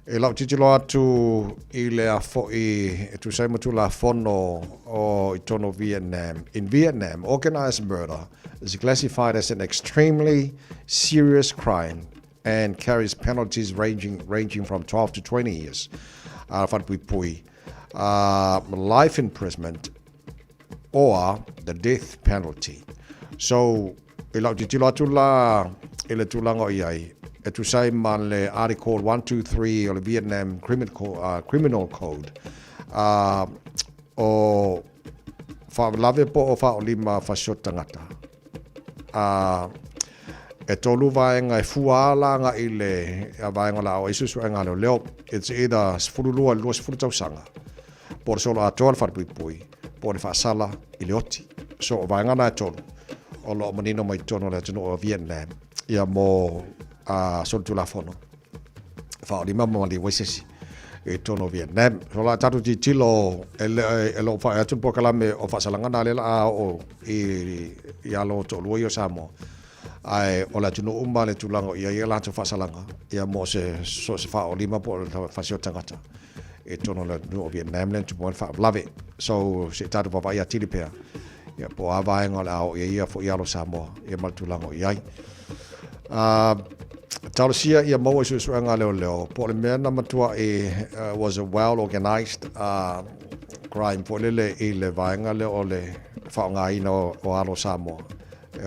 E lau titilo atu I le a fo'i tu sai matu la fono o I tono Vietnam. In Vietnam, organized murder is classified as an extremely serious crime and carries penalties ranging from 12 to 20 years. Life imprisonment or the death penalty. So, ilau titilo atu la ile tulanga iai. E tu sai man le Article 123 o le Vietnam Criminal Code. O whaelave po o whaolima whasio tangata. E tolu vaenga e fualanga I le vaenga la o isusu enga leo. It's either sfurulua lua sfuru tausanga. Por solo atoa wharpui por whaasala I le oti. So vaenga na tolu. O lo manino mai tono le tunu o Vietnam. Ia mo sol tu la fono. Whaolima mo li waisesi. E tono Vietnam. So la tatu ti tilo lo wha atu pokalame o whaasalanga le la o I alo tolu I o Samoa. Ai o la tunu le tulango ia la tu whaasalanga. Ia mo se whaolima po whasio tangata. E tono le nu o Vietnam le tu mo whaolave. So se tatu papa ia tilipea. Ia po avaenga la o ia fo ia lo Samoa. Ia mal tulango iai. Tausia ia mo isu anga leo. Po le mea na matua was a well organized crime po le le vaenga le o le whaonga ina o alo Samoa.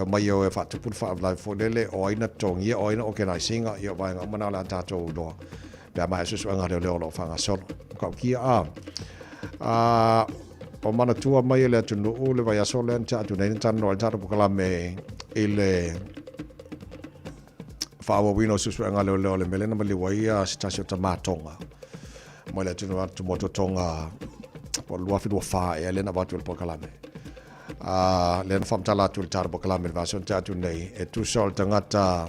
Mai o e whatupu whaavlai fo le o aina tongia o aina organizinga ia vaenga mana la tātou uloa. Pea mai isu anga leo lo whanga solo. Kau kia o mana tua mai le atu nuu le vai aso le anta atu nei tano al tātou pukalame I le whaawa wino susu anga leo le melena mali waia si tasi o tamatonga. Mai le atu nuu atu moto tonga po lua whidua wha e lena watu le pukalame. Lena whamtala atu le tātou pukalame le vaso anta atu nei e tu sol tangata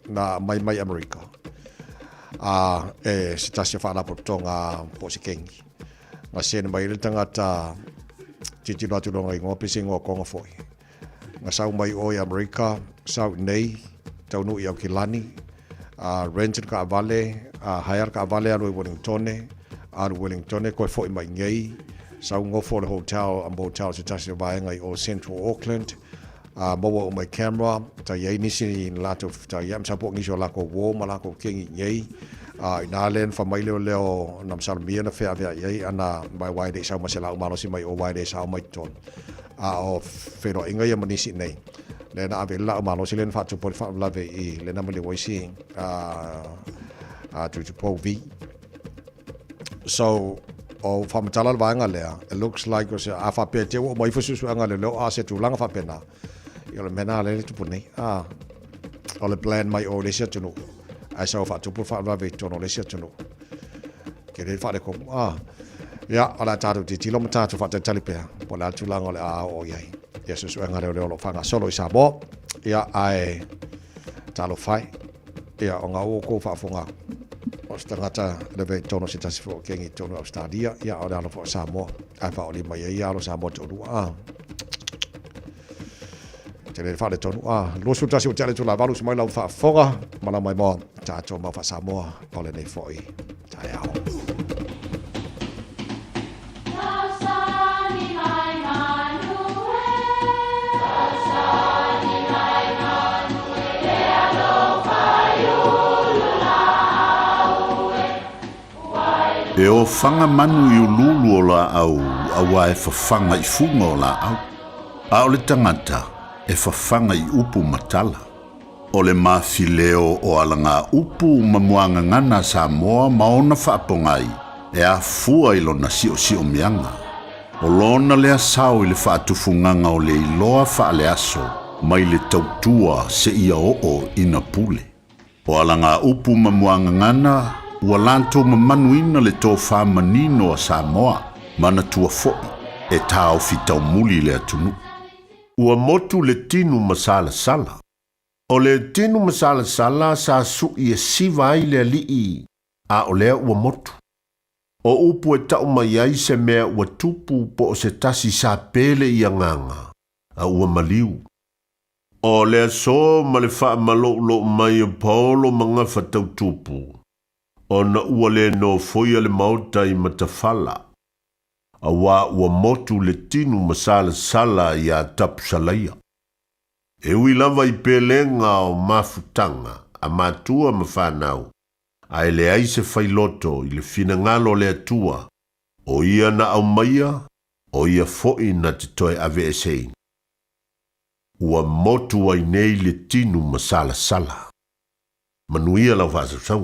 na mai Amerika. E si tasi o whaala po tonga po si kengi. Nga sene mai le tangata titilo atu longa I ngopisi ngō konga foi. Nga sau mai o I Amerika, sau nei, tau nui au Kilani, rented ka avale, hire ka avale alu Wellingtone, koe foi mai ngei, sau ngofo le hotel, hotel se tasi o vaenga I o Central Auckland, maua o mai camera, ta iei nisi in lato, ta iam sapo ngisi o lako wō, ma lako kingi ngei, I nā len whamai leo nam salamia na whea iei ana mai waide sau masela o malosi mai o waide sau mai ton. O whero inga ia manisi nei. Le na ave la o malosi len whatu pori whaamlawe I le na mali waisi tu po vi. So o whamatala la vaenga lea, it looks like o se a whapea te o mai fususu anga leo a se tu langa whapena. I o le mena le tupu nei. O le plan mai o le sia tunu. Ai sau whatupu whaamlawe tono le sia tunu. Ke re whare komu. Ia, ala tātou te tilo ma tātou whate talipea. Po le atu langa le a o iai. Ia susu enga leo lo whanga solo I Samoa. Ia ai talo whai. Ia o ngā oko whaafunga. O stangata lewe tono si tasi fo kengi tono Australia. Ia o le alo fo Samoa. Ai wha o lima ia alo Samoa tonu. Te le whare tonu. Losu tasi o te ale tula walu sumai lau whaafonga. Mana mai mo tātou ma wha Samoa. Pole nei fo I. Tai au. E o whanga manu I ululu o la au, awa e whawhanga I funga o la au. A o le tangata, e whawhanga I upu matala. O le mawhileo o alanga upu mamuanga ngana Samoa maona whaapongai, e a fua I lona si o mianga. O lona lea sao I le whaatufunganga o le iloa whaale aso, mai le tautua se ia o ina pule. O alanga upu mamuanga ngana, ua lanto mamanuina le tō whamanino a Samoa, mana tua fo'i, e tāo fitau muli le atunu. Ua motu le tinu masala sala. O le tinu masala sala sa sui e siva ai le alii, a o lea ua motu. O upu e tau mai ai se mea ua tupu po o se tasi sa pele i anganga, a ua maliu. O lea so ma le wha malo mai e paolo mga whatau tupu. O na ua le no foia le mauta i matawhala. A wā ua motu le tinu masala sala i a tapu salaia. E ui lava i pelenga o mafutanga, a matua mawhanau. A ele ai se whailoto i le fina ngalo le atua. O ia na au maia, o ia foi na te toe ave esei. Ua motu ai nei le tinu masala sala. Manuia lau vasa sau.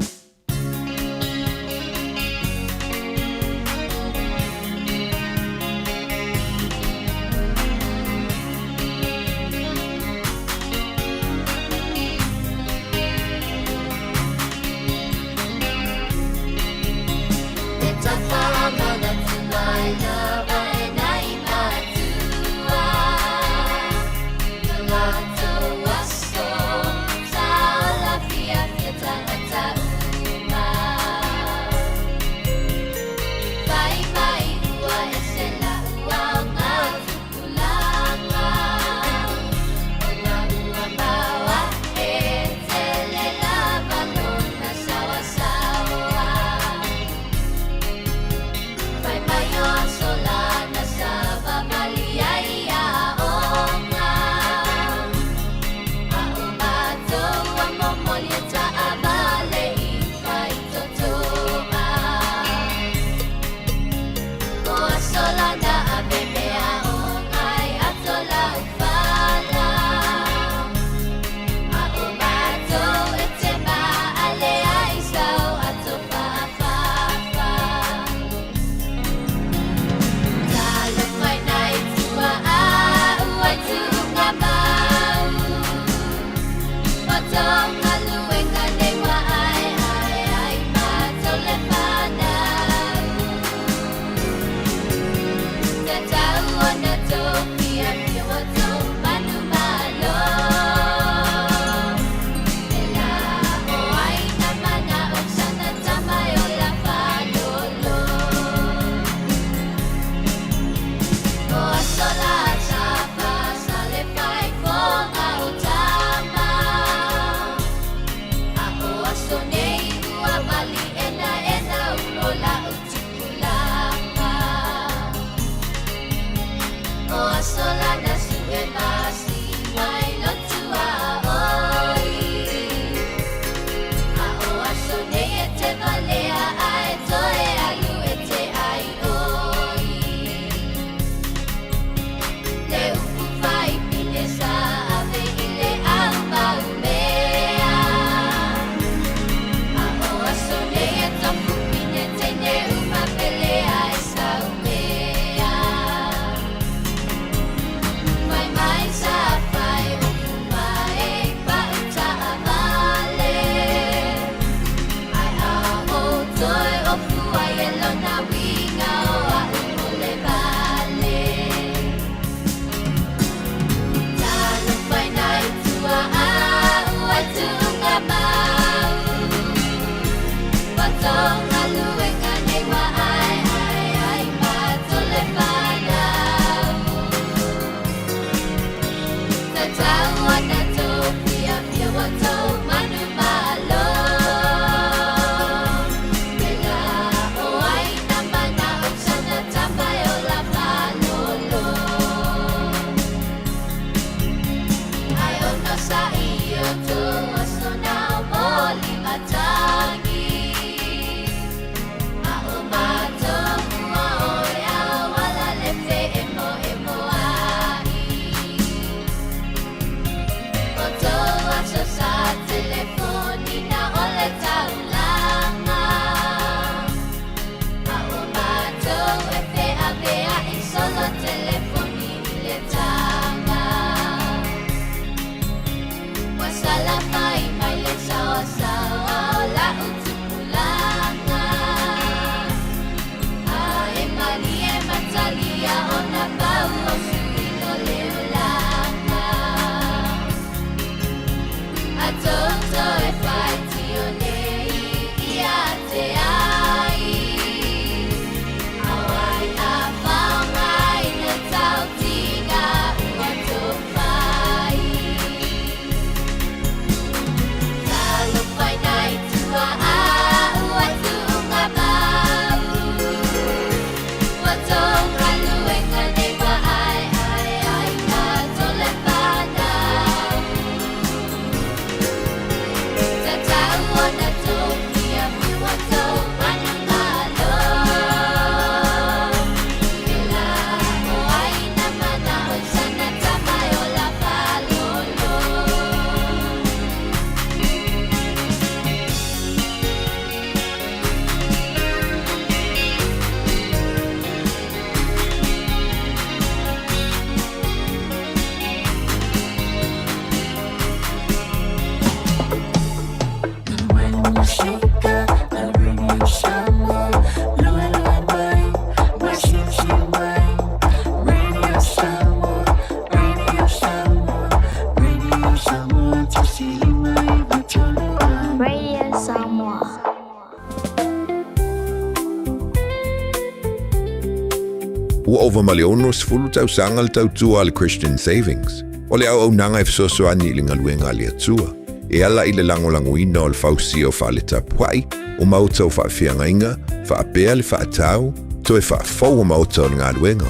Ua ova maleono sfulu tau sanga le tau tua le Christian Savings. O le au nanga e fisosoani i le ngaluenga le atua. E ala i le langolanguina o le fausi o wha le tapuai, o mautau wha whiangainga, wha apea le wha atau, to e wha fau o mautau le ngaluenga.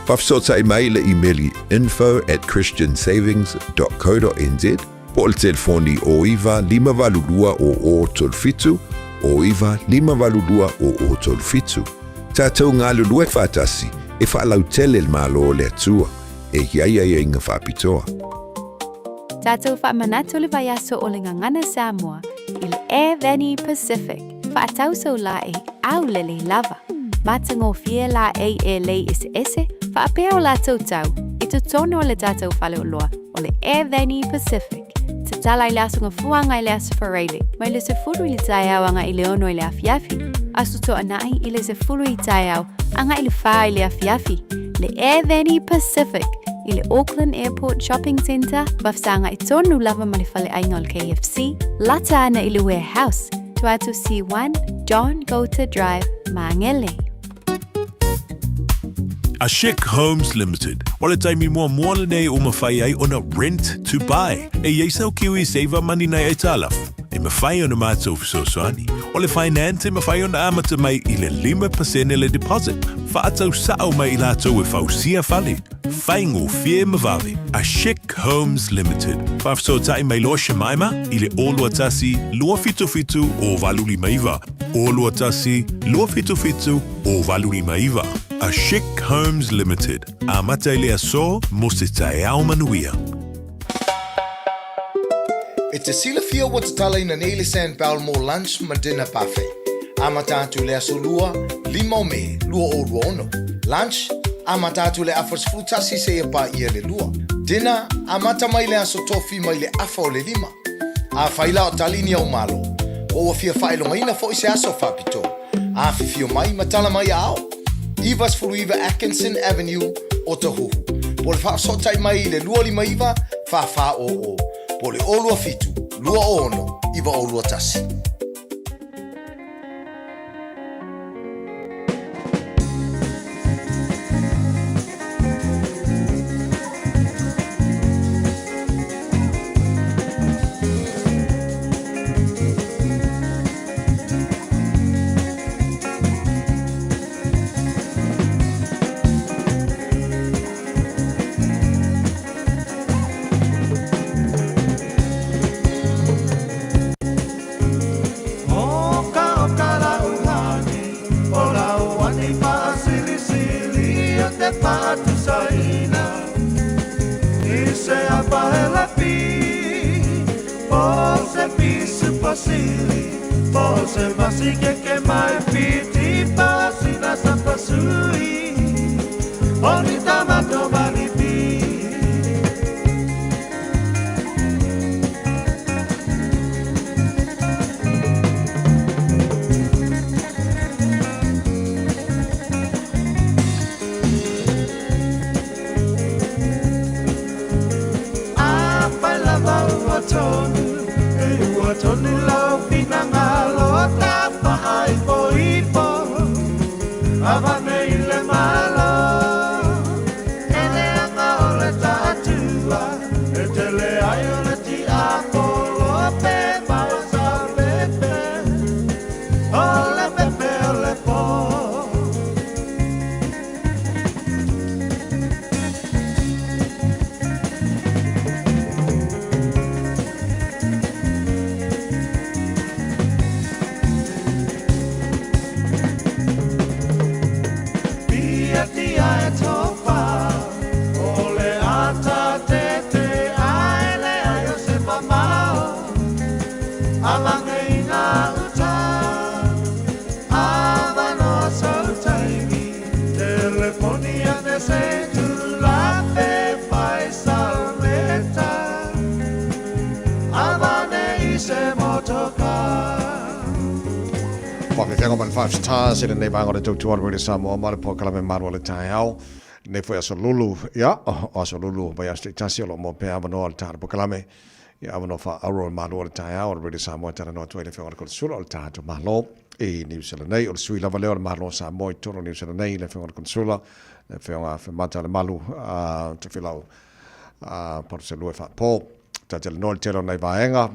Whafisota i mai le emaili info@christiansavings.co.nz, po le telefoni o iwa 5valulua o tolfitu, o iwa 5valulua o tolfitu. Tātou ngā lulua e whātasi, e whaalau tele le malo le atua, e hiaia i inga whapitoa. Tātou whaamanatu le vai aso o le ngangana Samoa, i le Air Veni Pacific, whaatau sau la e au lele lava. Matango fie la e lei ese, whaapea o la tau, i tu tono le tātou whale o loa, o le Air Veni Pacific. Te tala i le aso ngā fuanga i le aso whareile, mai le se furu i le tai au anga i le ono i le afiafi. Asu to anai i le se fulu i tai au, anga i le wha i le afiafi. Le Air Veni Pacific, i le Auckland Airport Shopping Centre, wafsanga i tonu lava ma le whale ainga o le KFC, lata ana i le warehouse, tuatu C1, John Gota Drive, Mangele. Ashik Homes Limited. O le taimi mua moana nei o mawhai ai ona rent to buy. E yeisau kiwi seiva mani nei e talafu. E mawhai ona mātou fisosoani. O le finance e mawhai ona amata mai i le 5% le deposit. Whaatau sao mai i lātou e whausia whale. Whaingo fie mawave. Ashik Homes Limited. Whafso tai mai loa Shemaima i le olua tasi lua fitu o valuli maiva. Olua tasi lua fitu o valuli maiva. Ashik Homes Limited. Amata i le aso mo se tae au manuia. E te sila fia wa te tala ina neile Sand Balmore lunch ma dinner buffet. Amata atu le aso lua, 5 me, lua o lua ono. Lunch, amata atu le afas frutasi se e pa ia le lua. Dinner, amata mai le aso tofi mai le afa o le 5. A faila o talini au malo. O fia failonga ina fo i se aso fapito. A fifio mai matala mai ao. Ivas Furuiva Atkinson Avenue o Tahuhu. Po le whaasotai mai le lua 5 iwa, wha o. Po le olua fitu, lua o ono, iwa olua tasi. Tengo man 5 stars in nei vango de tuan really Samoa ma po kala me maru le tai au. Ne foi aso lulu ya aso lulu ba ya stasi lo mo pe ava no al tar po kala me ya ava no fa aro maru le tai au really Samoa tara no to le fe ko sul al tar to malo e New Zealand nei o sui lava le maru Samoa to New Zealand nei le fe ko sula le fe fa mata le malu te filau por se lo fa po ta te no te nei vaenga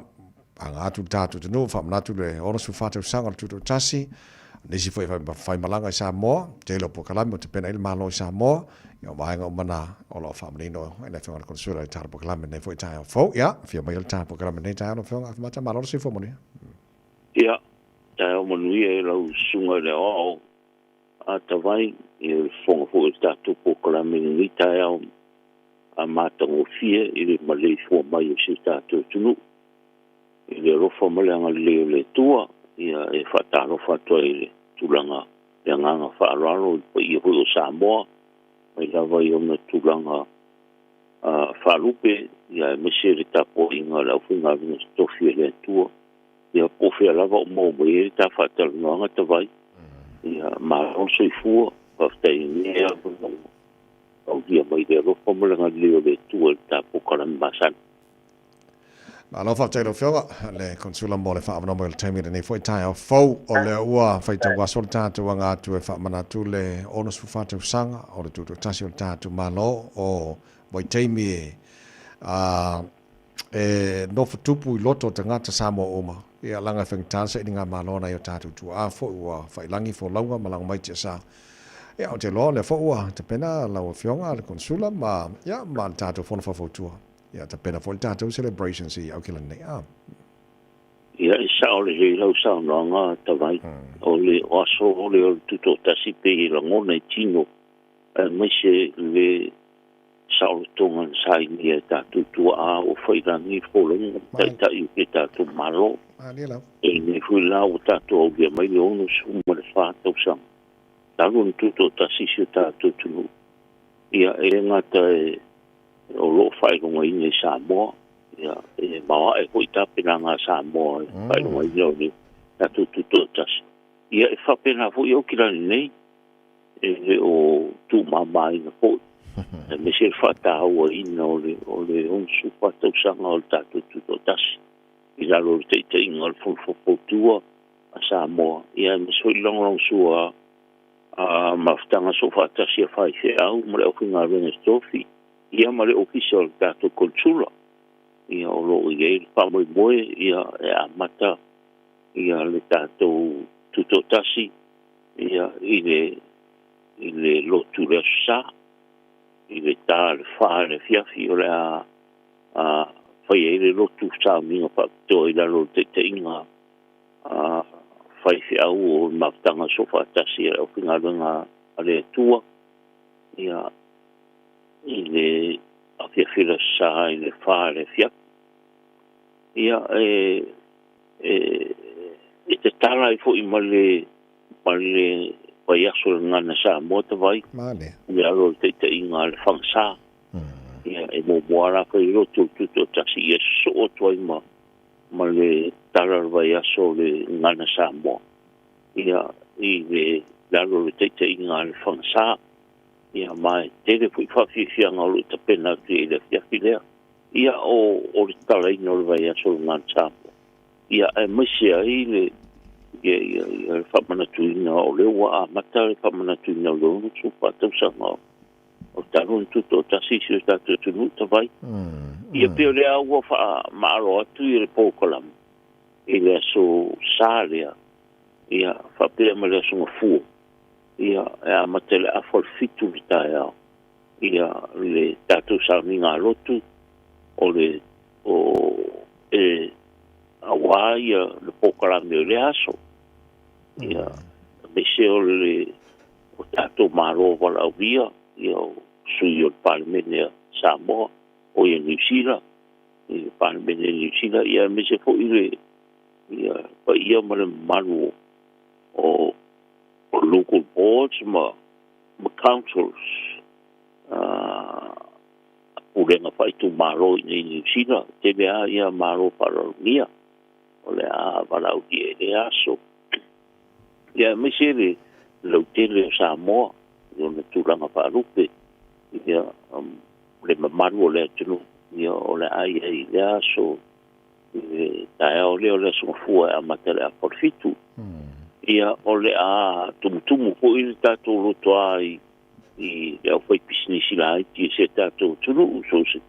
anga atu tatu te no fa natu le ora su fa te sanga tu tasi nisi foi fai malanga i Samoa te lo po kalame te pena il malo i Samoa ia vaenga o mana o lo fa menino e le fenga con sura i tar po kalame nei foi tai fo ia fia mai il tar po kalame nei tai no fenga mata malo si fo moni ia tai o moni e lo sunga le o a tavai e fonga fo il tatu po kalame ni tai a mata o fie i le malei fo mai o si tatu tunu i le rofa malanga le tua ia e fatalo fato ile tulanga le nganga fa raro i ho Samoa mai lava i ona tulanga fa lupe ia mesere tapo inga la funga no stofie le tua ia po fe lava mo mai ta fatal no nga tavai ia ma on so fu pa stai ia o dia mai de rofa malanga le tua tapo kalan basan Alo fa telo fioga le consula mo le fa no mo le time nei foi tai o fo o le ua fai ta wa sol tatu nga tu e fa mana tu le ono su fa tu sanga o le tu tasi o tatu malo o voi taimi e no fa tupu i loto te ngata Samoa oma ia langa feng tansa i nga malo na yo tatu tu a fo ua fai langi fo launga malang mai te sa ia o te lo le fo ua te pena la o fionga le consula ma ia ma tatu fo fa fo tua ia te pena fo tatu celebrations i au kila nei ia i sa o le lau sa nanga tawai o le oaso o le tuto tasi pe i langona i tino mai se le sa o le tonga sai ni e tatu tua a o whairangi wholong taita i ke tatu malo e ne hui lau tatu au ia mai le ono suma le whātau sang tarun tuto tasi si tatu tunu ia e ngata e o lo fai ko ngai ni Samoa ia e mawa e ko ita pena nga Samoa fai ko ngai ni tatu tas ia e fa pena fo yo kila nei e o tu mama ina ko e me se fa ta o ina o le on su fa ta sanga o tatu tas ila lo te ingol fo tua a Samoa ia me so long sua a maftanga so fa ta si fa se au mo le o kinga ren stofi ia mare official tato consula ia o lo ia pa mo ia e mata ia le tato tuto tasi ia ile lo tu le sa ile tal fa le fiafi o la fa ile lo tu sa mi pa to ila lo te inga fa ia o maftanga so fa tasi o finga nga ale tua ia ile a fila sa ile fa le fia ia te tala i fo i male vai aso ngana sa mo te vai ia ro te inga le fangsa ia e mo moara ka i ro tu tasi ia so to i male tala vai aso le ngana sa mo ia ile la ro te inga le fangsa ia mai tele fui fafi fianga o te pena ki le fiafilea ia o le tala ino le vai aso ngan sampo ia e mesia ile ia whamana tuina o le wa a mata le whamana tuina o le unu su patau sanga o tarun tuto tasi si o tatu tunu tawai ia peo le aua wha maaro atu i le pōkalam i le aso sālea ia whapea ma le aso ngafua ia e matele a fol fitu taia ia le tatu sa minga lotu o le awaia le pokala me le aso ia me se o le o tatu maro wala via ia sui o parlemene Samoa o ia New Zealand i parlemene New Zealand ia me se fo ile ia pa ia mare malu o local boards ma councils urenga fai tu maro i New Zealand te mea ia maro para nia o le a valau ki e le aso Ia me sere lau tele o Samoa o na tūranga whaarupe ia le mamaru o le atunu ia o le ai lea so tae o le songafua e amatele a porfitu ia o le a tumutumu po i le tātou rotoa i le au whai pisinisi la ai tia se tātou tunu so se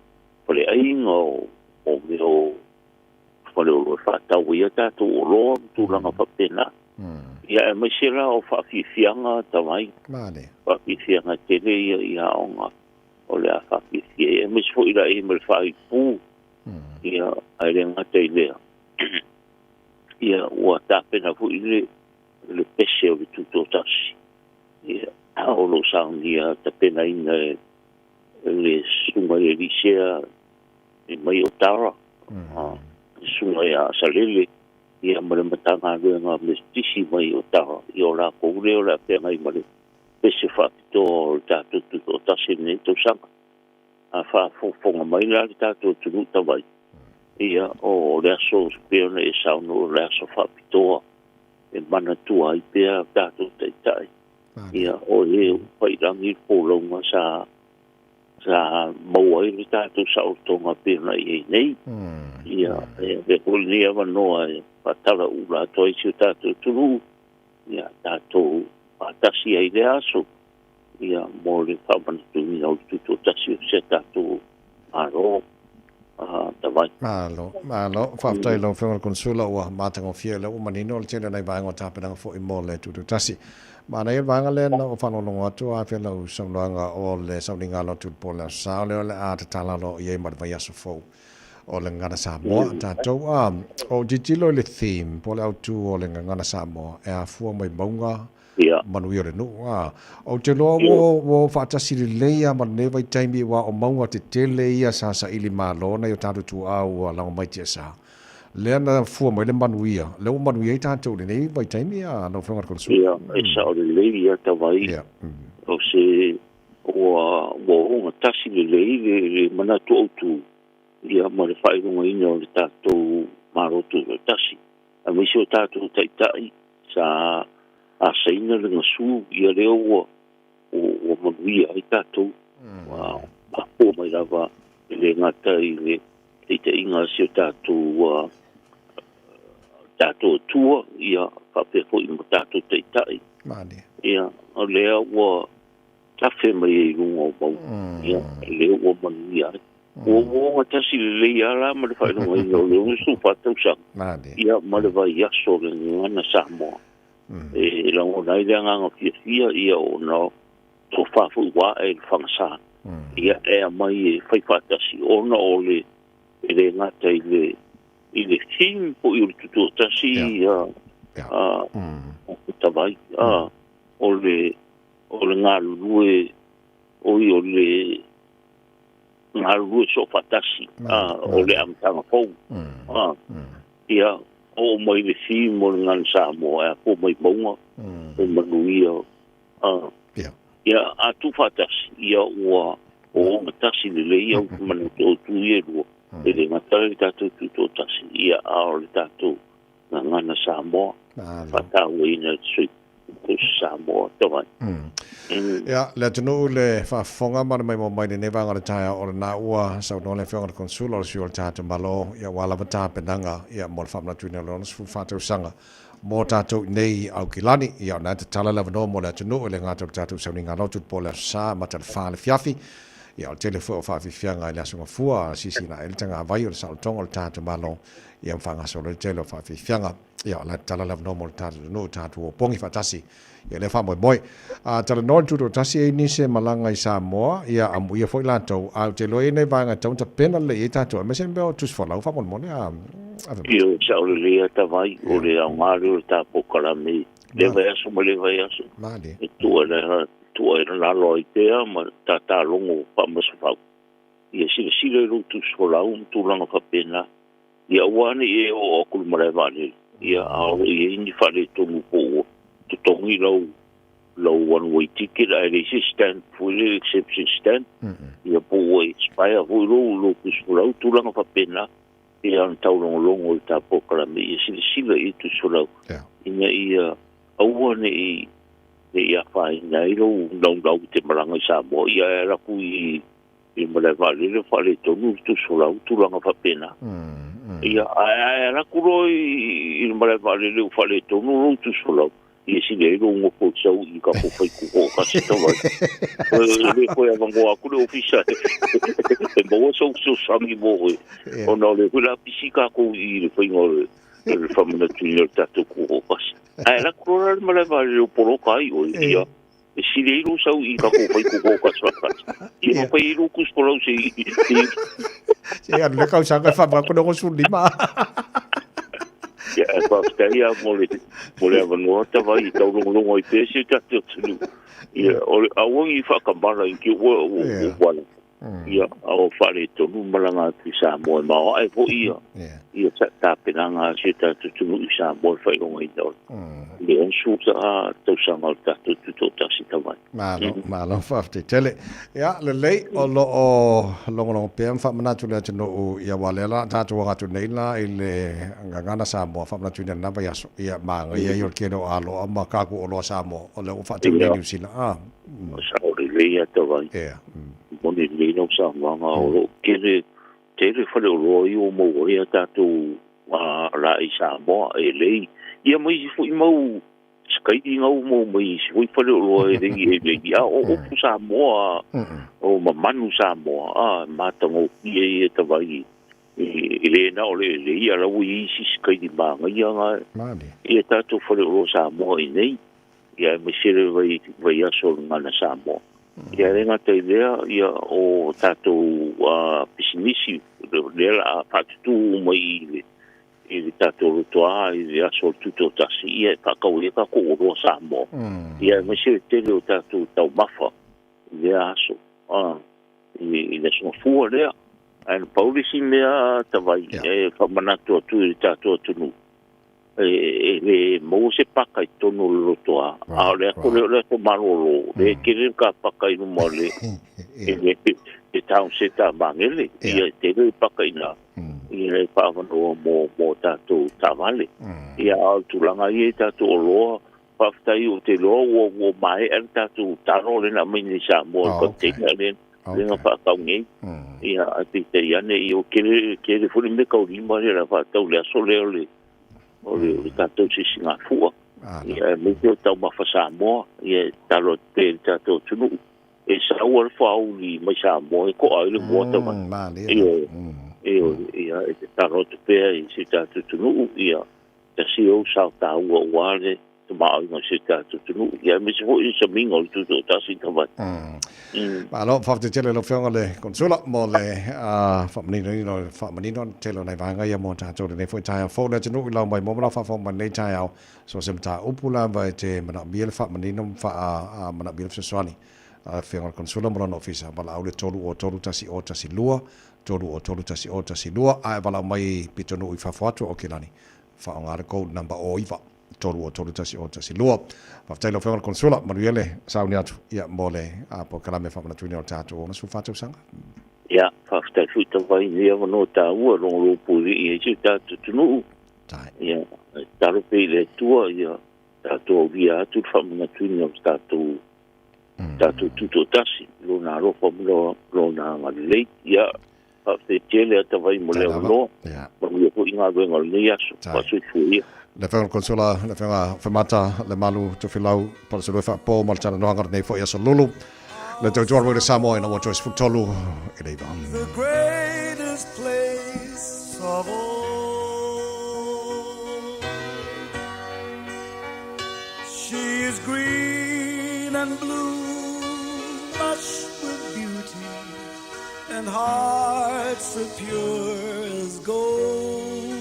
pale ainga o me o pale o loa whaatau ia tātou o loa tūranga whapena ia e mai sera o whaafifianga tamai whaafifianga tele ia onga o le a whaafifia e mai sfo ira e mai whaipu ia aere ngata i lea ia ua tāpena fu i le pese o le tutotasi ia o lo saungi a tapena ina le sunga e lisea e mai o tara sunga e a salele ia mare matanga ruenga me tisi mai o tara i o la koure o la pena i mare pese whapito o tātou tutotasi ne tau sanga a whaafonga mai la le tātou tunuta mai ia o le aso peona e sauno o le aso whapitoa e mana tua i pēr tātou taitai ia o le whairangi pōlaunga sa maua i le tātou sautonga peona i nei ia e hoi lea wanoa e patara ula toa i si o tātou tunu ia tātou atasi ai le aso ia mo le whamanatumi au tuto tasi o se tātou aro Malo, whaftai lau whengar konsula ua mātanga fia lau manino le tēnei nei vāenga tāpenanga fo i mō le tutu tasi. Mana i vāenga le na o whanonongo atu a whia lau saunoanga o le sauninga lau tutu pō le sao leo le a te tala lo i e marwai aso fau o le ngana Samoa tātou o jijilo le theme pō le autu o le ngana Samoa e a fua mai maunga manui o le nu o te loa wo whaatasi le leia ma ne vai taimi wa o maunga te tele ia sa ili mālona i o tātou tu au a lango mai tia sa lea na fua mai le manuia leo manuia i tātou le nei vai taimi a no whangar konsu ia e sa o le leia ta vai o se o honga tasi le le manatu au tu ia ma le whairunga ina o le tātou marotu le tasi a misi o tātou taitai sa a saina le ngasu ia leo o manuia ai tātou a pō mai lava le ngata i le te inga si o tātou tua ia whapefo i mo tātou teitai ia a lea ua tawhe mai e runga o mau ia leo o manuia o ngatasi le leia la ma le whainonga i o leo su whatau sang ia ma le vai aso le ngana Samoa e lango nai le nganga fia ia o no to fafu wa e fangsa ia e mai e fai fatasi o no o le ngata i le film po i tutu tasi ia tabai o le ngalue o le ngalue so fatasi o le amtanga fou ia o mai le film o ngan Samoa o mai bonga o manuia ia a tu fatas ia o matasi le ia o manu o tu ia lo ele matai tatu tu tasi ia a le tatu ngana Samoa pata wina sui ko Samoa tawai ia le tunu le whafonga mana mai mo mai ne vanga le taia o na ua sa no le whaonga konsulo o siol tata malo ia wala vata penanga ia mo whamna tuina lonas fu fatau sanga mo tātou nei au kilani ia na te tala lava no mo le tunu le ngātou tātou sauninga lotu po le sa mata le whale fiafi ia o telefo o whawhiwhianga i le asunga fua sisi na elitanga vai o le sautonga o le tātou malo ia mwhanga so le tele o whawhiwhianga ia la tala lava no mo le tātou no tātou o pongi whatasi ia le wha moi tala no tuto tasi e ni se malanga i Samoa ia amu ia foi lantou au te loe nei vanga tau ta pena le i tātou me se mbeo tus folau wha mo ne ia sa o le lea ta vai o le au ngāre o le tā pokarame le vai aso ma le vai aso e tua e la loi pēa ma tā longo pa masu whau ia sile lo tus folau tūlanga wha pena ia wane e o okulu marai vane ia au i ni whare tomu po tongi low one way ticket I stand full exception stand ia po expire ho lo kusulau tulanga pa pena ia tau longo ta pokalame ia sila i tu sulau ina ia Aua ne ia whai nei lo nau te maranga Samoa. Ia e raku i male vale le whale tonu tu solau tulanga whapena. Ia e raku ro i male vale le whale tonu tu solau. Ia si le lo ngoko sau i ka kowhai kuko kasi tawai. Le koe awango aku le ofisa. E maua sau sangi mo e. O na le hula pisika ko i le whaingore. Le whamana tui le tatu kuko kasi. Ai la kura mala va le polo kai o ia e sileiro sau I ka ko pai ko ka saka I mo pai ru kus polo se ia le ka sanga fa ba ko no su lima ia pa staria mo le va no ta vai ta lo I pese ta tu ia o I fa ka bala I ki o ia o fare to no malanga ti sa mo ma ai po ia ta penanga se ta tu sa mo fa o I do le on su sa to sa mal ta tu ta si ta vai ma lo fa te tele ia le lei o lo pe fa mana tu le no ia walela ta tu ga tu nei la ile ngana sa mo fa mana tu na ba ia ma ia yo ke no alo ma ka ku o lo sa mo o le fa tu nei ni sila sa o le ia to vai moni le no sa manga o kere tere fale o roi o mo ia tatu la I sa mo e le ia mai fu mo skai ngau mo mai fu fale o roi le ia o sa mo o manu sa mo ma tango ia te vai ile na o le ia la wi si skai di manga ia ia tatu fale o sa mo nei ia me sire vai aso ngana sa mo ia renga te idea ia o tatou pisinisi le la patu mai i tatou toa I aso tuto tasi ia kakau ia kako o sa mo ia me se te o tatou tau mafa le aso I le so fu le an paulisi mea tawai e whamanatua tu I tatou tunu le mo se paka I tonu lotoa le ako le ko marolo le kere ka paka I mo le e tau se ta mangele ia te le paka ina ia le pa no mo tatu tamale ia tulanga ia tatu lo paftai o te lo o mai er tatu tano le na mini sa mo ko te le nga pa ka ngi ia ati te ia ne io kere fu me ka uri ma le fa tau le so le o le tatu si singa fu ia me te tau ma fa sa mo ia talo te tatu tunu e sa o fa o li mai sa mo ko ai le mo ta ma ia e talo te pe I si tatu tunu ia ta si o sa ta o wale te ma ai si tatu tunu ia me se ho I sa mingo tu ta si ta va ma lo fa te tele lo fionga le consola mo le fa mani no tele nei vanga ia mo ta to nei foi ta fo le tunu lo mai mo la fa fo man nei ta au so sem ta upula va te mana biel fa mani no fa mana biel se swani fionga consola mo no ofisa bala au le tolu tasi o tasi lua tolu tasi o tasi lua a bala mai pitonu I fa foto o kilani fa ngare ko number o iva tolu tasi o tasi lua fa tele fionga consola manuele sauni atu ia mole a po kala me fa mana tuni o tatu o su fatu sanga ia fa sta futa vai ia no ta u lo puri I si tatu tunu ia talo pe le tua ia tatu via tu fa mana tuni o tatu tatu tuto tasi lo na ro fa lo na le ia fa te tele ta vai mo le lo ma ia ko inga venga le ia fa su ia le fa consola le fa mata le malu to filau por se lo fa po mal tana no ngar nei fo ia so lulu le to jorwe le Samoa no choice futolu e dei van the greatest place of all she is green and blue lush with beauty and hearts as pure as gold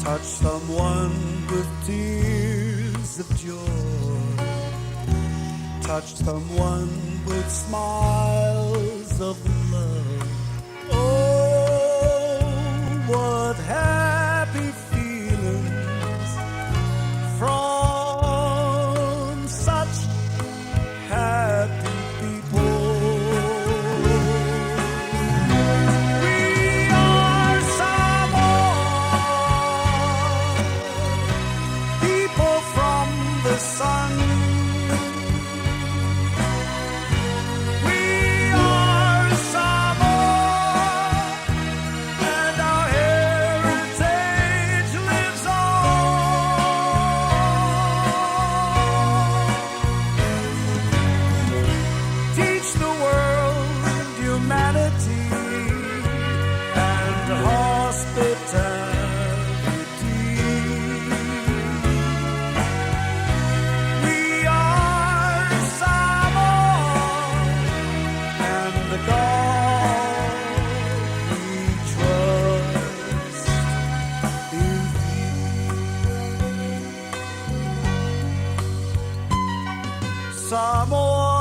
touch someone with tears of joy touch someone with smiles of love oh what happy feelings from such happy people we are Samoa Samoa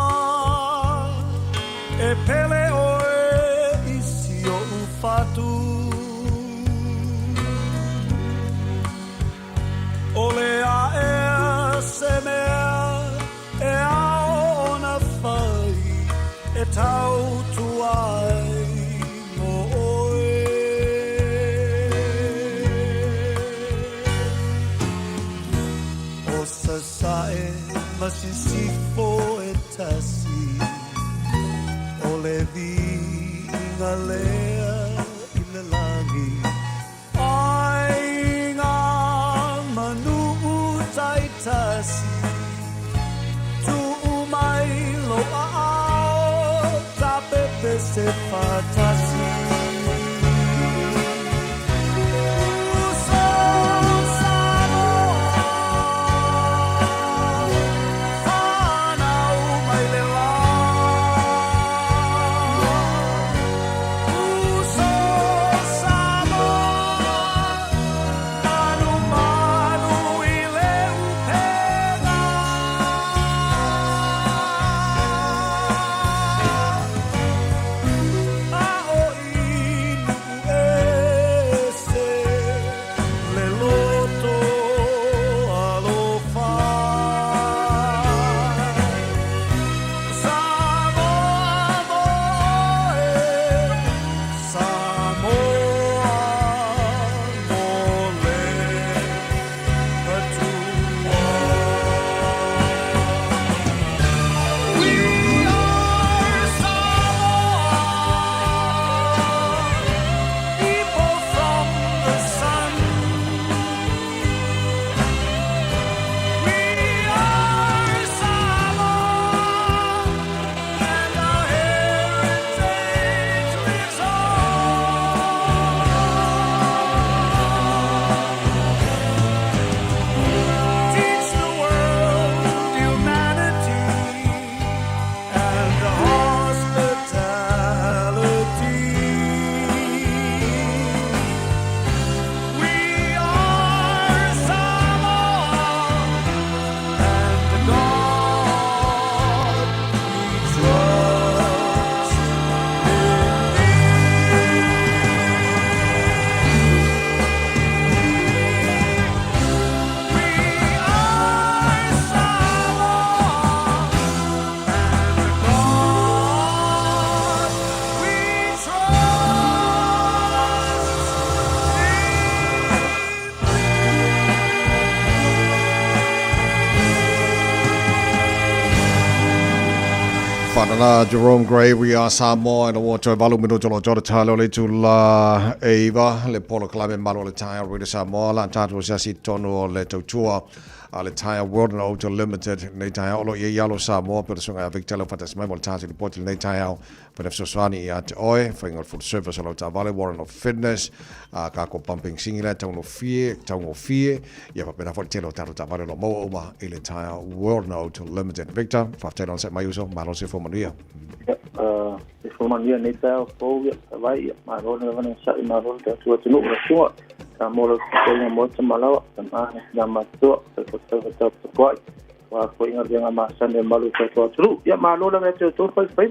e pele oe isi o ufatu ole a e se mea e ao na fai e tau tuai mo oe o sasae masisifo e tasi o le vinga lea i le langi ai ngā manu tai tasi tu umai lo ao ta pepe se fatasi Whanana Jerome Gray, we are Samoa and the water valu mino jolo jolo talo le tu la Eva le polo klame malo le taia rida Samoa la tatu sasi tono le tautua le taia World and Auto Limited nei taia olo ye yalo Samoa per sunga Victelo fatas mai vol tatu le poti nei taia per efsosani at oi for food service lo ta vale Warren of Fitness ka ko pumping singila tango fie ya pa for telo tatu ta vale lo mo uma ile taia World and Auto Limited Victor faftelo set mai uso malo se Maria. Formania neta fo vai ma rona vana sa ma rona tu tu no so ta molo ko mo ta malawa ta na ma to ta ko wa ko inga nga ma sa ne malu ta tu ya ma lo la te to fa fa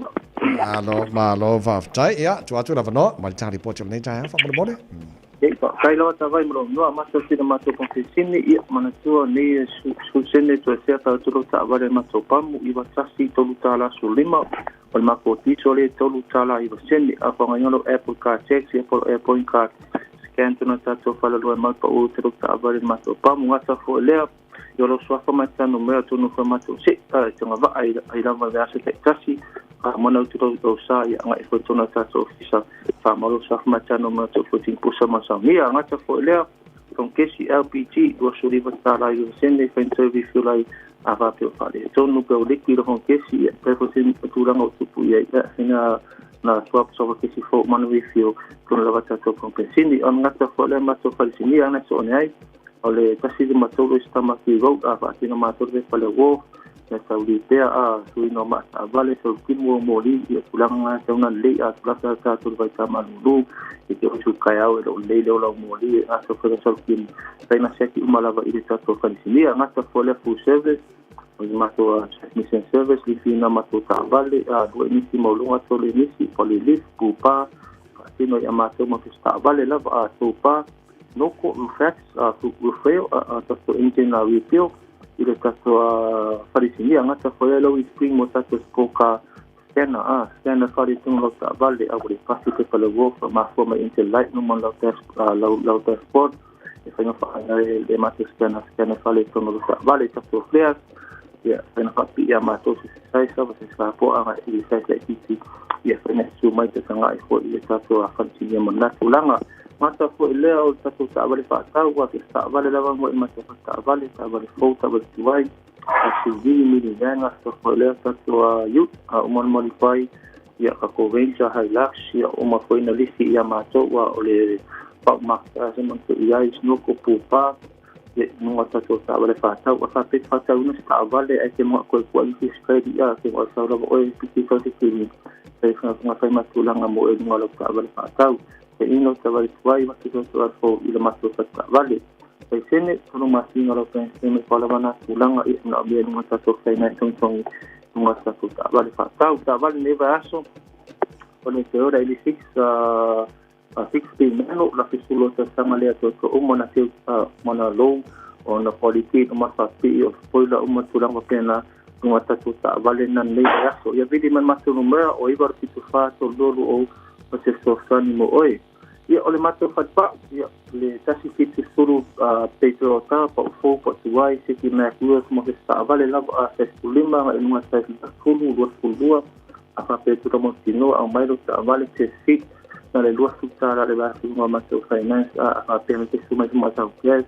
ma lo va tai ya tu atu la vano ma ta report ne ta fa mo bole kai lo ta vai mo no ma so si ma to kon sini ya ma tu ni su sene to se ta tu ta va ma to pam I va tasi to ta la su lima o ma ko ti sole to ta la I va sene a fa ngalo Apple Car check si Apple Point Card scan to na ta to fa lo ma pa o to ta va ma to pam nga ta fo le yo lo so fa ma ta no me to no fa ma to se ta nga va ai la va ya se tasi mana tu do sa ya nga fo to na ta to ofisa fa malo sa ma ta no ma to fo tin pusa ma sa mia nga ta fo le con kesi LPG do so riva ta la yo sende fa interview fu lai ava pe fa le to no pe o liquido con kesi pe fo tin tu la no tu pu ya ina na swap so kesi fo man review con la ta to con pesini on nga ta fo le ma to fa sini ana so nei ole kasi de ma to lo sta ma ki go ava tin ma to de fa le wo na saudi pe a sui no ma vale so kimo moli e tulanga te una lei a plata ta to vai ta malu e ke o kai au lo lei lo moli a so fa so kim sai na se ki uma lava i ta to fa ni a na ta fo le full service o le matua transmission service li fina matua ta'avale dua nisi maulunga tole nisi polilif pupa tino ia matua ma ta'avale lava tupa noko fax rufeo tato engine repair ile tato farisini ngata foi lo spring mo tato skoka scanner fari tung lo ta'avale le pasi te pala wo ma fo ma interlight no mon lo test sport if I know le matua scanner fari tung lo ta'avale tato flares ya pena papi ya mato sai sa sa po ang i sai sa titi ya pena sumai te sanga i fo ile tato akan sini mona tulanga mata fo ile o tato sa vale fa ta wa ke sa vale lava mo mata fa ta vale fo ta vale tuai a suvi mi ni ganga so fo ile tato yu umon modify ya ka ko venture hilux ya uma fo ina lisi ya mato wa ole pa makta se mo ya isno ko pupa nunga tato sa vale fata wa sa pe fata una sa vale ai ke mo ko quality credit ya ke wa sa ro o piti ko te kini sai fa nga fa matulanga mo e ngalo sa vale fata e ino sa vale swai ma ke so fo ila mato sa vale sai sene no ma singa ro pen me pala mana tulanga i na be nunga tato sai na tong nunga tato sa vale fata sa vale ne va aso con te ora ili 16 meno la fisulo sa samale to umona te mona low on the quality no masa pi o spoila tulang pena no tatu ta vale nan le ya so ya vidi man masu numero o ibar pitu fa to lolu o proceso sani mo oi ya ole mato fatpa ya le tasi fitu suru petro ta pa fo pa tuai se ki na kuos mo sta vale la a kulima no sa sulu do apa petro mo tino au mai ta vale se fit na le luas tutara le va suma mato finance a pena que suma ta yes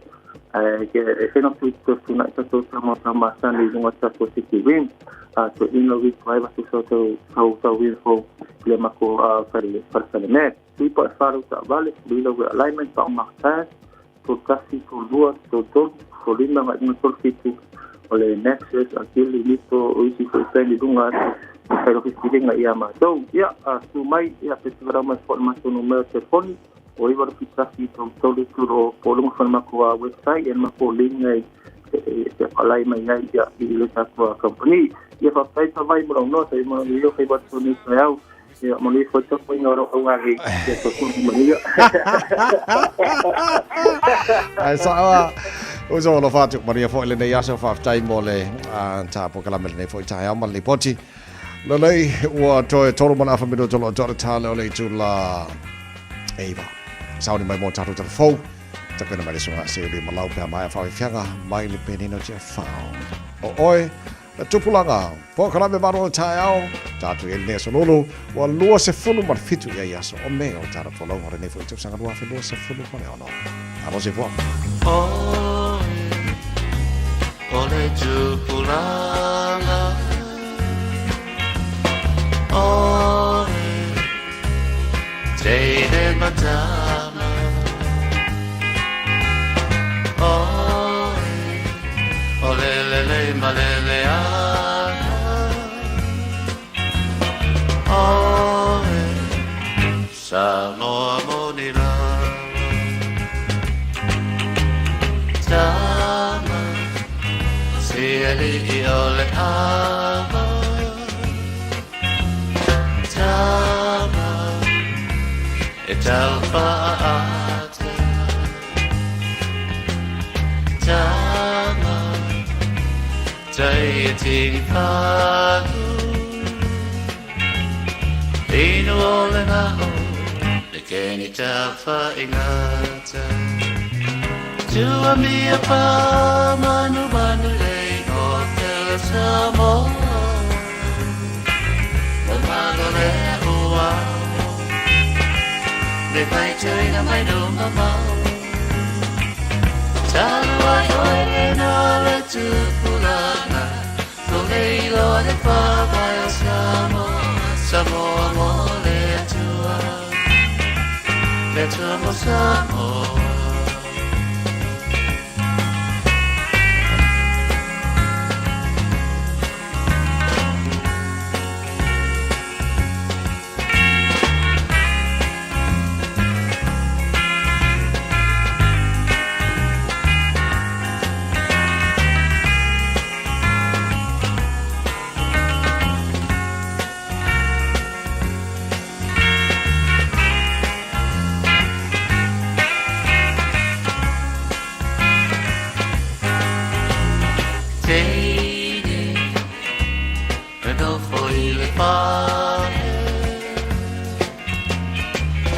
que ese no fue una cosa más tan de una cosa positiva to innovate drive to so we for le mako para net tipo faro vale bilo alignment pa marca to casi to luas to solima no solfitu ole nexus aqui limito hoje foi sendo dunga pero que tiene ia ma so ya sumai ya pesara mais formação no meu telefone o ibar pitasi todo tudo por uma forma com a website e uma linha e falai mai ya ile ta company e fa pai vai mo no sai mo eu fai bot so ni real e mo li foto ko ngoro o ngi e to ko mo ni ai sa o zo lo fatu maria fo le ya so fa tai mo le ta po kala me le fo ta ya mo le poti lo lei wa to toro mana fa me do lo to ta le tu la eva sauni mai mo tatu tatu fou ta pena mai sunga se ri malau pe mai fa fianga mai le penino che fa o oi la tupulanga po kala me baro taiao tatu el ne so lolo wa lua se fulu mar fitu ya so o me o tara folo ore ne fo tu sanga lua fe lua se fulu ko ne ono alo se vo ole tupulanga ole Jade Madama Oh lele malele Oh Samoa monila Dama Sieli ole ama Dama Etalfaate Tama Tayating pagu Ino ole na o Lekeni talfa ingata Tua mia pa manu le o tela samo Mamalo le ua để phải chơi năm mai đúng năm mau cha nuôi ơi nó là chữ pulana tôi đây lo để pa bay samo mo le tua mo samo Teine, no foi le fare.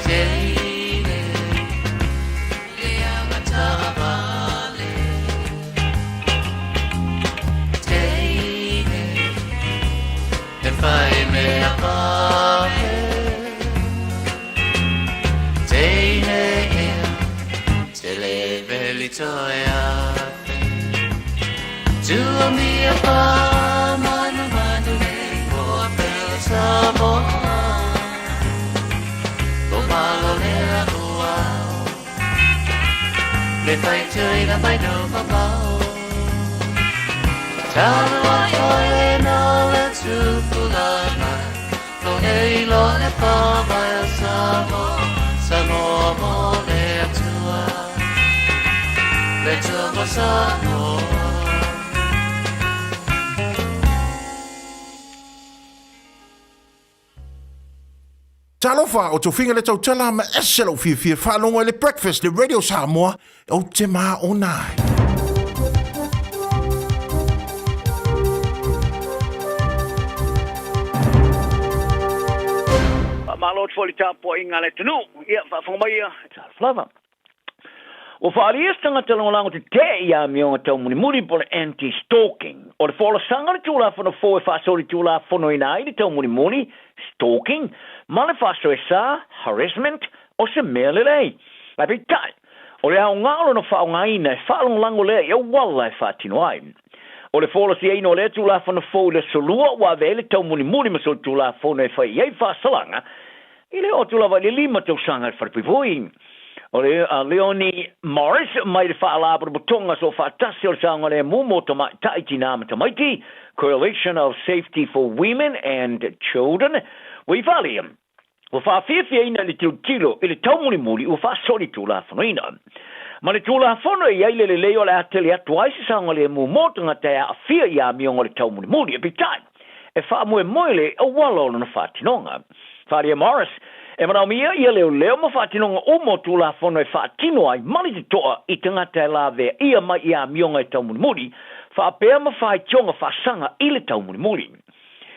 Teine, le amatavale. Teine, e fai me a fare. Teine, te le velitoia. Tua mia pa manu manu nei por pensa mo lo malo le la tua le fai tui na fai no pa tano ai no le tu fulana lo nei lo le pa vai sa mo le tua le tua sa mo. Talofa o tofinga le tau tala ma eselo fia whanonga le breakfast le Radio Samoa o te maa o nai. Malot foli tapo inga le tunu ia whawhangmaia flava. O whaarias tanga talangolango te te ia mionga tau muni por anti-stalking. O le whala sanga le tūla whana fōe whaasori tūla whano inai le tau muni stalking. Male whaso e sa, harassment, o se mea le lei. Lai pi tai, o le hao ngalo no whao ngaina e whaalongolango le e wala e whaatino ai. O le whala si eino le tūla whana fōe le solua wa vele tau muni maso tūla whano e whai ei whaasalanga. I le o tūla vai le lima tau sanga e wharpivoi. O le Leonie Morris mai le whaalabra butonga so whaatasi o le sanga le mumoto mai taiti nama tamaiti, Coalition of Safety for Women and Children, we valium. O whaafia ina le tilo, i le taumuni o whaasori tūla whanoina. Ma le tūla whano i eile le leo le atele atu aise sanga le mumoto ngata a fia i a mionga le taumuni, e pitai. E whaamue moile o walo na whaatinonga. Wharia Morris, e mana mia ia leo ma whaatinonga o mo tūla whano e whaatino ai mali te toa i tangata e la vea ia mai i a mionga e taumuni, whaapea ma whae tionga whaasanga i le taumuni.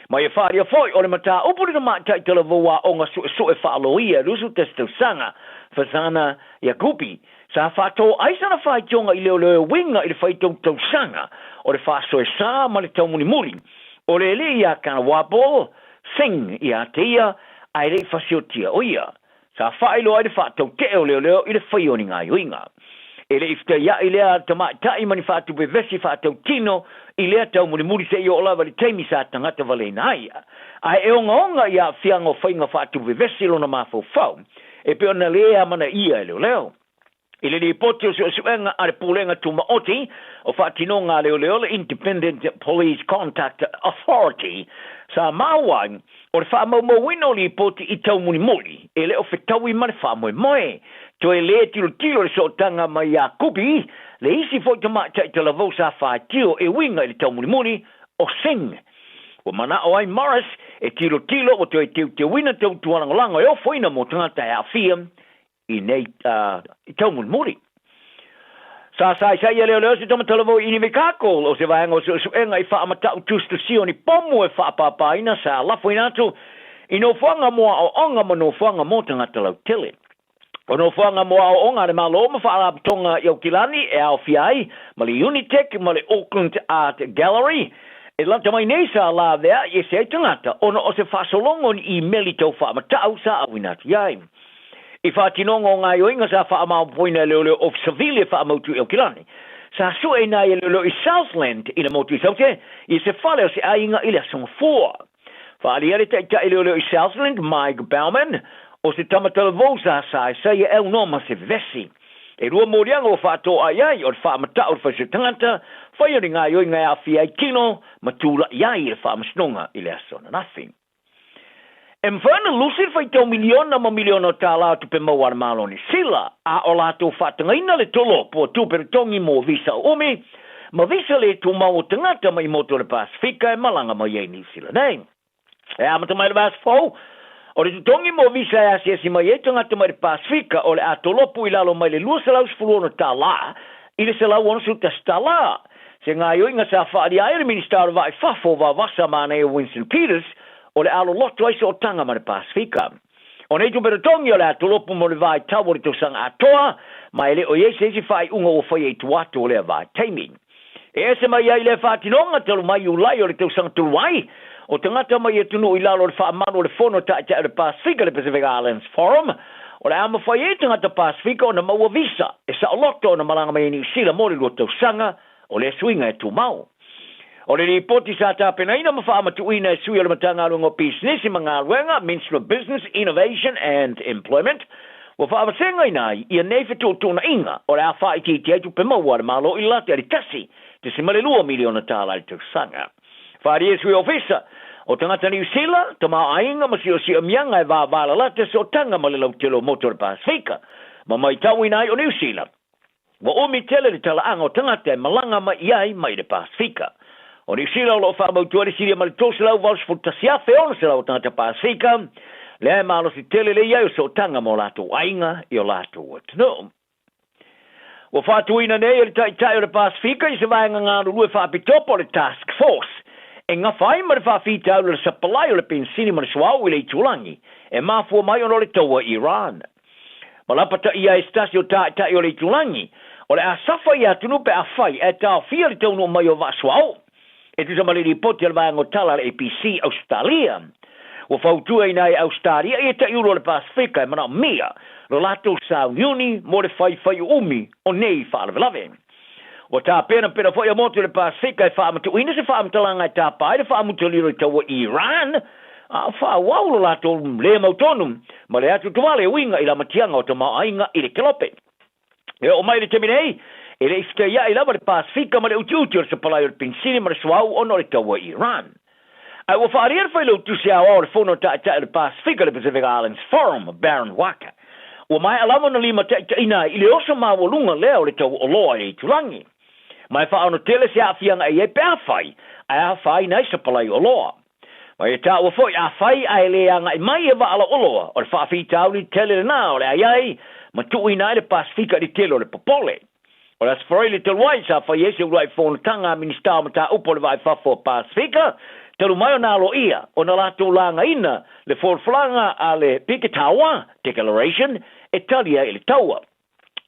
Mai e wharia foi, o le mata upuri na mātai tala voa o ngā so e whaaloia, rusu testau sanga, whasana ia kupi. Sa whātou aisana whae tionga i leo winga i le whaitau tau sanga, o le whaaso e sā ma le taumuni. O le le ia kana wapo, sing ia te ia, ai rei whasiotia o ia. Sa whaelo ai le whātou te o leo i le whaioni ngā yoinga. E le ifta ia i lea tamai mani whātou pe vesi whātou tino, i lea tau muri se i o lawa le teimi sa tangata wale nai. Ai e onga ia whianga o whainga whātou pe vesi lona mafau fau. E pe ona lea mana ia e leo. I le li poti o suenga a le pūlenga tuma oti, o whātinonga leo le Independent Police Contact Authority, sa mawai, o le whaamau wino li poti i tau muri, e le o whetau i mani whaamau moe, to e le tilo le sotanga mai a kupi, le isi foi tama tai te lavou sa whaatio e winga i le tau muri, o sing. O mana o ai Morris, e tilo o to e te wina tau tuanangolanga, e o foina mo tangata e a fiam, i nei i tau muri. Sa ia leo se tama talavou i ni me kākol, o se vaenga o se enga i whaamatau tūstasio ni pomu e whaapapaina sa lafo inatu, i no whanga moa o onga ma no whanga mo tangata lau tele. O no whanga moa o onga le malo ma whaalapatonga i Aukilani e au fiai, ma le Unitec, ma le Auckland Art Gallery, e lanta mai nei sa la vea i se tangata, ono o se whasolongon i meli tau whaamatau sa awinatu iai. I whaatinonga o ngā ioinga sa whaamau poina leo of Seville whaamautu i Aukilani. Sa su e nai leo i Southland i na motu i saute, i se whale o se ainga i le songa fua. Whaali ere ta leo i Southland, Mike Bauman, o se tamatala vosa sa e el noma se vesi. E rua morianga o whaato ai o whaamata o whase tangata, whaiari ngā ioinga e awhi ai kino, matula iai i le whaamasnonga i le asona nafi. E mwhana lusir whai tau miliona ma miliona o tāla tu pe mawara maloni sila, a o lato whatangaina le tolo po tūpere tongi mo visa umi, ma visa le tu mau tangata mai moto le Pasifika e malanga ma iei New Zealand nei. E amata mai le vas fau, o le tongi mo visa e asiasi mai e tangata mai le Pasifika o le atolopu i lalo mai le lua salau sfuluono tāla, i le salau ono su tastala. Se ngā ioinga sa whaari aere minister vai whafo wa wasa mana e Winston Peters o le alo loto ai o tanga ma le Pasifika. O nei tu tongi o le atolopu mo le vai tau o le tausanga atoa, mai le o iese isi whai unga o whai e tuato o le vai taiming. E se mai ai le whātinonga telu mai ulai o le tausanga tuluai, o tangata mai e tunu i lalo le whaamano o le whono ta le Pasifika le Pacific Islands Forum, o le ama whai e tangata Pasifika o na maua visa, e sa o loto o na malanga mai ni sila mo le lua tausanga, o le suinga e tu mau. O le ripoti sa tāpena ina mawhaamatuina e sui o le matanga alunga o business i mga aluenga, Ministry of Business, Innovation and Employment, wa whaawasenga inai i a neife tūtuna inga o le a whaititi aitu pe maua le malo i lati ali kasi te se malelua miliona tāla ali tausanga. Whaari e sui ofisa o tangata New Zealand, ta maa ainga masi o si amianga e wāwala lata se o tanga malelau telo motor Pasifika, ma mai tau inai o New Zealand. Wa umi tele le tala anga o tangata e malanga ma iai mai le Pasifika. O New Zealand lo whaamautua le siria mali tōsi lau wals fultasia whiona se lau tangata Pasifika, le ai malo si tele le iai o se o tanga mo lato ainga i o lato o tino. Wa whātuina nei o le tai o le Pasifika i se vaenga ngāru lue whaapitopo le Task Force, e ngā whai ma le whaafita au le sapalai o le pensini ma le suau i le itulangi, e mafua mai ono le taua Iran. Malapata ia e stasi o tai o le itulangi, o le asafa ia tunu pe a whai e tau fia le taunu mai o vasuau. E tu sama le ripoti al vaenga o tala le APC Australia. Wa whautua ina e Australia e ta iuro le Pasifika e mana mea, lo lato Sound Uni mo le whai umi o nei whaalawelave. O tā pena whai a motu le Pasifika e whaamatuina se whaamatalanga e tā pai le whaamutaliro i taua Iran, a whaawau lo lato le mautonum, ma le atu tuwale winga i la matianga o ta maainga i le kelope. E o mai le teminei, e le iska ia i lava le Pasifika ma le uti o le sapalai o le pensini ma le suau ono le taua Iran. Ai wa whaarir whai lo tusi au o le whono ta le Pasifika le Pacific Islands Forum, Baron Waka. Wa mai alama na lima ta ina i le osa mawalunga leo le taua oloa e tulangi. Mai whaano tele se a fianga e pe a whai, a whai nei sapalai oloa. Mai e tā ua whoi a whai a le anga i mai e wa ala oloa, o le whaafita au ni tele le nā o le aiai, ma tui nai le Pasifika di tele o le popole. O le asfaroi le teluai sa whai ese urai whonatanga minister ma tā upo le vai whafo Pasifika, telu mai o nā lo ia, o na lato langa ina, le whorflanga a le Piketawa Declaration, e talia i le taua.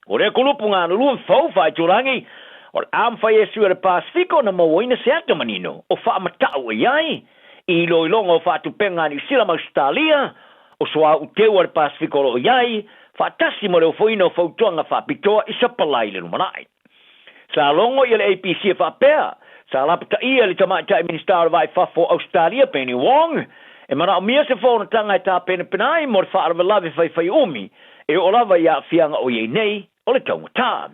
O le kulupunga na luan whau whai turangi, o le amwhai e sua le Pasifika na mawaina se ata manino, o wha matau e iai, i loilonga o whatupenga ni sila Australia, o soa uteu le Pasifika o iai, whatasi mo le ufoina o whautuanga whapitoa i sa palai le numanai. Sa longo i le APC e whapea, sa lapata ia le tamaitai minister vai whafo Australia, Penny Wong, e mana o mia se whaonatanga e tā pena penai mo le whaarwalawe whai umi, e o lava ia fianga o iei nei, o le taungatā.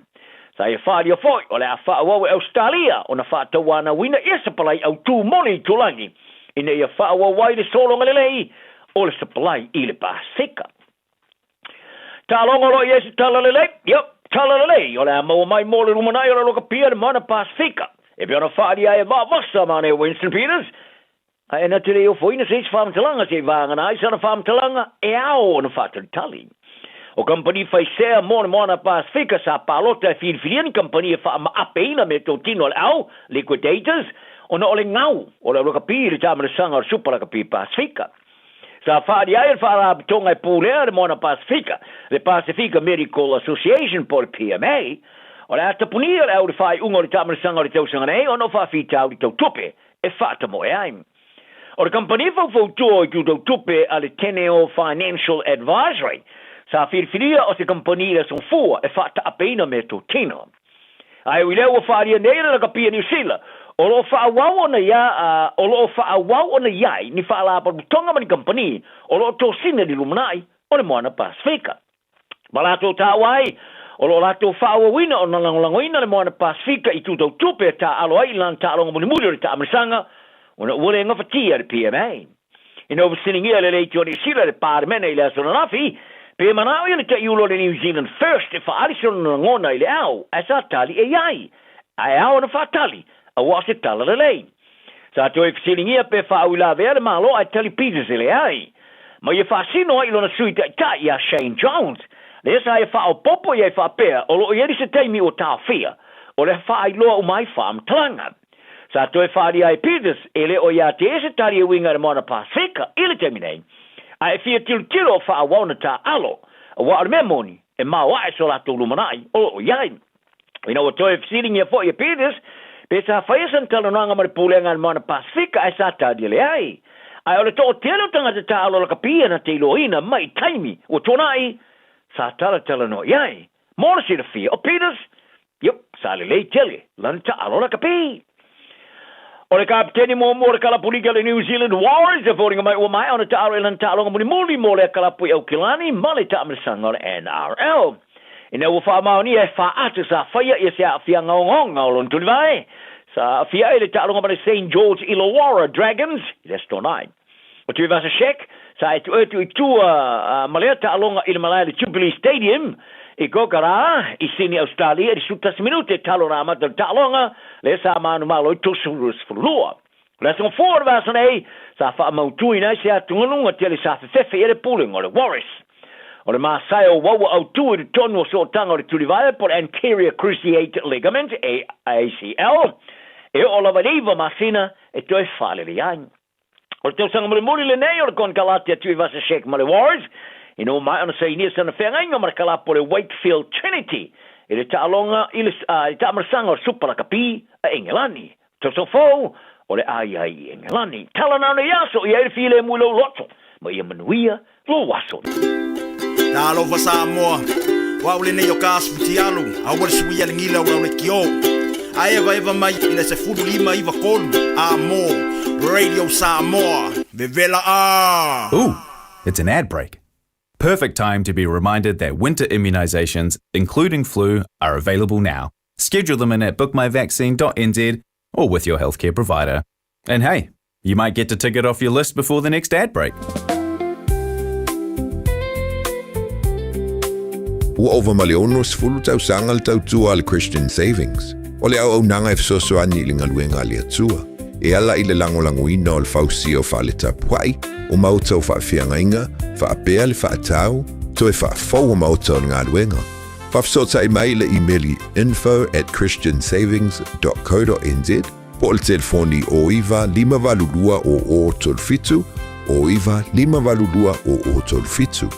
Sa e whaari o foi, o le a whaawau e Australia, o na whaatawana wina ia sa palai au tū moni i tulangi, ina ia whaawawai le solonga le lei, o le sa palai i le Pasifika. Tā longa lo i esi tala le lei, tala le lei, o le a maua mai mo le rumanai o le loka pia le mana Pasifika. E pe ona whaari ai e vasa mane Winston Peters, a ena te leo foi na seis whaamtalanga se vangana, ai sana whaamtalanga e ao o na whaatalitali. O company fai sea mo le mana Pasifika sa palota e whiriwhiriani company e wha maapeina me tō tino le au, liquidators, o na ole ngau, o le loka pia le tāmana sanga o supalaka pia Pasifika. Sa whaari ai le whaarabitonga e pūlea le mana Pasifika, le Pacifica Medical Association po le PMA, o le atapunia le au le whai unga o le tāmana sanga o le tausanga nei, o no whaafita au le tau tupe, e whaata mo e aim. O le company fau tua i tu tau tupe a le Teneo Financial Advisory, sa whiriwhiria o se company le son fua e whaata apeina me tō tino. Ai ui leo o whaaria nei le kapia New Zealand, o lo whaawau ona ia, o lo whaawau ona iai, ni whaalapa butonga mani company, o lo tō sina ni lumanai, o le moana Pasifika. Malato tāwai, o lo lato whaawawina o na langolangoina le moana Pasifika i tūtau tupe tā alo ai lan tā alonga muni muri o le tā amrisanga, o na ule ngafatia le PMA. In overseeing ia le leiti o ni sila le pārmena i le asonanafi, pe manao ia le te iulo le New Zealand First e whaarisono na ngona i le au, a sa tali e iai, a e au na whaatali, a wase tala le lei. Sa to e fisilingia pe whaawila vea le malo a tali Peters e le ai. Ma ia whaasino a ilona sui te ta i a Shane Jones, le sa e whao popo i e whaapea, o lo ieri se teimi o tā whia, o le whaailoa o mai whaamtalanga. Sa toi whaari ai Peters, ele o ia te ese tari e winga re Moana Pasifika, ile te minei. A e fia tilo o whaawana ta alo, a wa me moni, e maua e so lato lumanai, o iai. Ina o toi fsiring ia fo ia Peters, pe sa whaiasan talonanga maripulenga re Moana Pasifika, ai sa tadi le ai. Ai ole to telo tanga te ta alo la kapia na te loina mai taimi, o tonai, sa tala no iai. Mora si le fia, o Peters, yup, sa le lei tele, lan ta alo la kapia. O le kapiteni mo le kalapulika le New Zealand Warriors e fōringa mai ua mai ona ta aro e lan ta alonga muli mo le kalapui au kilani ma le ta amrisanga o le NRL. Ina ua whaamaoni e whaata sa whaia ia se a fia ngaongonga o lon tuli vai. Sa fia e le ta alonga ma le St. George Illawarra Dragons, i le stonai. O tui vasa shek, sa e tu i tua malea ta alonga i le malaya le Jubilee Stadium, i kokara, i sini Australia, di sutas minute talo rama del talonga, le sa manu malo i tosurus fulua. Le sa ngofora vasa nei, sa wha mautui nei se atunganunga te le sa fefefe e le pooling o le Warris. O le maasai o wawa au tui de tonu o so tanga o le tulivaya por anterior cruciate ligament, ACL, e o la valiva masina e toi fale le yang. O le tau sanga muli le nei o le kon kalate tui vasa shek ma le Warris, I know mai ona sei nia sana whengainga markala po le Wakefield Trinity. I le taalonga, i le taamarasanga o supala kapi a Engelani. Tau fau o le ai Engelani. Talana na yaso i aere file mui lo loto. Ma ia manuia lo waso. Talo fa Samoa. Wa ule ne yo kasputi alu. A wale suia le ngila ura ule kio. A eva mai i le se fudu lima iwa kolu. A mo. Radio Samoa. Vevela a. Ooh, it's an ad break. Perfect time to be reminded that winter immunisations, including flu, are available now. Schedule them in at bookmyvaccine.nz or with your healthcare provider. And hey, you might get to tick it off your list before the next ad break. Ua ova maleono sfulu tau sanga le tau tua le Christian Savings. O le au nanga e fisoso ani li ngaluenga li atua. E ala i le langolanguina o le fausi o wha le tapuai, o mautau wha whianga inga, wha apea le wha atau, to e wha fau o mautau ngā luenga. Whafsota i mai le emaili info@christiansavings.co.nz, po le telefoni o iwa 5valulua o tolfitu, o iwa 5valulua o tolfitu.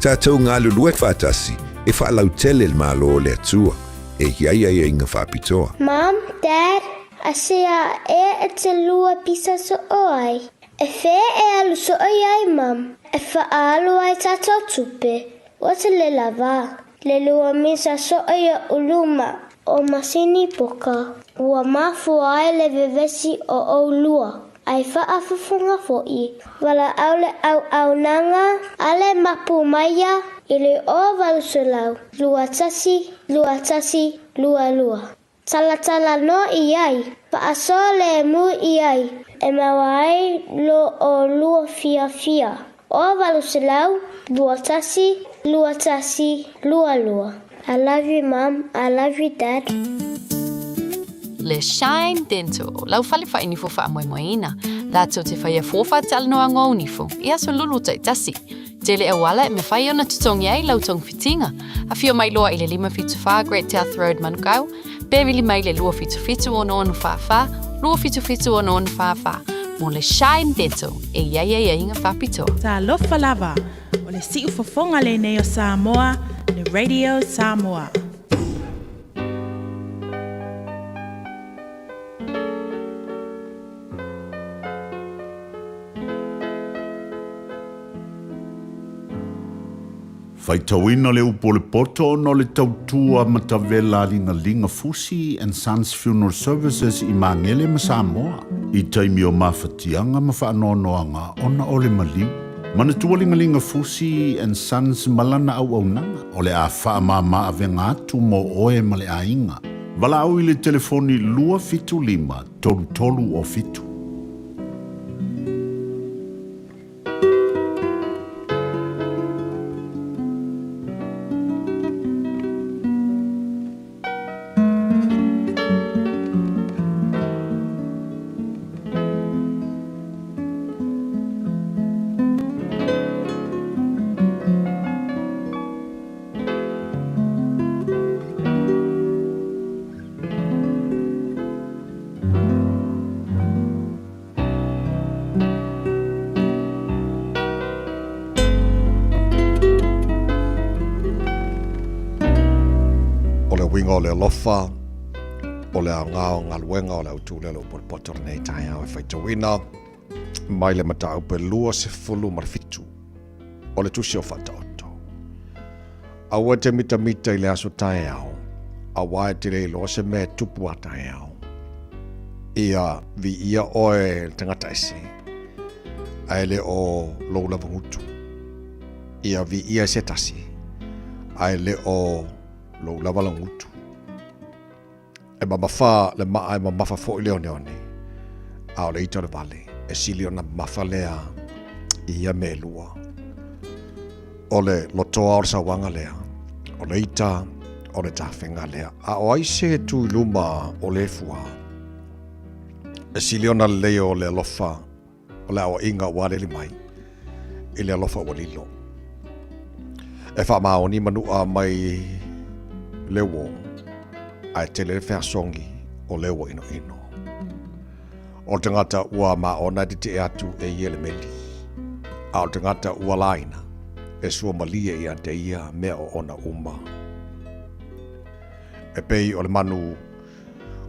Tātou ngā lulue whātasi, e wha lau tele le malo le atua, e iaia inga whapitoa. Mom, Dad, I say e te lua pisa so oi. E whe e alu so oi ai, Mam. E wha alu ai tātou tupe. O te le lava. Le lua misa so oi a uluma. O masini poka. Ua mafu ai le vevesi o lua. Ai wha awhawhunga fōi. Wala au le au nanga. Ale mapu maia. Ile o walu so lau. Lua tasi, lua. Tala no iai, paaso le mu iai, e mawai lo o lua fia. O walu selau, lua tasi, lua. I love you, Mom. I love you, Dad. Le Shine Dental, lau fale fa inifo fa moina. Lato te faia fofa tala no ango unifo, ia so lulu tai tasi. Tele e wala me fai ona tutongi ai lau tong fitinga. A fio mai loa ile 5 Great South Road Manukau. Bevili mai le lua fitu o no fa, lua fitu o no fa. Mo le Shine Dental, e ia inga whapito. Ta lofa lava, o le siu fofonga le nei o Samoa, le Radio Samoa. Faitauina le upo le poto no le tautua matavela linga Fusi and Sons Funeral Services I Mangele ma Samoa. I taimi o mawhatianga ma whaanoanoanga ona o le maliu. Manatua linga Fusi and Sons malana au nanga o le a whaamama a venga atu mo oe ma le a inga. Wala au I le telefoni 255 tolu o fitu. o le lofa, o le ngao ngaluenga o le autu le lo poto nei tai au e whaitawina, mai le matau pe lua se fulu marfitu, o le tusi o whataoto. Aua te mita i le aso tai au, awa e te le lo se me tupu a tai au. Ia vi ia oe tangata ese, aile o lo lava ngutu. Ia vi ia se tasi, aile o lo lava la ngutu. E mamafa le maa e mamafa fo i leone one, ao le ito le vale, e sili o na mafa lea ia me lua. O le lotoa o sa wanga lea, o le ita, o le tawhenga lea, a o aise tu luma o le fua. E siliona leo o le alofa, o le awa inga wale li mai, i le alofa walilo. E wha maa o ni manua mai lewo, ai te le whea songi o lewo ino ino. O te ngata ua maa o nadi te atu e iele meli. A o te ngata ua laina, e sua malia i ante ia mea o ona uma. E pei o le manu,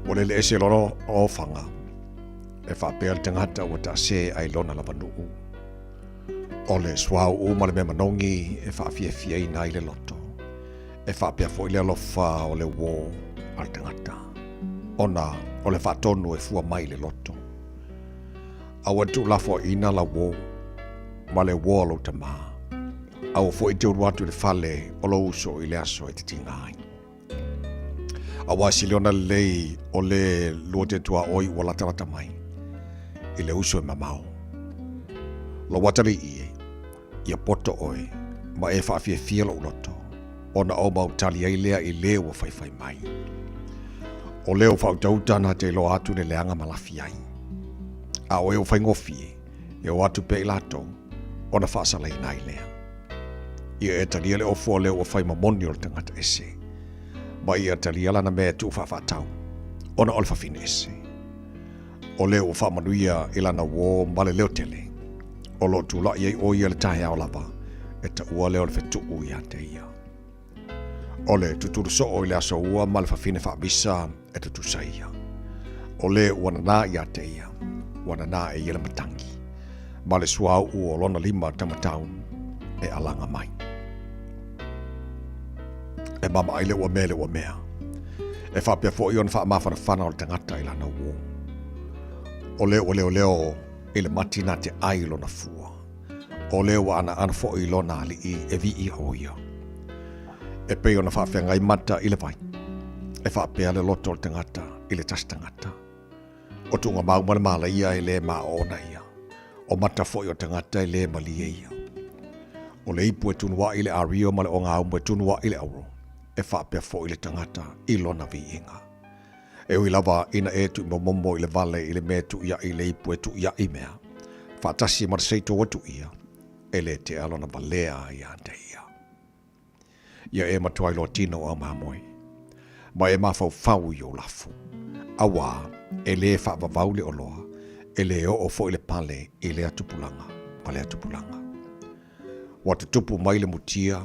o le ese lono o fanga, e whapea le tangata ua ta se ai lona lava nuu. O le swau uma le mea manongi e whafia fia i nai le loto. E whapea fo i le alofa o le wō al tangata. Ona o le whatonu e fua mai le loto. Awa tu lafo ina la wō, ma le wō alo ta maa. Awa fo i te uruatu le fale o lo uso i le aso e te tingai. Awa siliona lei o le lua te tua oi ua latarata mai. I le uso e mamao. Lo watari ia poto oi, ma e whaafia fia lo uloto. Ona o mau tali ai lea i leo o whaifai mai. O leo whautautana te lo atu le leanga malafi ai. A o e o whaingofie, e o atu pe ilato, ona whaasala i nai lea. Ia e talia le ofo leo o whai mamoni o le tangata ese. Ma ia talia lana mea tu whawhatau, ona o le whawhine ese. O leo o whamanuia ilana wō male leo tele. O lo tula iei o ia le tahe au lava, e ta ua leo le whetuu ia te ia. O le tuturu so o le aso ua ma le whawhine whaabisa e tutu sa ia. O le wanana ia te ia, wanana e ia le matangi. Ma le suau o lona lima tamatau e alanga mai. E mama ai le ua mea. E whapea fo i on wha mawhana whana o le tangata i lana uo. O leo i le mati na te ai lona fua. O leo ana fo i lona ali i e vi i hoia. E pei ona whawhia ngai mata i le vai. E whapea le loto o le tangata i le tas tangata. O tunga maumane mala ia i le maa ona ia. O mata fo i o tangata i le malia ia. O le ipu e tunua i le ario ma le o ngā umu e tunua i le auro. E whapea fo i le tangata i lona vi inga. E ui lava ina e tu momo i le vale i le me tu ia i le ipu e tu ia i mea. Whaatasi ma seito watu ia. E le te alona valea i ante ia. Ia e matuai lo tino au mamoe. Ma e mawhau i o lafu. Awa e le whaavaule o loa. E le o fo i le pale i le atupulanga. Pale atupulanga. Wa te tupu mai le mutia.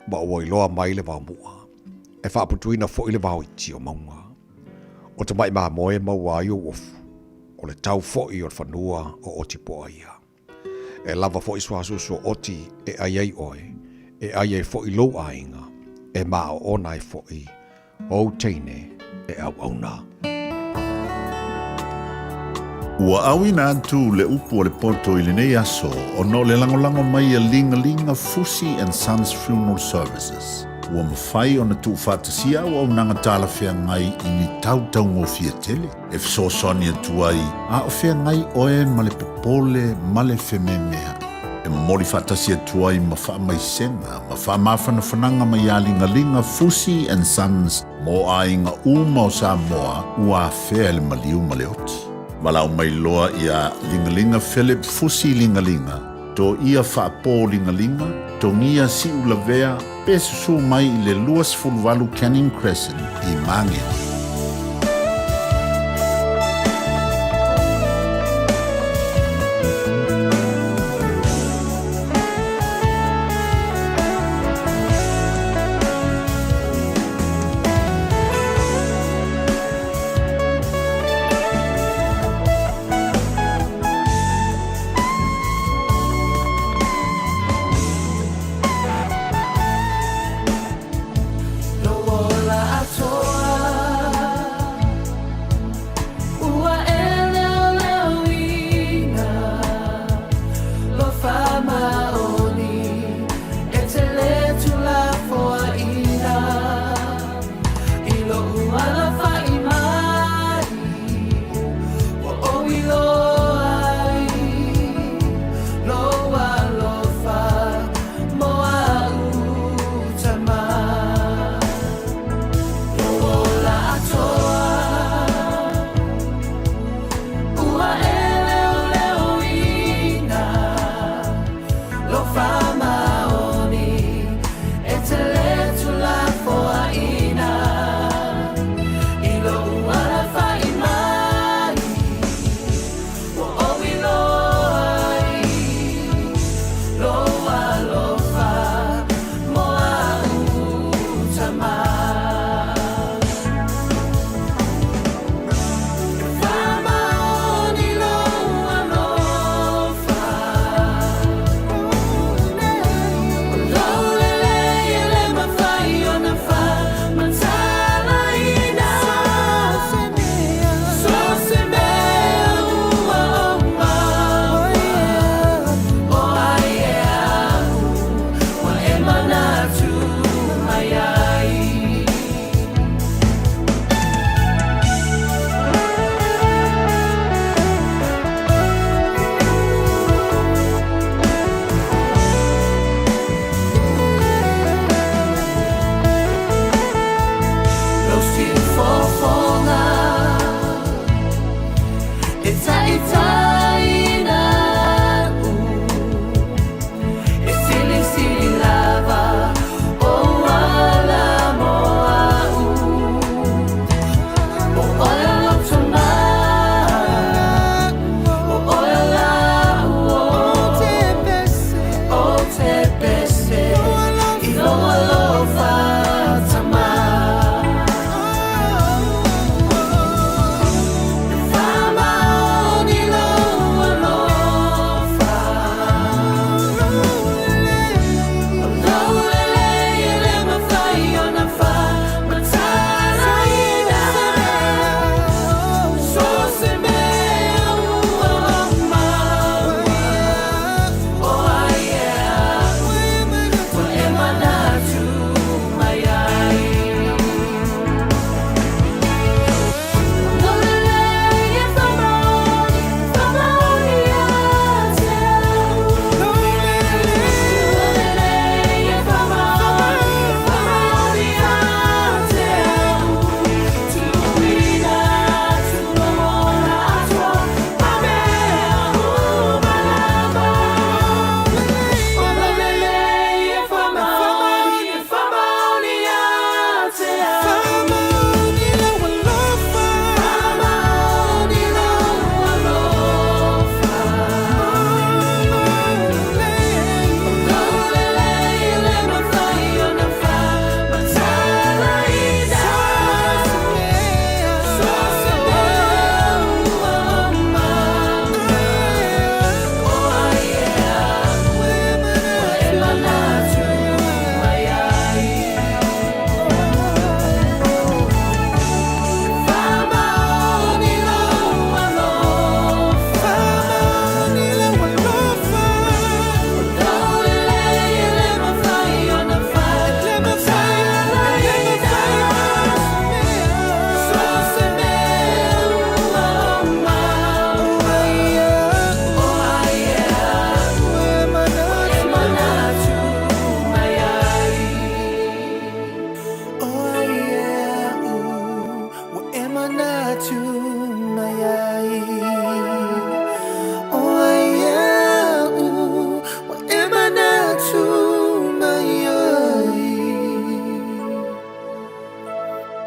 Ma o iloa mai le wāmua. E whaaputuina fo i le wāoiti o maunga. O te mai maa moe maua i o wofu. O le tau fo i o whanua o oti poa ia. E lava fo i suasusu o oti e aiei oe. E aiei fo i lou ainga. E maa o onai fo i. O teine e au auna. Ua awina atu le upu o le poto i le nei aso o no le langolango mai a linga Fusi and Sons Funeral Services. Ua mawhai o na tu whātasia o au nanga tāla whea ngai i ni tau ngō fia tele. E fso soni atu ai, a o whea ngai oe ma le popole ma le wheme mea. E mori whātasia atu ai ma wha mai senga, ma wha mawhana whananga mai a linga Fusi and Sons mo a inga uma o Samoa ua whea le maliu ma le oti. Malau mai loa ia lingalinga Philip Fusi lingalinga. To ia whaapō lingalinga, to ngia si ulavea, pesusu mai i le luas fulvalu Canning Crescent i Mangere.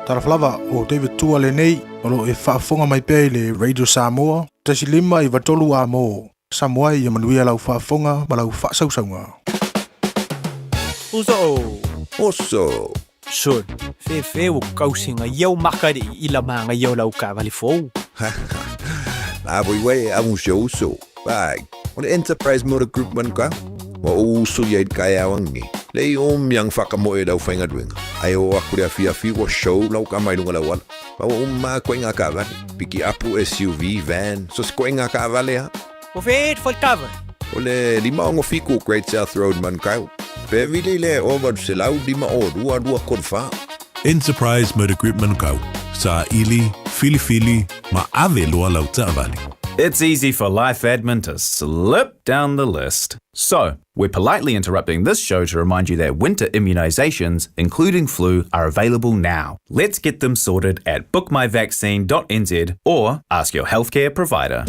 Taraflava o David Tua le nei, o lo e whaafonga mai pēi le Radio Samoa, tasi lima I watolu a mō. Samoa I manuia lau whaafonga, ma lau whaasausaunga. Oso. Son, fe o kausinga iau makari I la manga iau lau ka vali fou. La boi amu uso. Bag. O le Enterprise Motor Group man ka. Wa uso yaid kaya wangi. Le yang whakamoe lau whaingaduenga. Ai o akurea fiafi wa show lau ka mailunga lau wala. Pa wa koinga ka vale. Piki apu SUV, van. So koinga ka vale ha. O fe faltava. O le lima ongo fiku Great South Road man kau. Pe vile le over se lau lima o dua korfa. Enterprise Motor Group man kau. Sa ili, fili, ma ave loa lau ta vale. It's easy for Life Admin to slip down the list. So, we're politely interrupting this show to remind you that winter immunisations, including flu, are available now. Let's get them sorted at bookmyvaccine.nz or ask your healthcare provider.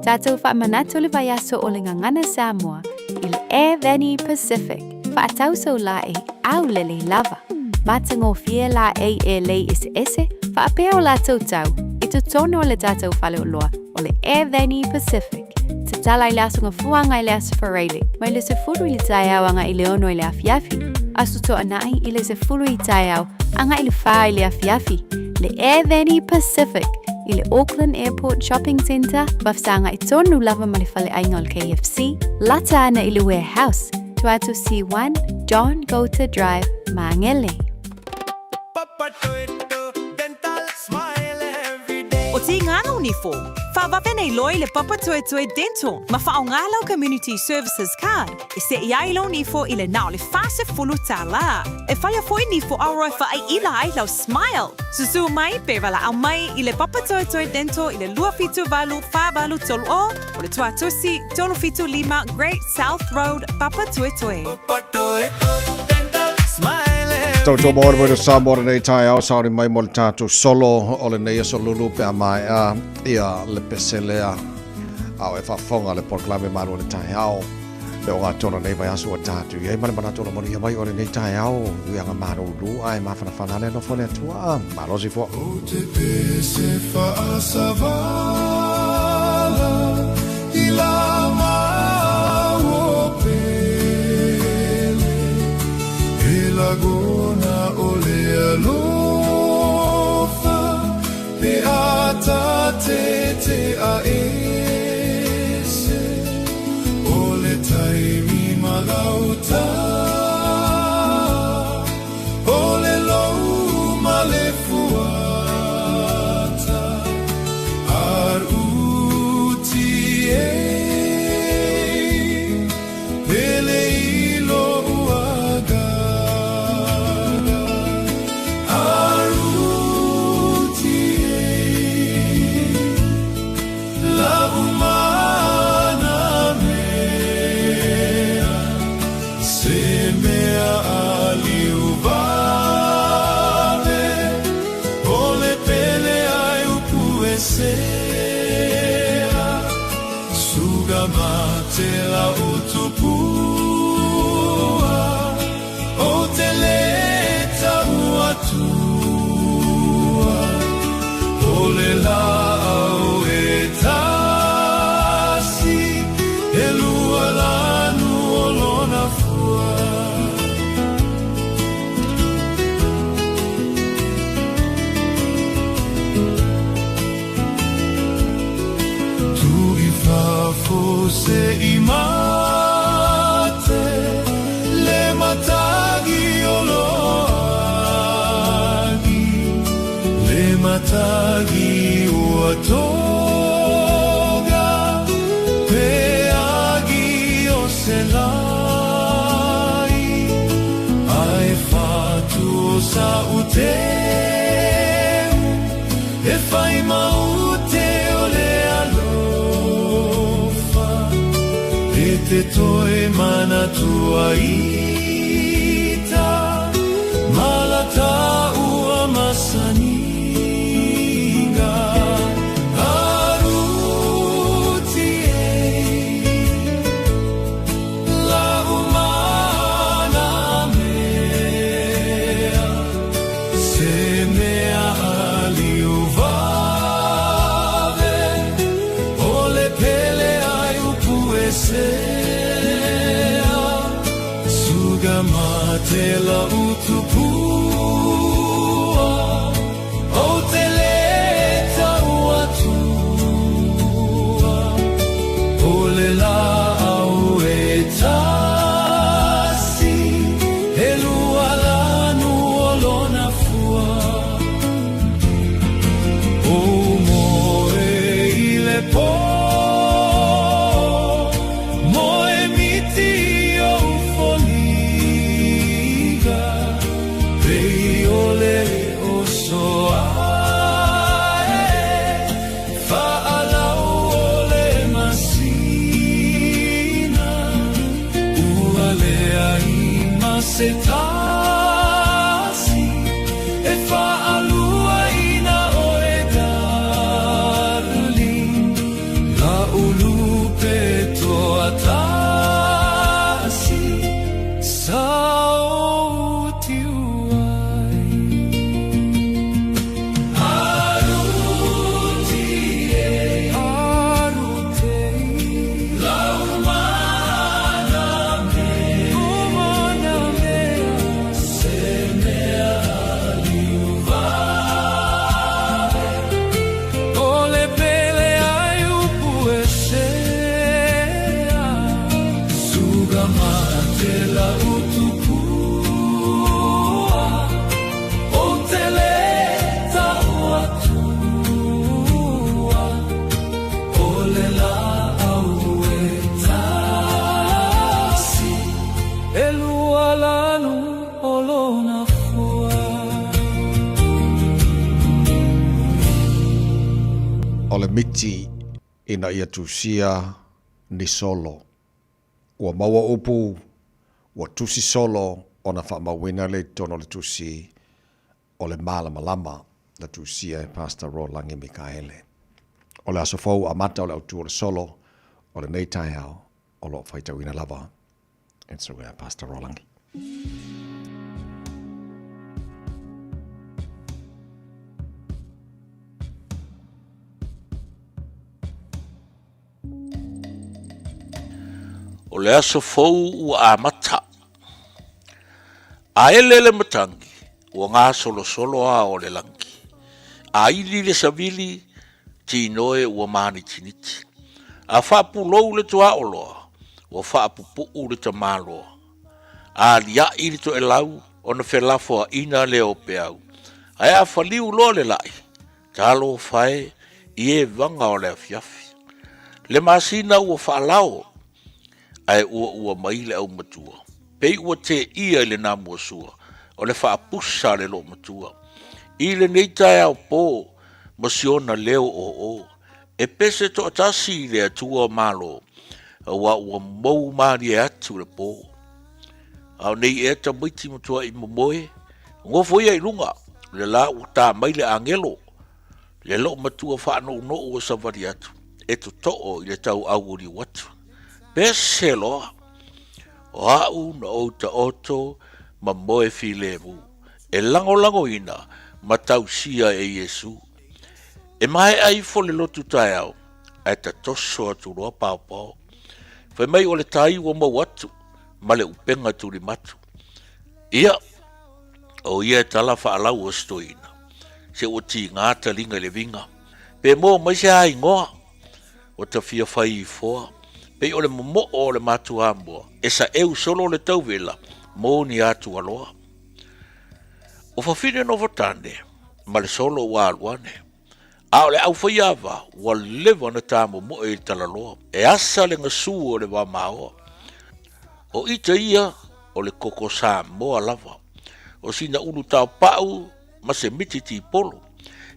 Tātou whaamanato le vai aso o le ngangana Samoa i le Air Veni Pacific. Whaatauso la e au lele lava. Matango fie la e lei ese, whaapeo la tautau. I tu tono le tātou whale o loa o le Air Veni Pacific. Te tala i le asunga fuanga i le asafarele. Mai le se furu i le tai au anga i le ono i le afiafi. Asu to anai i le se furu i tai au anga i le wha i le afiafi. Le Air Veni Pacific. I le Auckland Airport Shopping Centre, mafsanga i tonu lava malifale ainga o KFC, lata ana i le warehouse, tuatu C1, John Gota Drive, Mangele. O ti ngana uniform, whawawe nei loi le Papa Toe Toe Dental, ma whaongalau Community Services Card, e se iai lau nifo i le nao le fase fulu tā la. E whaia foi nifo auroi wha ai ila ai lau Smile. Susu mai, pewa la au mai i le Papa Toe Toe Dental i le lua fitu valu, wha valu tolu o le tuatusi, tolu fitu lima, Great South Road, Papa Toe Toe. Tau tō mōre mōre Samoa nei tai au sauri mai mo le tātou solo o le nei aso lulu pe a mai a ia le peselea au e whafonga le porklame maru le tai au le o ngā tōna nei vai asu a tātou iei mane mana tōna mori ia mai o le nei tai au uianga maru lu ai mawhana whanale no whone atua marosi fo O te pese whaasavala I la mau o pele E lagona o le alofa Pe ata te a ese O le taimi malauta O le lou ma le fuata Ar uti Pele ilo uaga Ar uti La umana mea Se mea aliuvare Ole pele ai upuesea Suga mate la utupua O te leta uatua Ole la au e tasi E lua lanu o lona fua Tu I fafo se I mate Le matagi o loagi Le matagi ua toga Pe agi o se lai Ai fatu o sa uteu E fai maute o le alofa E te toe mana tua ita Malata ua masaninga Aruti La umana mea Se mea aliuvave Ole pele ai upuesea Suga mate la utupua O te leta uatua Ole la au e tasi E lua lanu o lona fua O moe I le po Moe miti o foliga Pei o ulupe toa tasi sauti uai arute laumana me semea liuva ole pele ai upuesea suga matela utupua o teleta uatua ole la auetasi elua lanu olona fua. O le miti ina ia tusia ni solo. Ua maua upu, ua tusi solo o na whaamawina le tono le tusi o le malama na tusia e Pastor Rolangi Mikaele. O le asofau amata o le autu o le solo o le nei tai hao o lo whaitawina lava. And so Pastor Rolangi. O le aso fou ua amata. A ele matangi, ua ngā solo a o le langi. A ili le savili, tinoe ua mani tiniti. A whaapulou le tua oloa, ua whaapupu le tamaloa. A lia ili to e lau, o na whelafo a ina le o peau. Ai a whaliu loa le lai, talo whae, ie vanga o le afiafi. Le masina ua whaalao, ai ua maile au matua. Pei ua te ia le nā mua sua, o le whaapusa le lo matua. I le neitai au pō, masiona leo o. E pese to atasi le atua malo, ua mou maari e atu le pō. Au nei e ta maiti matua i mamoe, ngofo ia i lunga, le la ua tā maile angelo, le lo matua whaano no ua savari atu, e to to'o i le tau auri watu. Pese loa, o au na o ta oto ma moe filevu, e lango ina ma tausia e Yesu. E mai ai fo le lotu tai au, ai ta toso atu roa pao. Fai mai o le tai ua mau atu, ma le upenga turi matu. Ia, o ia tala whaalau o stoina, se o ti ngāta linga le vinga. Pe mo mai se ai ngoa, o ta fia fai I foa. Pei o le momo o le matu amboa, e sa eu solo le tauvela, mo ni atu aloa. O fafine no votane, ma le solo wa aluane. A o le au faiava, wa lewa na tamo mo e talaloa, e asa le ngasu o le wa maoa. O ita ia, o le koko sa moa lava, o sina ulu tau pau, ma se mititi polo,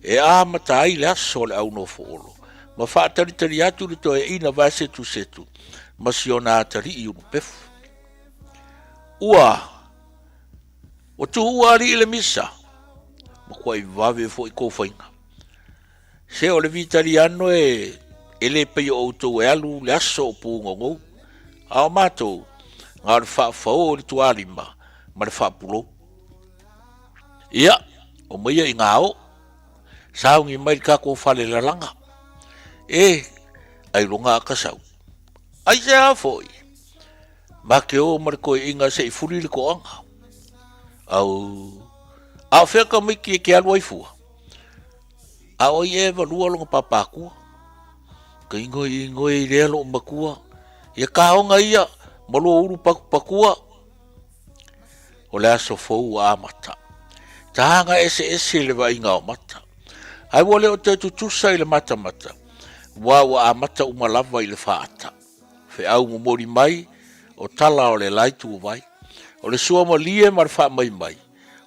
e a mata ai le aso le au no foolo. Ma whaatari atu le to e ina vai setu, ma si o nā tari I unu pefu. Ua, o tu ua ari le misa, ma kua I vave fo I kōwhainga. Se o le vitari ano e le pei o tau e alu le aso o pūngongou, a o mātou, ngā le whaafao le tuarima, ma le whaapulou. Ia, o maia I ngā o, saungi mai kako whale la langa. Ai longa kasau. Ai se a foi. Ma ke o marko inga se I furi le ko anga. Au wheka mai ki ke alu ai fua. A o I ewa lua longa papakua. Ka ingoi I rea lo makua. Ia kaonga ia, malua uru pakua. O le aso fau a mata. Tahanga ese le wa inga o mata. Ai wale o te tutusa I le mata. Wa a mata umalava I le whaata. Fe au mori mai, o tala o le laitu o vai. O le sua ma lie mar wha mai.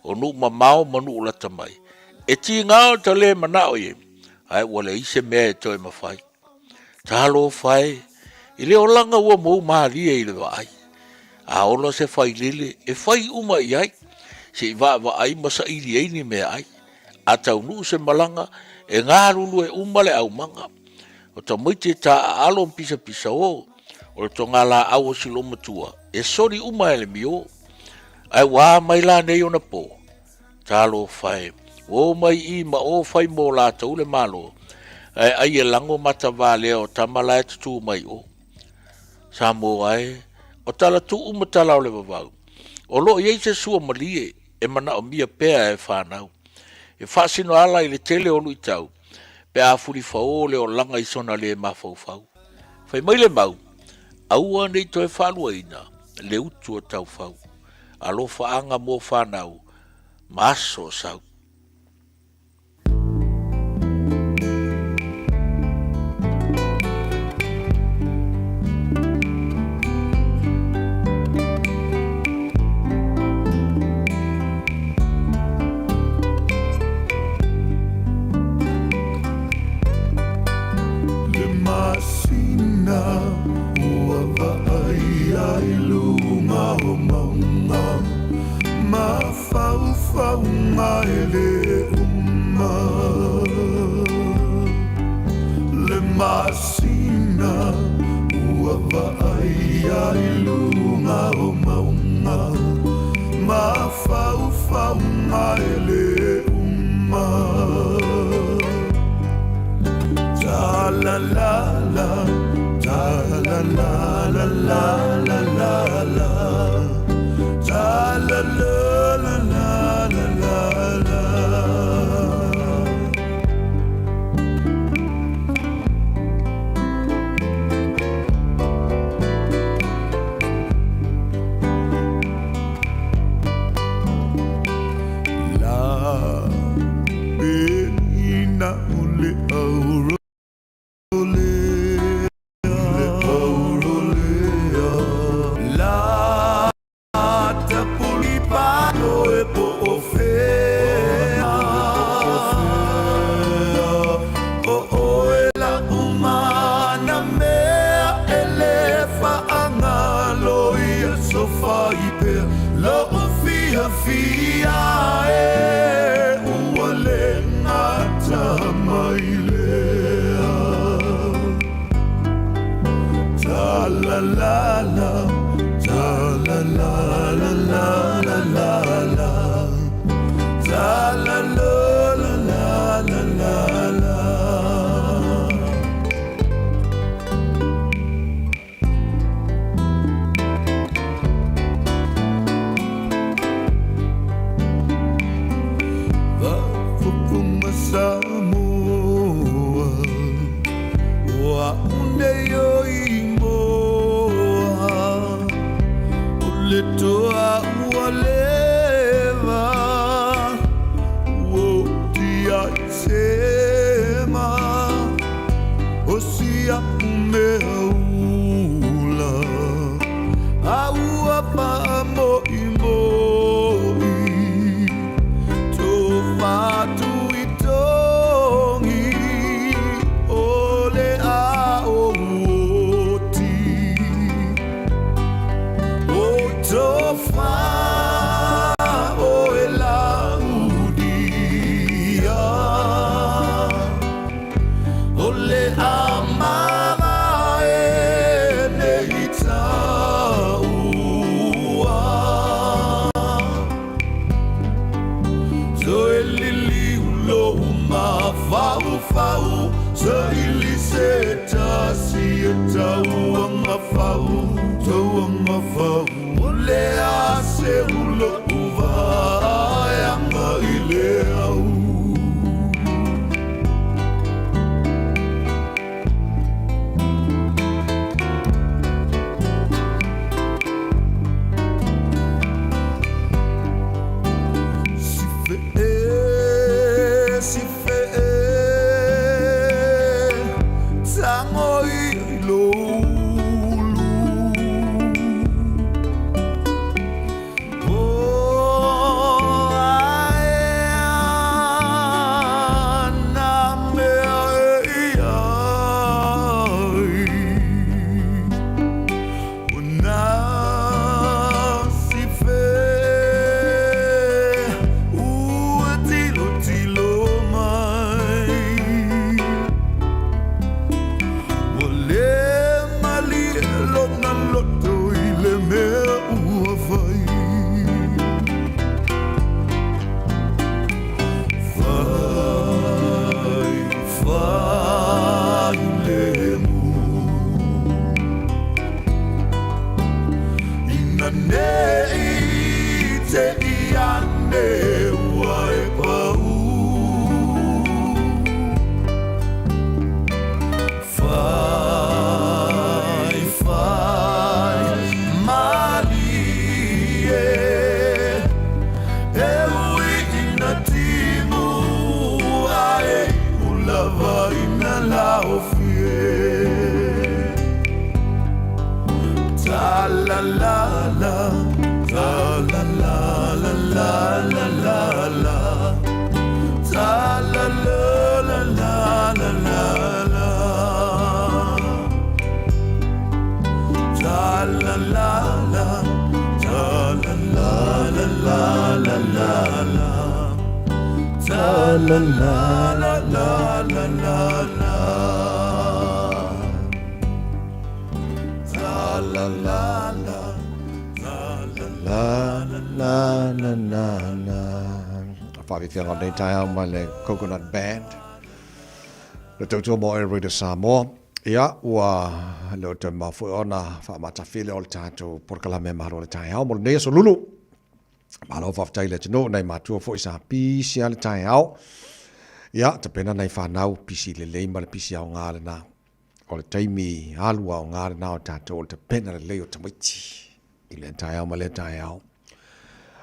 O nu ma mao manu ulata mai. E ti ngao ta le mana o ye. Ai wale ise mea e toi ma whai. Talo whai. I le o langa ua mou maa lie I le vai. A ola se whai lele, e whai uma I ai. Se I wa ai masa iri eini mea ai. A tau nu se malanga, e ngā rulu e umale au manga. O ta moite ta alo pisa pisa o le tonga la au si lo matua. E sori uma ele mio. Ai wā mai la nei ona po. Talo fai. O mai I ma o fai mo la tau le malo. Ai e lango mata vale o tamala e tutu mai o. Sa mo ai. O tala tu umatala o le vavau. O lo iei se sua malie. E mana o mia pea e whanau. E whaasino ala I le tele o lui tau. Pe a furi fao le o langa I sona le ma fau fau. Fai mai le mau. Aua nei to e whanua ina. Le utu o tau fau. Alo whaanga mo whanau. Maso sau. la la la, ta la la la la la la la, ta la la la la la la la, ta la la la, ta la la la la la la la, ta la la la la la la la. La la la la la la la la. Whawhiwhianga nei tai au mai le Coconut Band. Le tautua mo e Rita Samoa. Ia, ua leo te mawhoi ona whamatawhile o le tātou porkalame maharo le tai au. Mo le nea so lulu. Mahalo whawhitai le tino nei mātua fo isa pisi a le tai au. Ia, te pena nei whanau pisi le leima le pisi au ngā le nā. O le taimi alua o ngā le nā o tātou o le te pena le leo te maiti. I le tai au ma le tai au.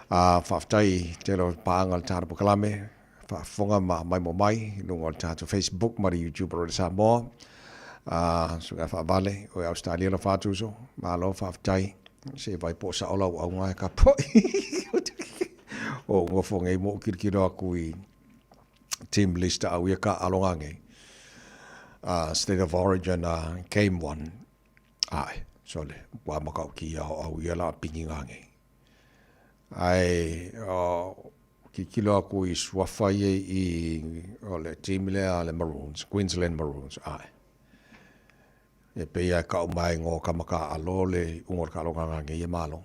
Whawhitai te lo paanga le tātou porkalame. Whafonga mai mo mai. Nunga le tātou Facebook ma le YouTube o le Samoa. Sunga whaavale o e Australia lo whātuso. Mahalo whawhitai. Se vai po sa ola au ngai ka poi. O ngofonga i mo kirikiro aku i team list au ia ka alonga ngai. State of Origin Game 1. Ai, sole, wa makau ki au ia la pingi ngai. Ai, ki kilo aku i swafai i ole team le Maroons, Queensland Maroons. Ai. E pe ia ka mai ngo kamaka alole ungor ka longa ngai e malo.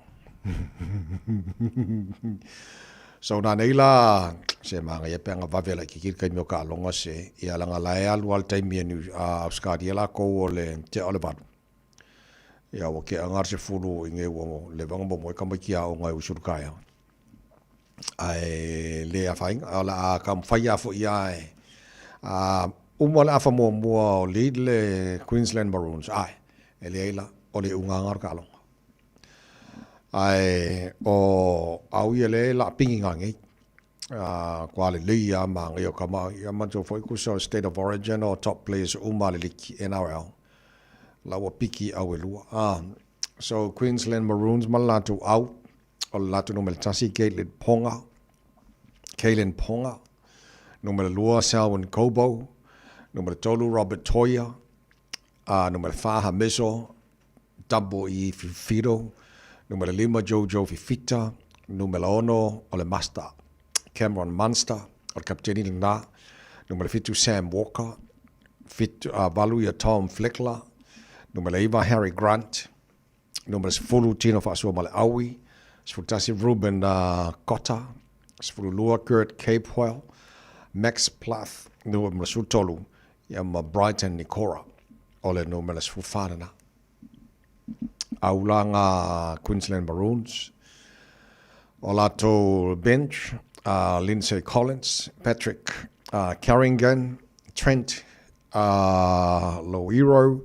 So na nei la se manga ia penga vavela ki kai mo ka longa se ia langa la ia lual taimi nu Australia la ko ole te ole ba. Ia o ke angar se fulu inge wo le vanga mo ka mai kia o ngai usur kaya. Ai le afaing ala kam faya fo ia umala afa mo lead le Queensland Maroons ai ele ila ole ungangar ka longa. Ai o au ia le la pingi ngai kwa le lia mang yo kama ya manjo foi ku so State of Origin or top players umale liki NRL la wa piki au lua so Queensland Maroons malatu out o latu no meltasi Kalen Ponga numero lua Selwyn Cobo numero tolu Robert Toya numero faha Miso Double E Fido numero 5 Jojo Fifita numero 1 ole Master Cameron Munster o kapteni na numero 5 Sam Walker Valuia Tom Fleckler numero 1 Harry Grant numero 10 Tino Fasua Male Awi Sfutasi Ruben Cotta Sfulua Kurt Capewell Max Plath numero 12 Yama Brighton Nicora ole numero 5 Aulanga Queensland Maroons Olato bench Lindsay Collins Patrick Carringan Trent Loiro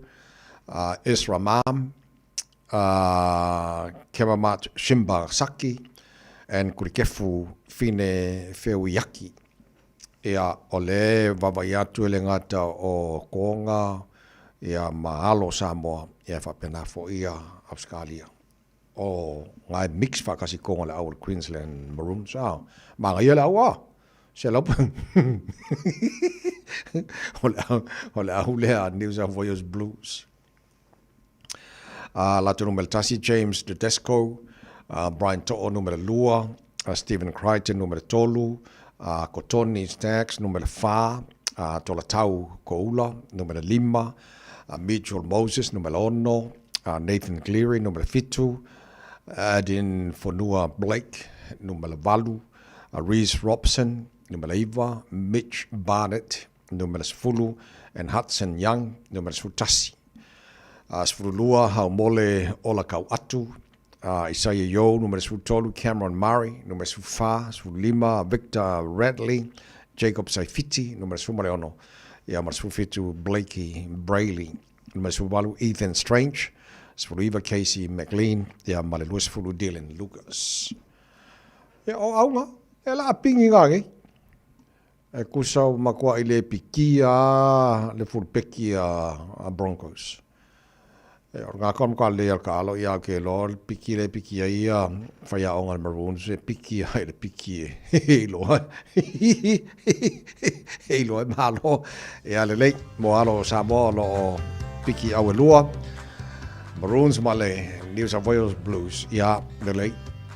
Isra Mam Kemamat Shimba Saki and Kurikefu Fine Feuiaki Ia ole vavaiatu ele ngata o konga ia mahalo Samoa ia whapena fo ia Australia. O ngai mix whakasi konga le au Queensland Maroons. Manga ia le au se laupa. Ole au lea New South Wales Blues. Latu numero tasi James Tedesco, Brian To'o numero 2, Stephen Crichton numero 3, Kotoni Stacks numero 4, Tolatau Koula numero 5, Mitchell Moses numero 1, Nathan Cleary numero 7, Adin Fonua Blake numero 8, Reese Robson numero 1, Mitch Barnett numero 10 and Hudson Young numero 10. Sfurulua Haumole Ola Kau Atu, Isaiah Yo numero 12, Cameron Murray numero 5, Victor Radley, Jacob Saifiti numero 1, ia numero 5 Blakey Brayley numero 8 Ethan Strange, Sfuriva Casey McLean, ia male Luis Fulu Dylan Lucas. Ia o aunga, e la pingi ngangi. E kusau makua ile pikia le fulpeki a Broncos. Ngā kon ka le ka alo ia ke lo piki ia whai a onga Maroons e piki ai le piki e lo e lo e malo e ale le mo alo Samoa lo piki au e lua Maroons ma le New South Wales Blues ia le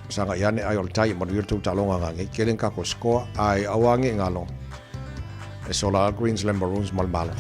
sanga iane ai o le tai ma virtu talonga ngangi kelen ka ko score ai awangi ngalo e sola Queensland Maroons mal malo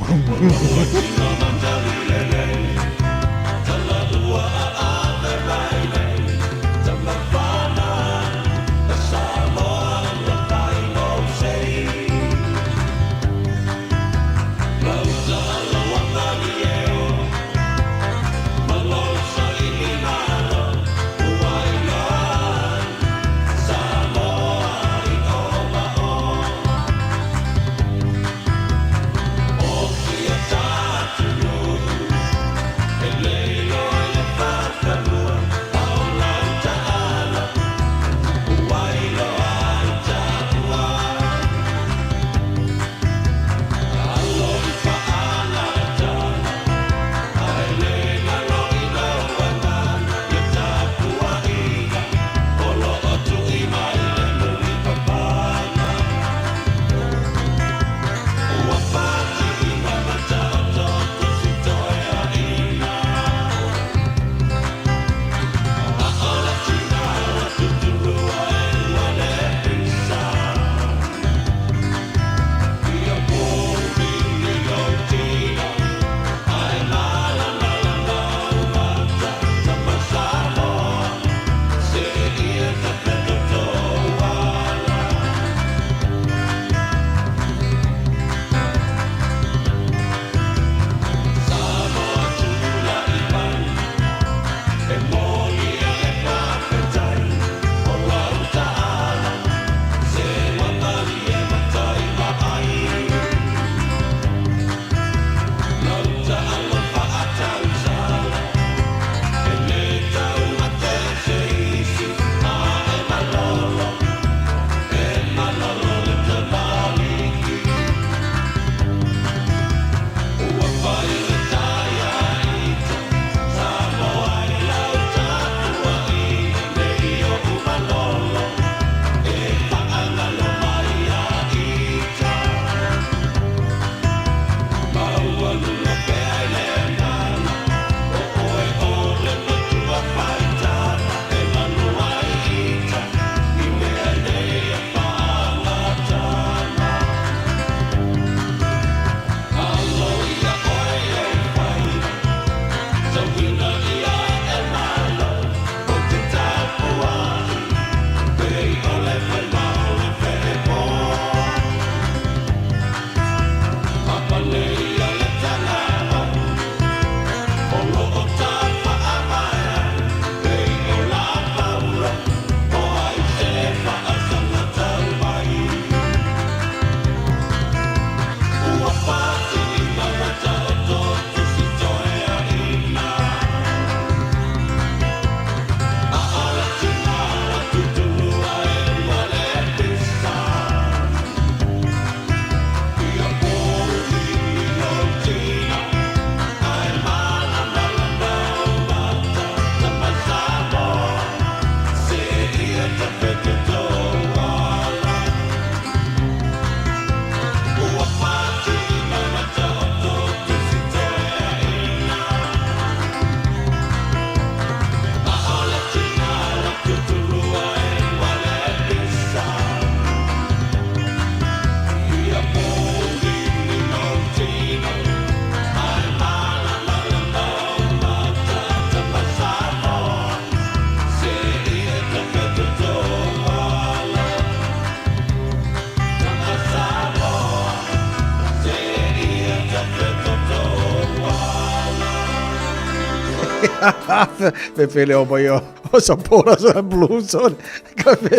me pele o mai o sapora sa blues on ka me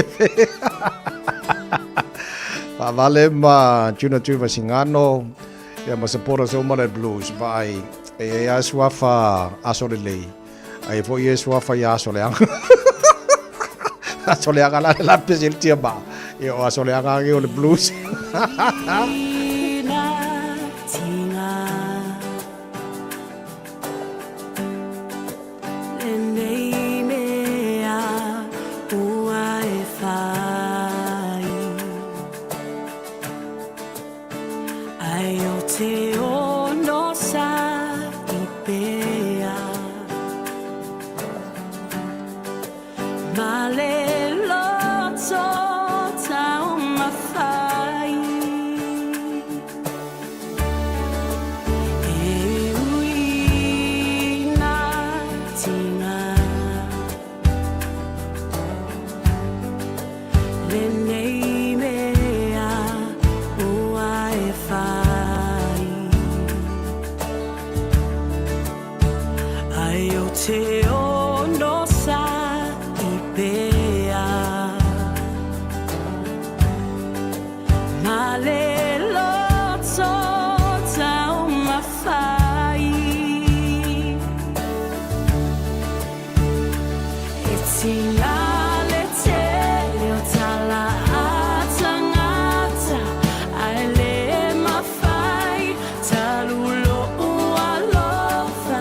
pa vale ma tuna tu vasingano ya ma sapora sa mare blues vai e a suafa asole lei ai fo ye suafa ya asole ang asole ang la pesil tia ba e o asole ang o le blues te ono sa I pea Ma le loto tau mawhai E tina le te leo tala ata ngata Ai le mawhai talulo ua lofa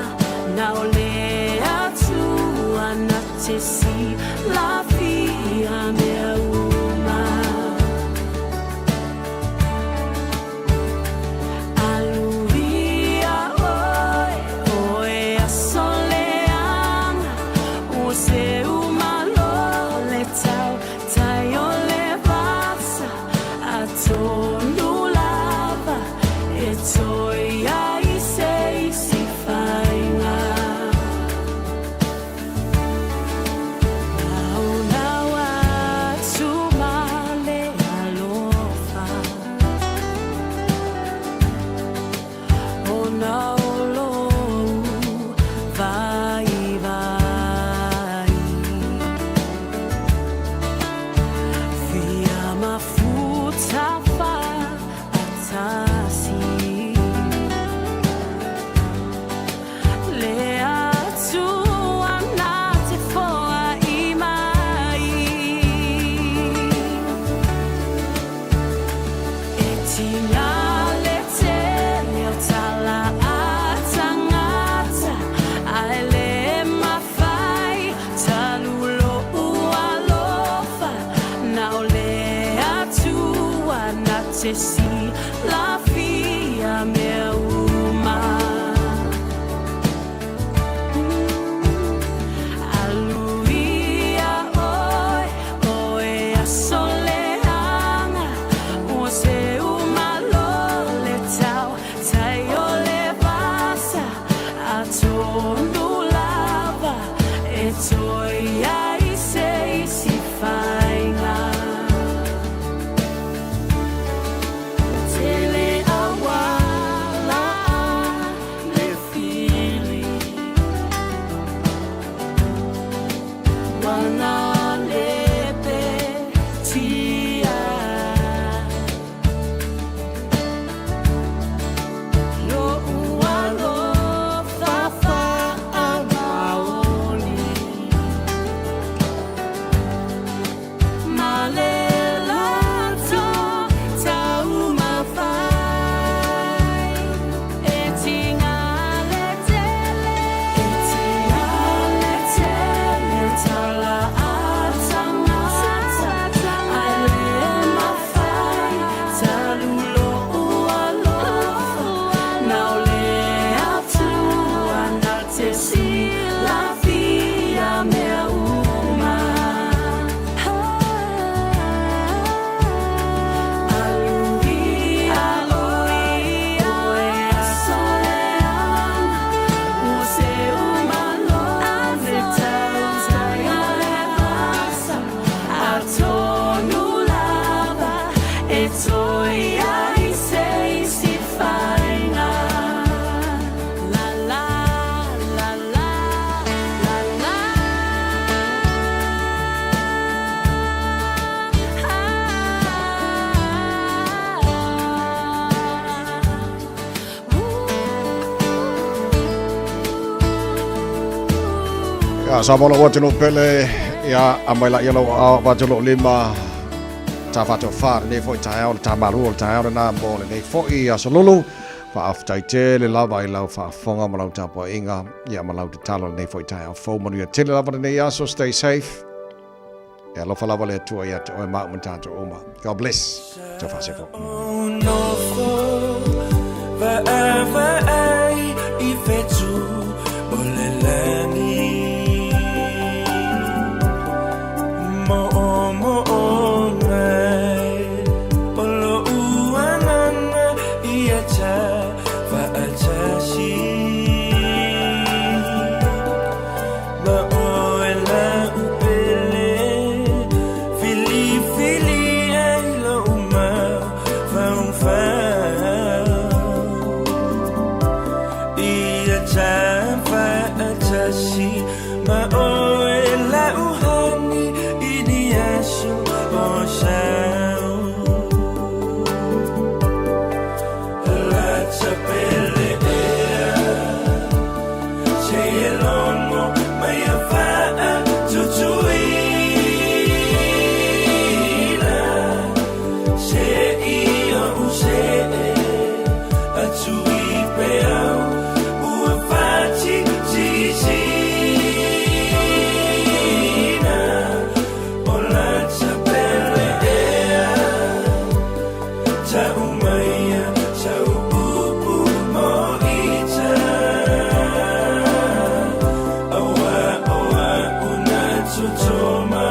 Nau le atua na te si la fia mea uma Aluia oe, oe a soleanga O se umalo le tau, tai o le vasa A tonu lava, e toi ai se isi whainga Nau nau atu male alofa O nau lou vai vai Fia mafuta fa atasi Le atua na te foa I mai E tina le te leo tala ata ngata Ai le mawhai talulo ua lofa Nau le atua na te si la fia mea uma Aluia oe, oe a soleanga O se umalo le tau, tai o le vasa A tonu lava, e toi ai se isi whainga Tele awala le fili Wana lepe tia Lo ua lo fafa awaoni Ma le lato tau mawhai E tinga le tele E tinga le tele Tala ata ngata Ai le mawhai Talulo ua lofa Nau le atua na te si la fia mea uma Aluia oe, oe a soleanga O se umalo le tau, tai o le vasa A tonu lava, e toi ai se isi whainga La la, la la, la la Ya sama lo wajelo pele ya amaila yelo wajelo lima ta fato far ne foi ta ta maru ta na mo ne foi ya solulu fa aftai te le lava I lau fa fonga malau ta po inga ya malau te talo ne foi ta fo mo ya te lava ne ya so stay safe ya lo fa lava le tu ya te o ma munta to oma God bless ta fa se fo No forever ai I fetu olelani mo ngai olo uanana ia cha fa achashi ma oela upele fili ai lo uma fa ia cha fa achashi si ma oe la uhani ini asu o sao la chapele ea se elongo mai afaa tutuina se ia use atui peau ua fati zizina o la chapele ea ta umaia sa upupu mo ita aua oa una tutoma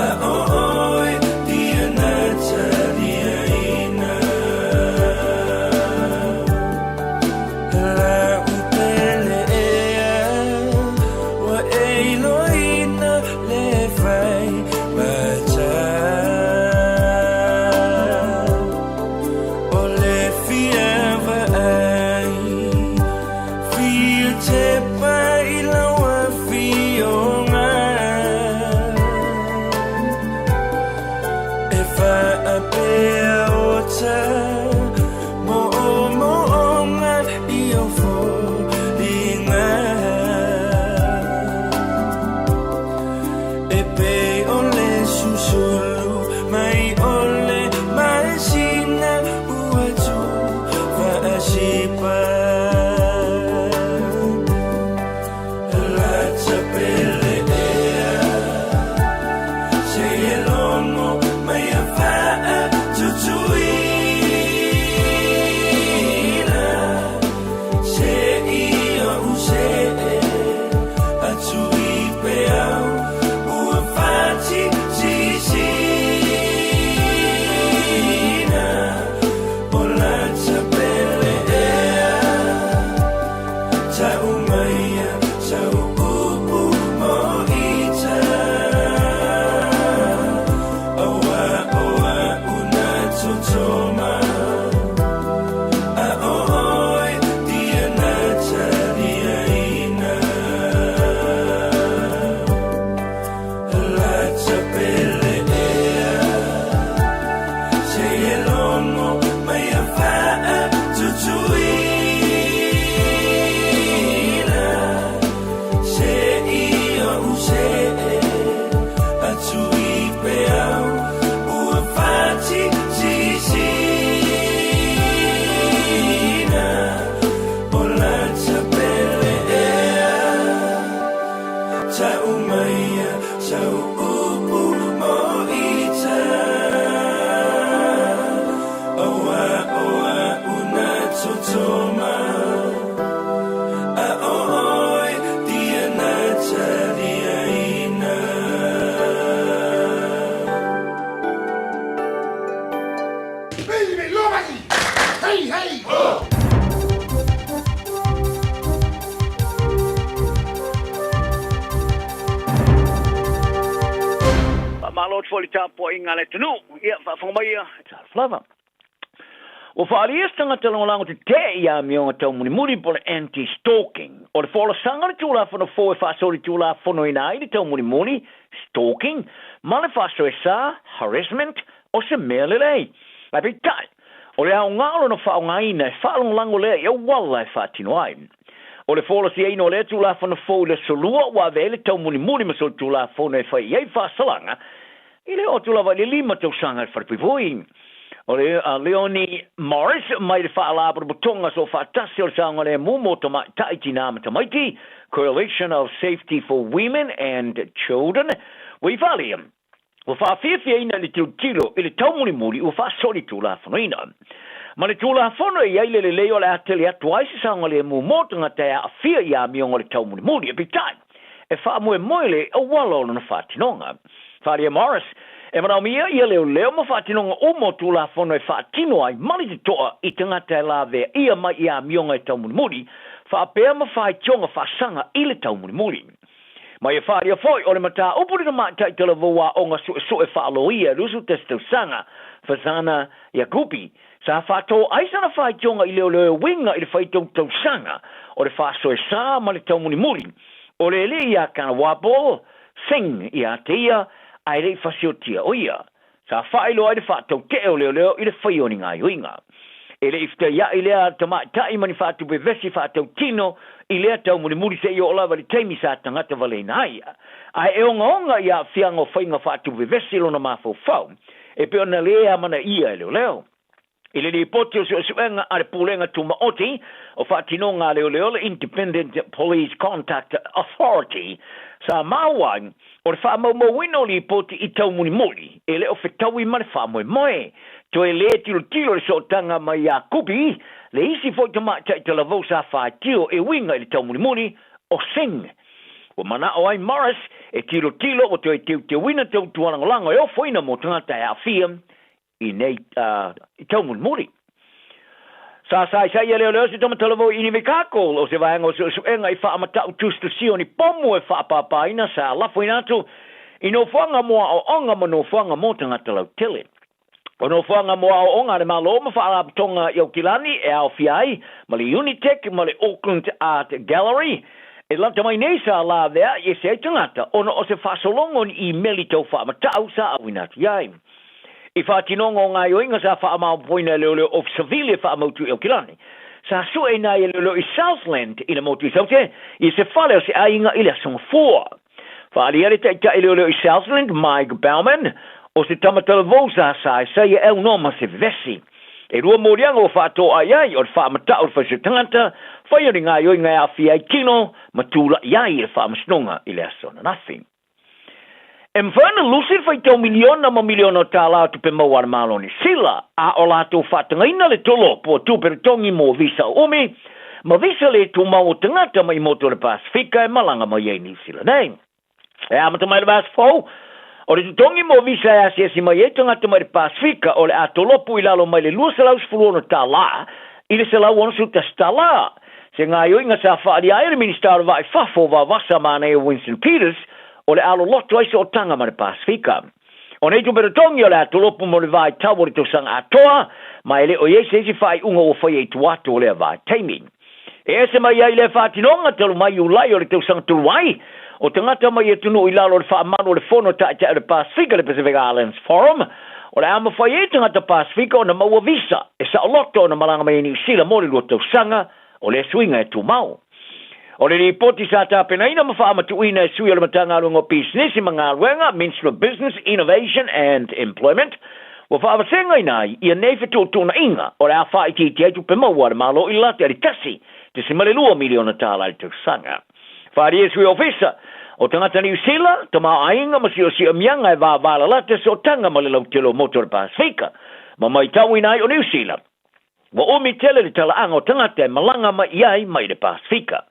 a oi dia nata dia ina la utele ea wa eiloina le fai bata o le fiava ai fia te pai lawa fionga e fa apea ota mo onga io fo linga e pe ole susulu mai ole mai sina uatu va asipa la chapele ea se elongo mai afaa tutuina se ia use atui peau ua fati zizina o la chapele ea ta umaia sa upupu mo ita aua oa una tutoma a oi dia nata dia ina la chapele ea se elongo mai afaa tutuina se ia use atui peau ua fati zizina o la chapele ea ta umaia sa upu mo ita aua oa una tutoma a oi dia nata dia ina Malot for the top point ngale tunu ia fa fongaia flava o faria stanga telo lango te ia mionga tau muni por anti stalking o le fola sanga le tula for no fo fa so le tula for no ina i tau muni stalking male fa so esa harassment o se mele lei la vitai o le ngalo no fa ngaina fa lango le ia wala fa tinoai o le fola si ino le tula for no fo le solua wa vele tau muni ma so tula for no fa ia fa salanga ile o tula va le lima tau sanga fa pivoi o le Leonie Morris mai le whaala apura butonga so whaatasi o le sanga le mumoto mai taiti nāma tamaiti Coalition of Safety for Women and Children wei valium o whaafia ina le tilo i le taumuri o whaasori tula whanoina ma le tula whano i eile le leo le atele atu aisi sanga le mumoto ngata a fia i a mionga le taumuri e pitai e whaamue moile o walo na whaatinonga Faria Morris e mana mia ia leo mo whaatinonga o mo tula whono e whaatino ai mani te toa i tangata e la vea ia mai i a mionga e taumuri whaapea ma whai tionga whaasanga i le taumuri Mai e whaaria foi, o le mata upuri na mata i tala voa o ngā su e whaaloia, rusu te stausanga, whazana ia kupi. Sa whātō aisana whai tionga i leo winga i le whai tausanga, o le whāsoe sā ma le tau muni muri. O le le ia kana wapo, sing ia te ia, ai rei whasiotia o ia. Sa whaelo ai le whātau te o leo i le whai o ni ngā winga. E le ifta ia i lea tama tai mani whātu pe vesi whātau tino, i lea tau muni muri se i o lawa li teimi sa tangata wale na ia. Ai e onga ia whianga whainga whātu pe vesi lona mafau fau. E pe ona lea mana ia e leo. I le li poti o suenga a le pūlenga tuma oti, o whātinonga leo le Independent Police Contact Authority, sa mawai, o le whaamau wino li poti i tau muni muri, e le o whetau i mare whaamoe moe, to e le tilo le sotanga mai a kupi, le isi foi te mata i te lavou sa whaatio e winga i le tau muni muri, o sing. O mana o ai Morris, e tilo o te te wina tau tualangolango, e o foina mo tangata e a fiam, i nei i tau muni muri. Sa sai leo se toma talavo i ni kako, o se vaenga o se enga i whaamata u tustusio ni pomu e whaapapaina sa lafo inatu, i no whanga moa o onga ma no whanga mo tangata lau tele. O no whanga moa o onga le malo ma whaalapatonga i Aukilani e au fiai, ma le Unitec, ma le Auckland Art Gallery, e lanta mai nei sa la vea i se tangata, ono o se whasolongon i meli tau whaamatau sa au inatu iai. I whātinonga o ngā ioinga sa whaamau poina leo of Seville whaamautu i Aukilani. Sa sue nā i leo i Southland i na motu i saute, i se whale o se ainga i lea songa fua. Whaali ere ta i leo i Southland, Mike Bauman, o se tamatala vosa sa i el noma se vesi. E rua morianga o whātō ai o whaamata o whaise tangata, whaiari ngā ioinga e awhi ai kino, matula iai i whaamasnonga i lea sona nafi. E mwhana lucid fai tau miliona ma miliona o tāla tu pe mawar maloni sila, a o lato whatangaina le tolo po tu peritongi mo visa umi, ma visa le tu mau tangata mai moto le Pasifika e malanga ma iei New Zealand nei. E amata mai le vas fau, o le tutongi mo visa e asiasi mai e tangata mai le Pasifika o le atolopu i lalo mai le lua salau sifuluono tāla, i le salau ono su tastala. Se ngā ioinga sa whaari aere minister vai fafo va vasa mana e Winston Peters, o le alo loto ai se o tanga ma le Pasifika. O nei tu perotongi o le atolopu mo le vai tau o le tausanga atoa, ma ele o iei se isi whai unga o whai e tuato o le vai taimi. E ese mai ai le whātinonga talu mai ulai o le tausanga tuluai, o tangata mai e tunu i lalo le whaamano le whono ta le Pasifika le Pacific Islands Forum, o le ama whai e tangata Pasifika o na maua visa, e sa o loto o na malanga mai ni sila mo le lua tausanga o le swinga e tu mau. O le ripoti sa tāpena ina mawhaamatuina e sui o le matanga alunga o business i mga aluenga, Ministry of Business, Innovation and Employment, wa whaawasenga inai i a neife tūtuna inga o le a whaiti aitu pe maua le malo i lati ari kasi te se malelua miliona tāla i tausanga. Whaari e sui ofisa o tangata New Zealand, tama ainga ma si o si amianga e wāwala lata se o tanga malelau telo motor Pasifika, ma mai tau inai o New Zealand. Wa umi tele le tala anga o tangata e malanga ma iai mai le Pasifika.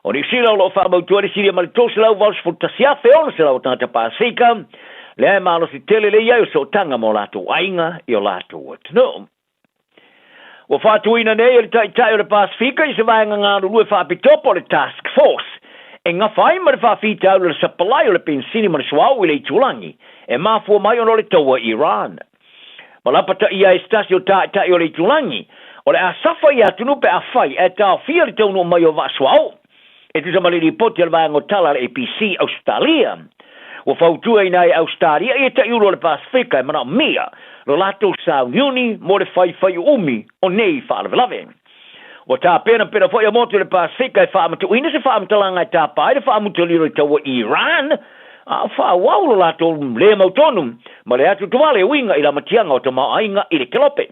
O ni sila lo whaamautua ni siria mali tōsi lau vals futasiafe ono se lau tangata Pasifika, le ai malo si tele le iai o so tanga mo lato ainga i o lato watano. Wa whātuina nei o le tai o le Pasifika i se vaenga ngāru lue whaapitopo le task force, e ngā whai ma le whaafita o le sapalai o le pensini ma le suau i le itulangi, e mafua mai ono le taua Iran. Malapata ia e stasi o tai o le itulangi, o le asafa i atunu pe a whai e tau fia le taunu mai o vasuau. E tu sama le ripoti al vaenga o tala le APC Australia. O whautua i nei Australia e ta iuro le Pasifika e mana mea, lo lato sa unioni mo le whai umi o nei whaalawelave. O ta pena whai a moto le Pasifika e whaamatu ina se whaamatalanga e ta pai le whaamutaliro i taua Iran, a whaawau lo lato le mautonum, ma le atu tuwale winga i la matianga o ta maainga i le kelope.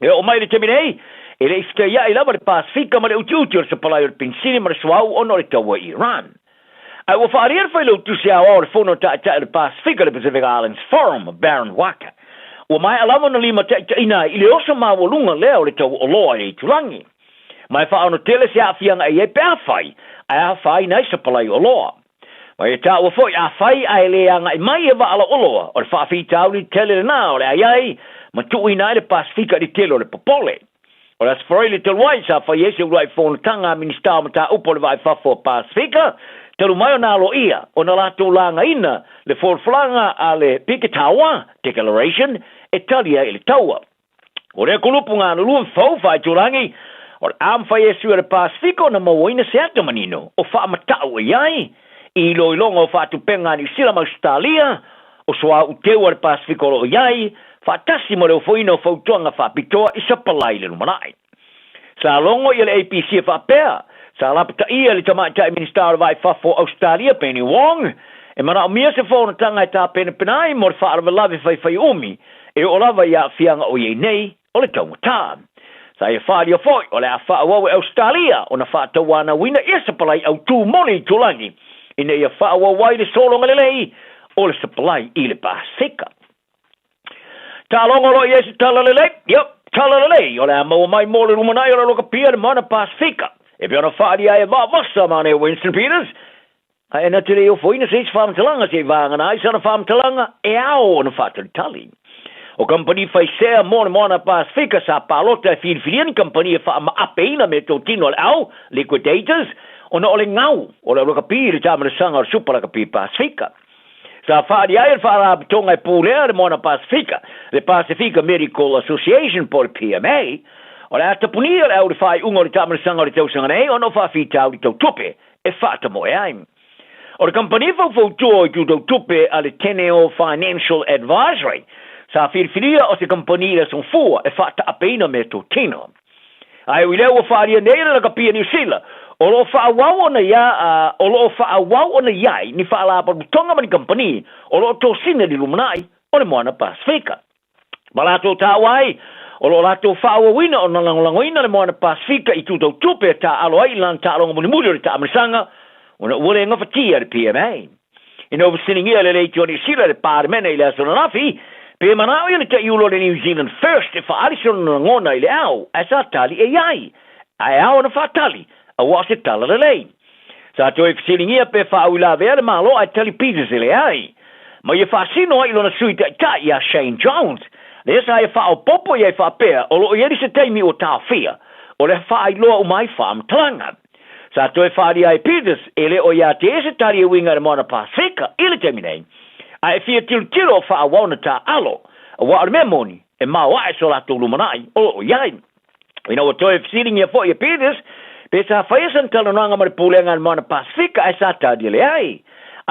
E o mai le teminei, e le iska ia i lava le Pasifika ma le uti o le sapalai o le pensini ma le suau ono le taua Iran. Ai wa whaarier whai le utu se awa o le whono ta le Pasifika le Pacific Islands Forum, Baron Waka. Wa mai alama na lima ta ina i le osa mawalunga lea o le taua oloa i tulangi. Mai whaano tele se awhianga i e pe awhai, ai awhai nei sapalai oloa. Mai e ta ua fwoi awhai ai leanga i mai e wa ala oloa, o le whaafitau ni tele le nā o le aiai, ma tui nai le Pasifika di tele o le popole. O le asfaroi le taluai sa whai ese urai whonatanga minister ma ta upo le vai whafo Pasifika, talu mai na lo ia ona la to langa ina le forflanga ale Piketawa Declaration Italia ile taua o le kulupunga no lu fo fa tulangi o am fa yesu le Pacifico na mo ina certo manino o fa matau iai I lo longo fa tu penga ni sila ma Australia o soa u te o Pacifico lo iai fa tasimo le foino fo tuanga fa pitoa isa palai le manai sa longo ile APC fa pea sa la pata ia le tamata minister vai fa for Australia Penny Wong e mana mia se fo na tanga ta pen penai mo fa arva lave fa umi e o lava ia fianga o ye nei o le tonga ta sa e fa dia foi o le fa o Australia ona fa ta wana wina isa palai au tu moni tulangi ina ia fa o wai le solo ngalei o le supply I le Pasifika ta longo lo yes talalele yep talalele o le mo mai mo le rumanai o lo ka pia mana Pasifika e pe ona fa dia e va vasa mane Winston Peters ai na tele o foi na seis fam talanga se vanga na isa na fam talanga e ao na fa tali o company fai se mo na Pasifika sa palota fin company fa ma apeina me totino ao liquidators ona ole ngau o le ka pia ta ma sanga super ka pia Pasifika sa fa dia e fa la tonga pule le mo na Pasifika le Pacific Medical Association por PMA o le ata punia le au le fai ungo le tamana sanga le tau sanga nei o no fa fita au le tau tupe e fata mo e aim. O le company fau tuo I tu tau tupe a le Teneo Financial Advisory sa firfiria o se company le son fua e fata apeina me to tino. Ai ui leo o faria nei le kapia New Zealand o lo fa wao na ya o lo fa wao na yai ni fa la pa tonga mani company o lo to sine di lumanai o le moana Pasifika. Balato tawai o lo lato fa o wina o na langoina le moana Pasifika I tu tau tupe ta alo ai lan ta longa muni muri ta amsanga o na wole nga fatia le PMA. In overseeing ia le New Zealand le parmene ile so nafi pe manao ile te iulo le New Zealand first fa alison ngona ile au asa tali e yai ai au na fatali a wase tala le lei sa to e fisilingia pe fa ula vere malo ai tali Peters ile ai ma ye fa sino ilo na suita ta ya Shane Jones le sa e fa o popo ye fa pe o lo ye se taimi o ta fia o le fa I lo o mai fam tlanga sa to e fa dia Peters ele o ya te se tali winga de mona Pasifika ile terminei ai fia tilo fa wana ta alo wa memoni e ma wa so la to lumanai o yai ina to e fisilingia fo ye Peters pesa faisan talonanga mar pulenga mana Pasifika ai sa ta dile ai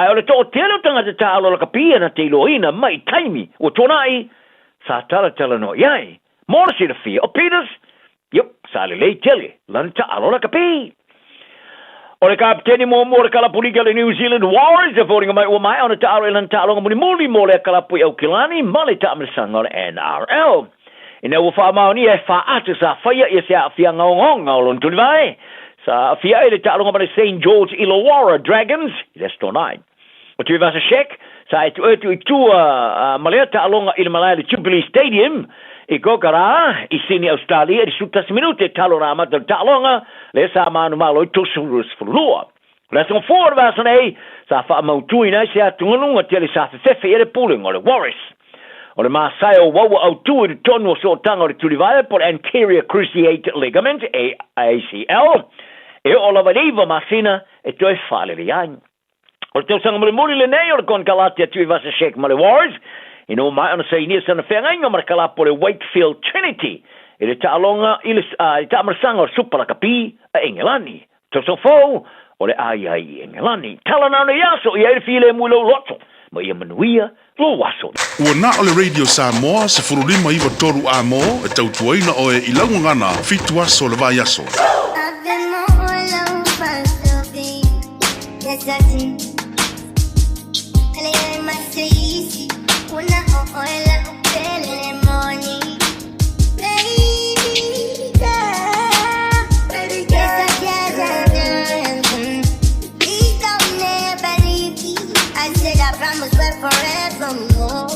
ole to telo tanga ta alo ka pia na te loina mai taimi o tonai sa tala no yai more si fi o Peters yep sa le tele lan ta alo ka pia ole kapteni mo kala poliga le New Zealand Warriors e voting mai o mai ona ta alo lan ta alo muli mo le kala pu o kilani male ta amsanga NRL ina wo fa maoni e fa atu sa faia e se afia ngonga o lon tulivai sa afia ele ta longa St George Illawarra Dragons that's tonight o tu vas a check sa tu maleta longa il malai Jubilee Stadium e gogara I sini Australia di sutas minute talorama del talonga le sa manu malo tu surus flua la son for vas nei sa fa mo tu ina se atunga tele sa fe ele pulling o le Warriors o le masaio wawa au tu I tono so tanga o le tulivai por anterior cruciate ligament ACL e o la valeva masina e to e fale le yang o te sanga muli le nei o le kon kalate tu vas a shake male wars e no mai ona sei ni sana fenga nga mar kala por le Wakefield Trinity e le talonga ile ta marsanga super kapi a Engelani to so fo o le ai Engelani talana no yaso e ele file mulo loto ma ia manuia lo waso ua na o le Radio Samoa se furulima iwa toru a mo e tautuaina o e ilaungangana fitu aso le vai aso Forevermore.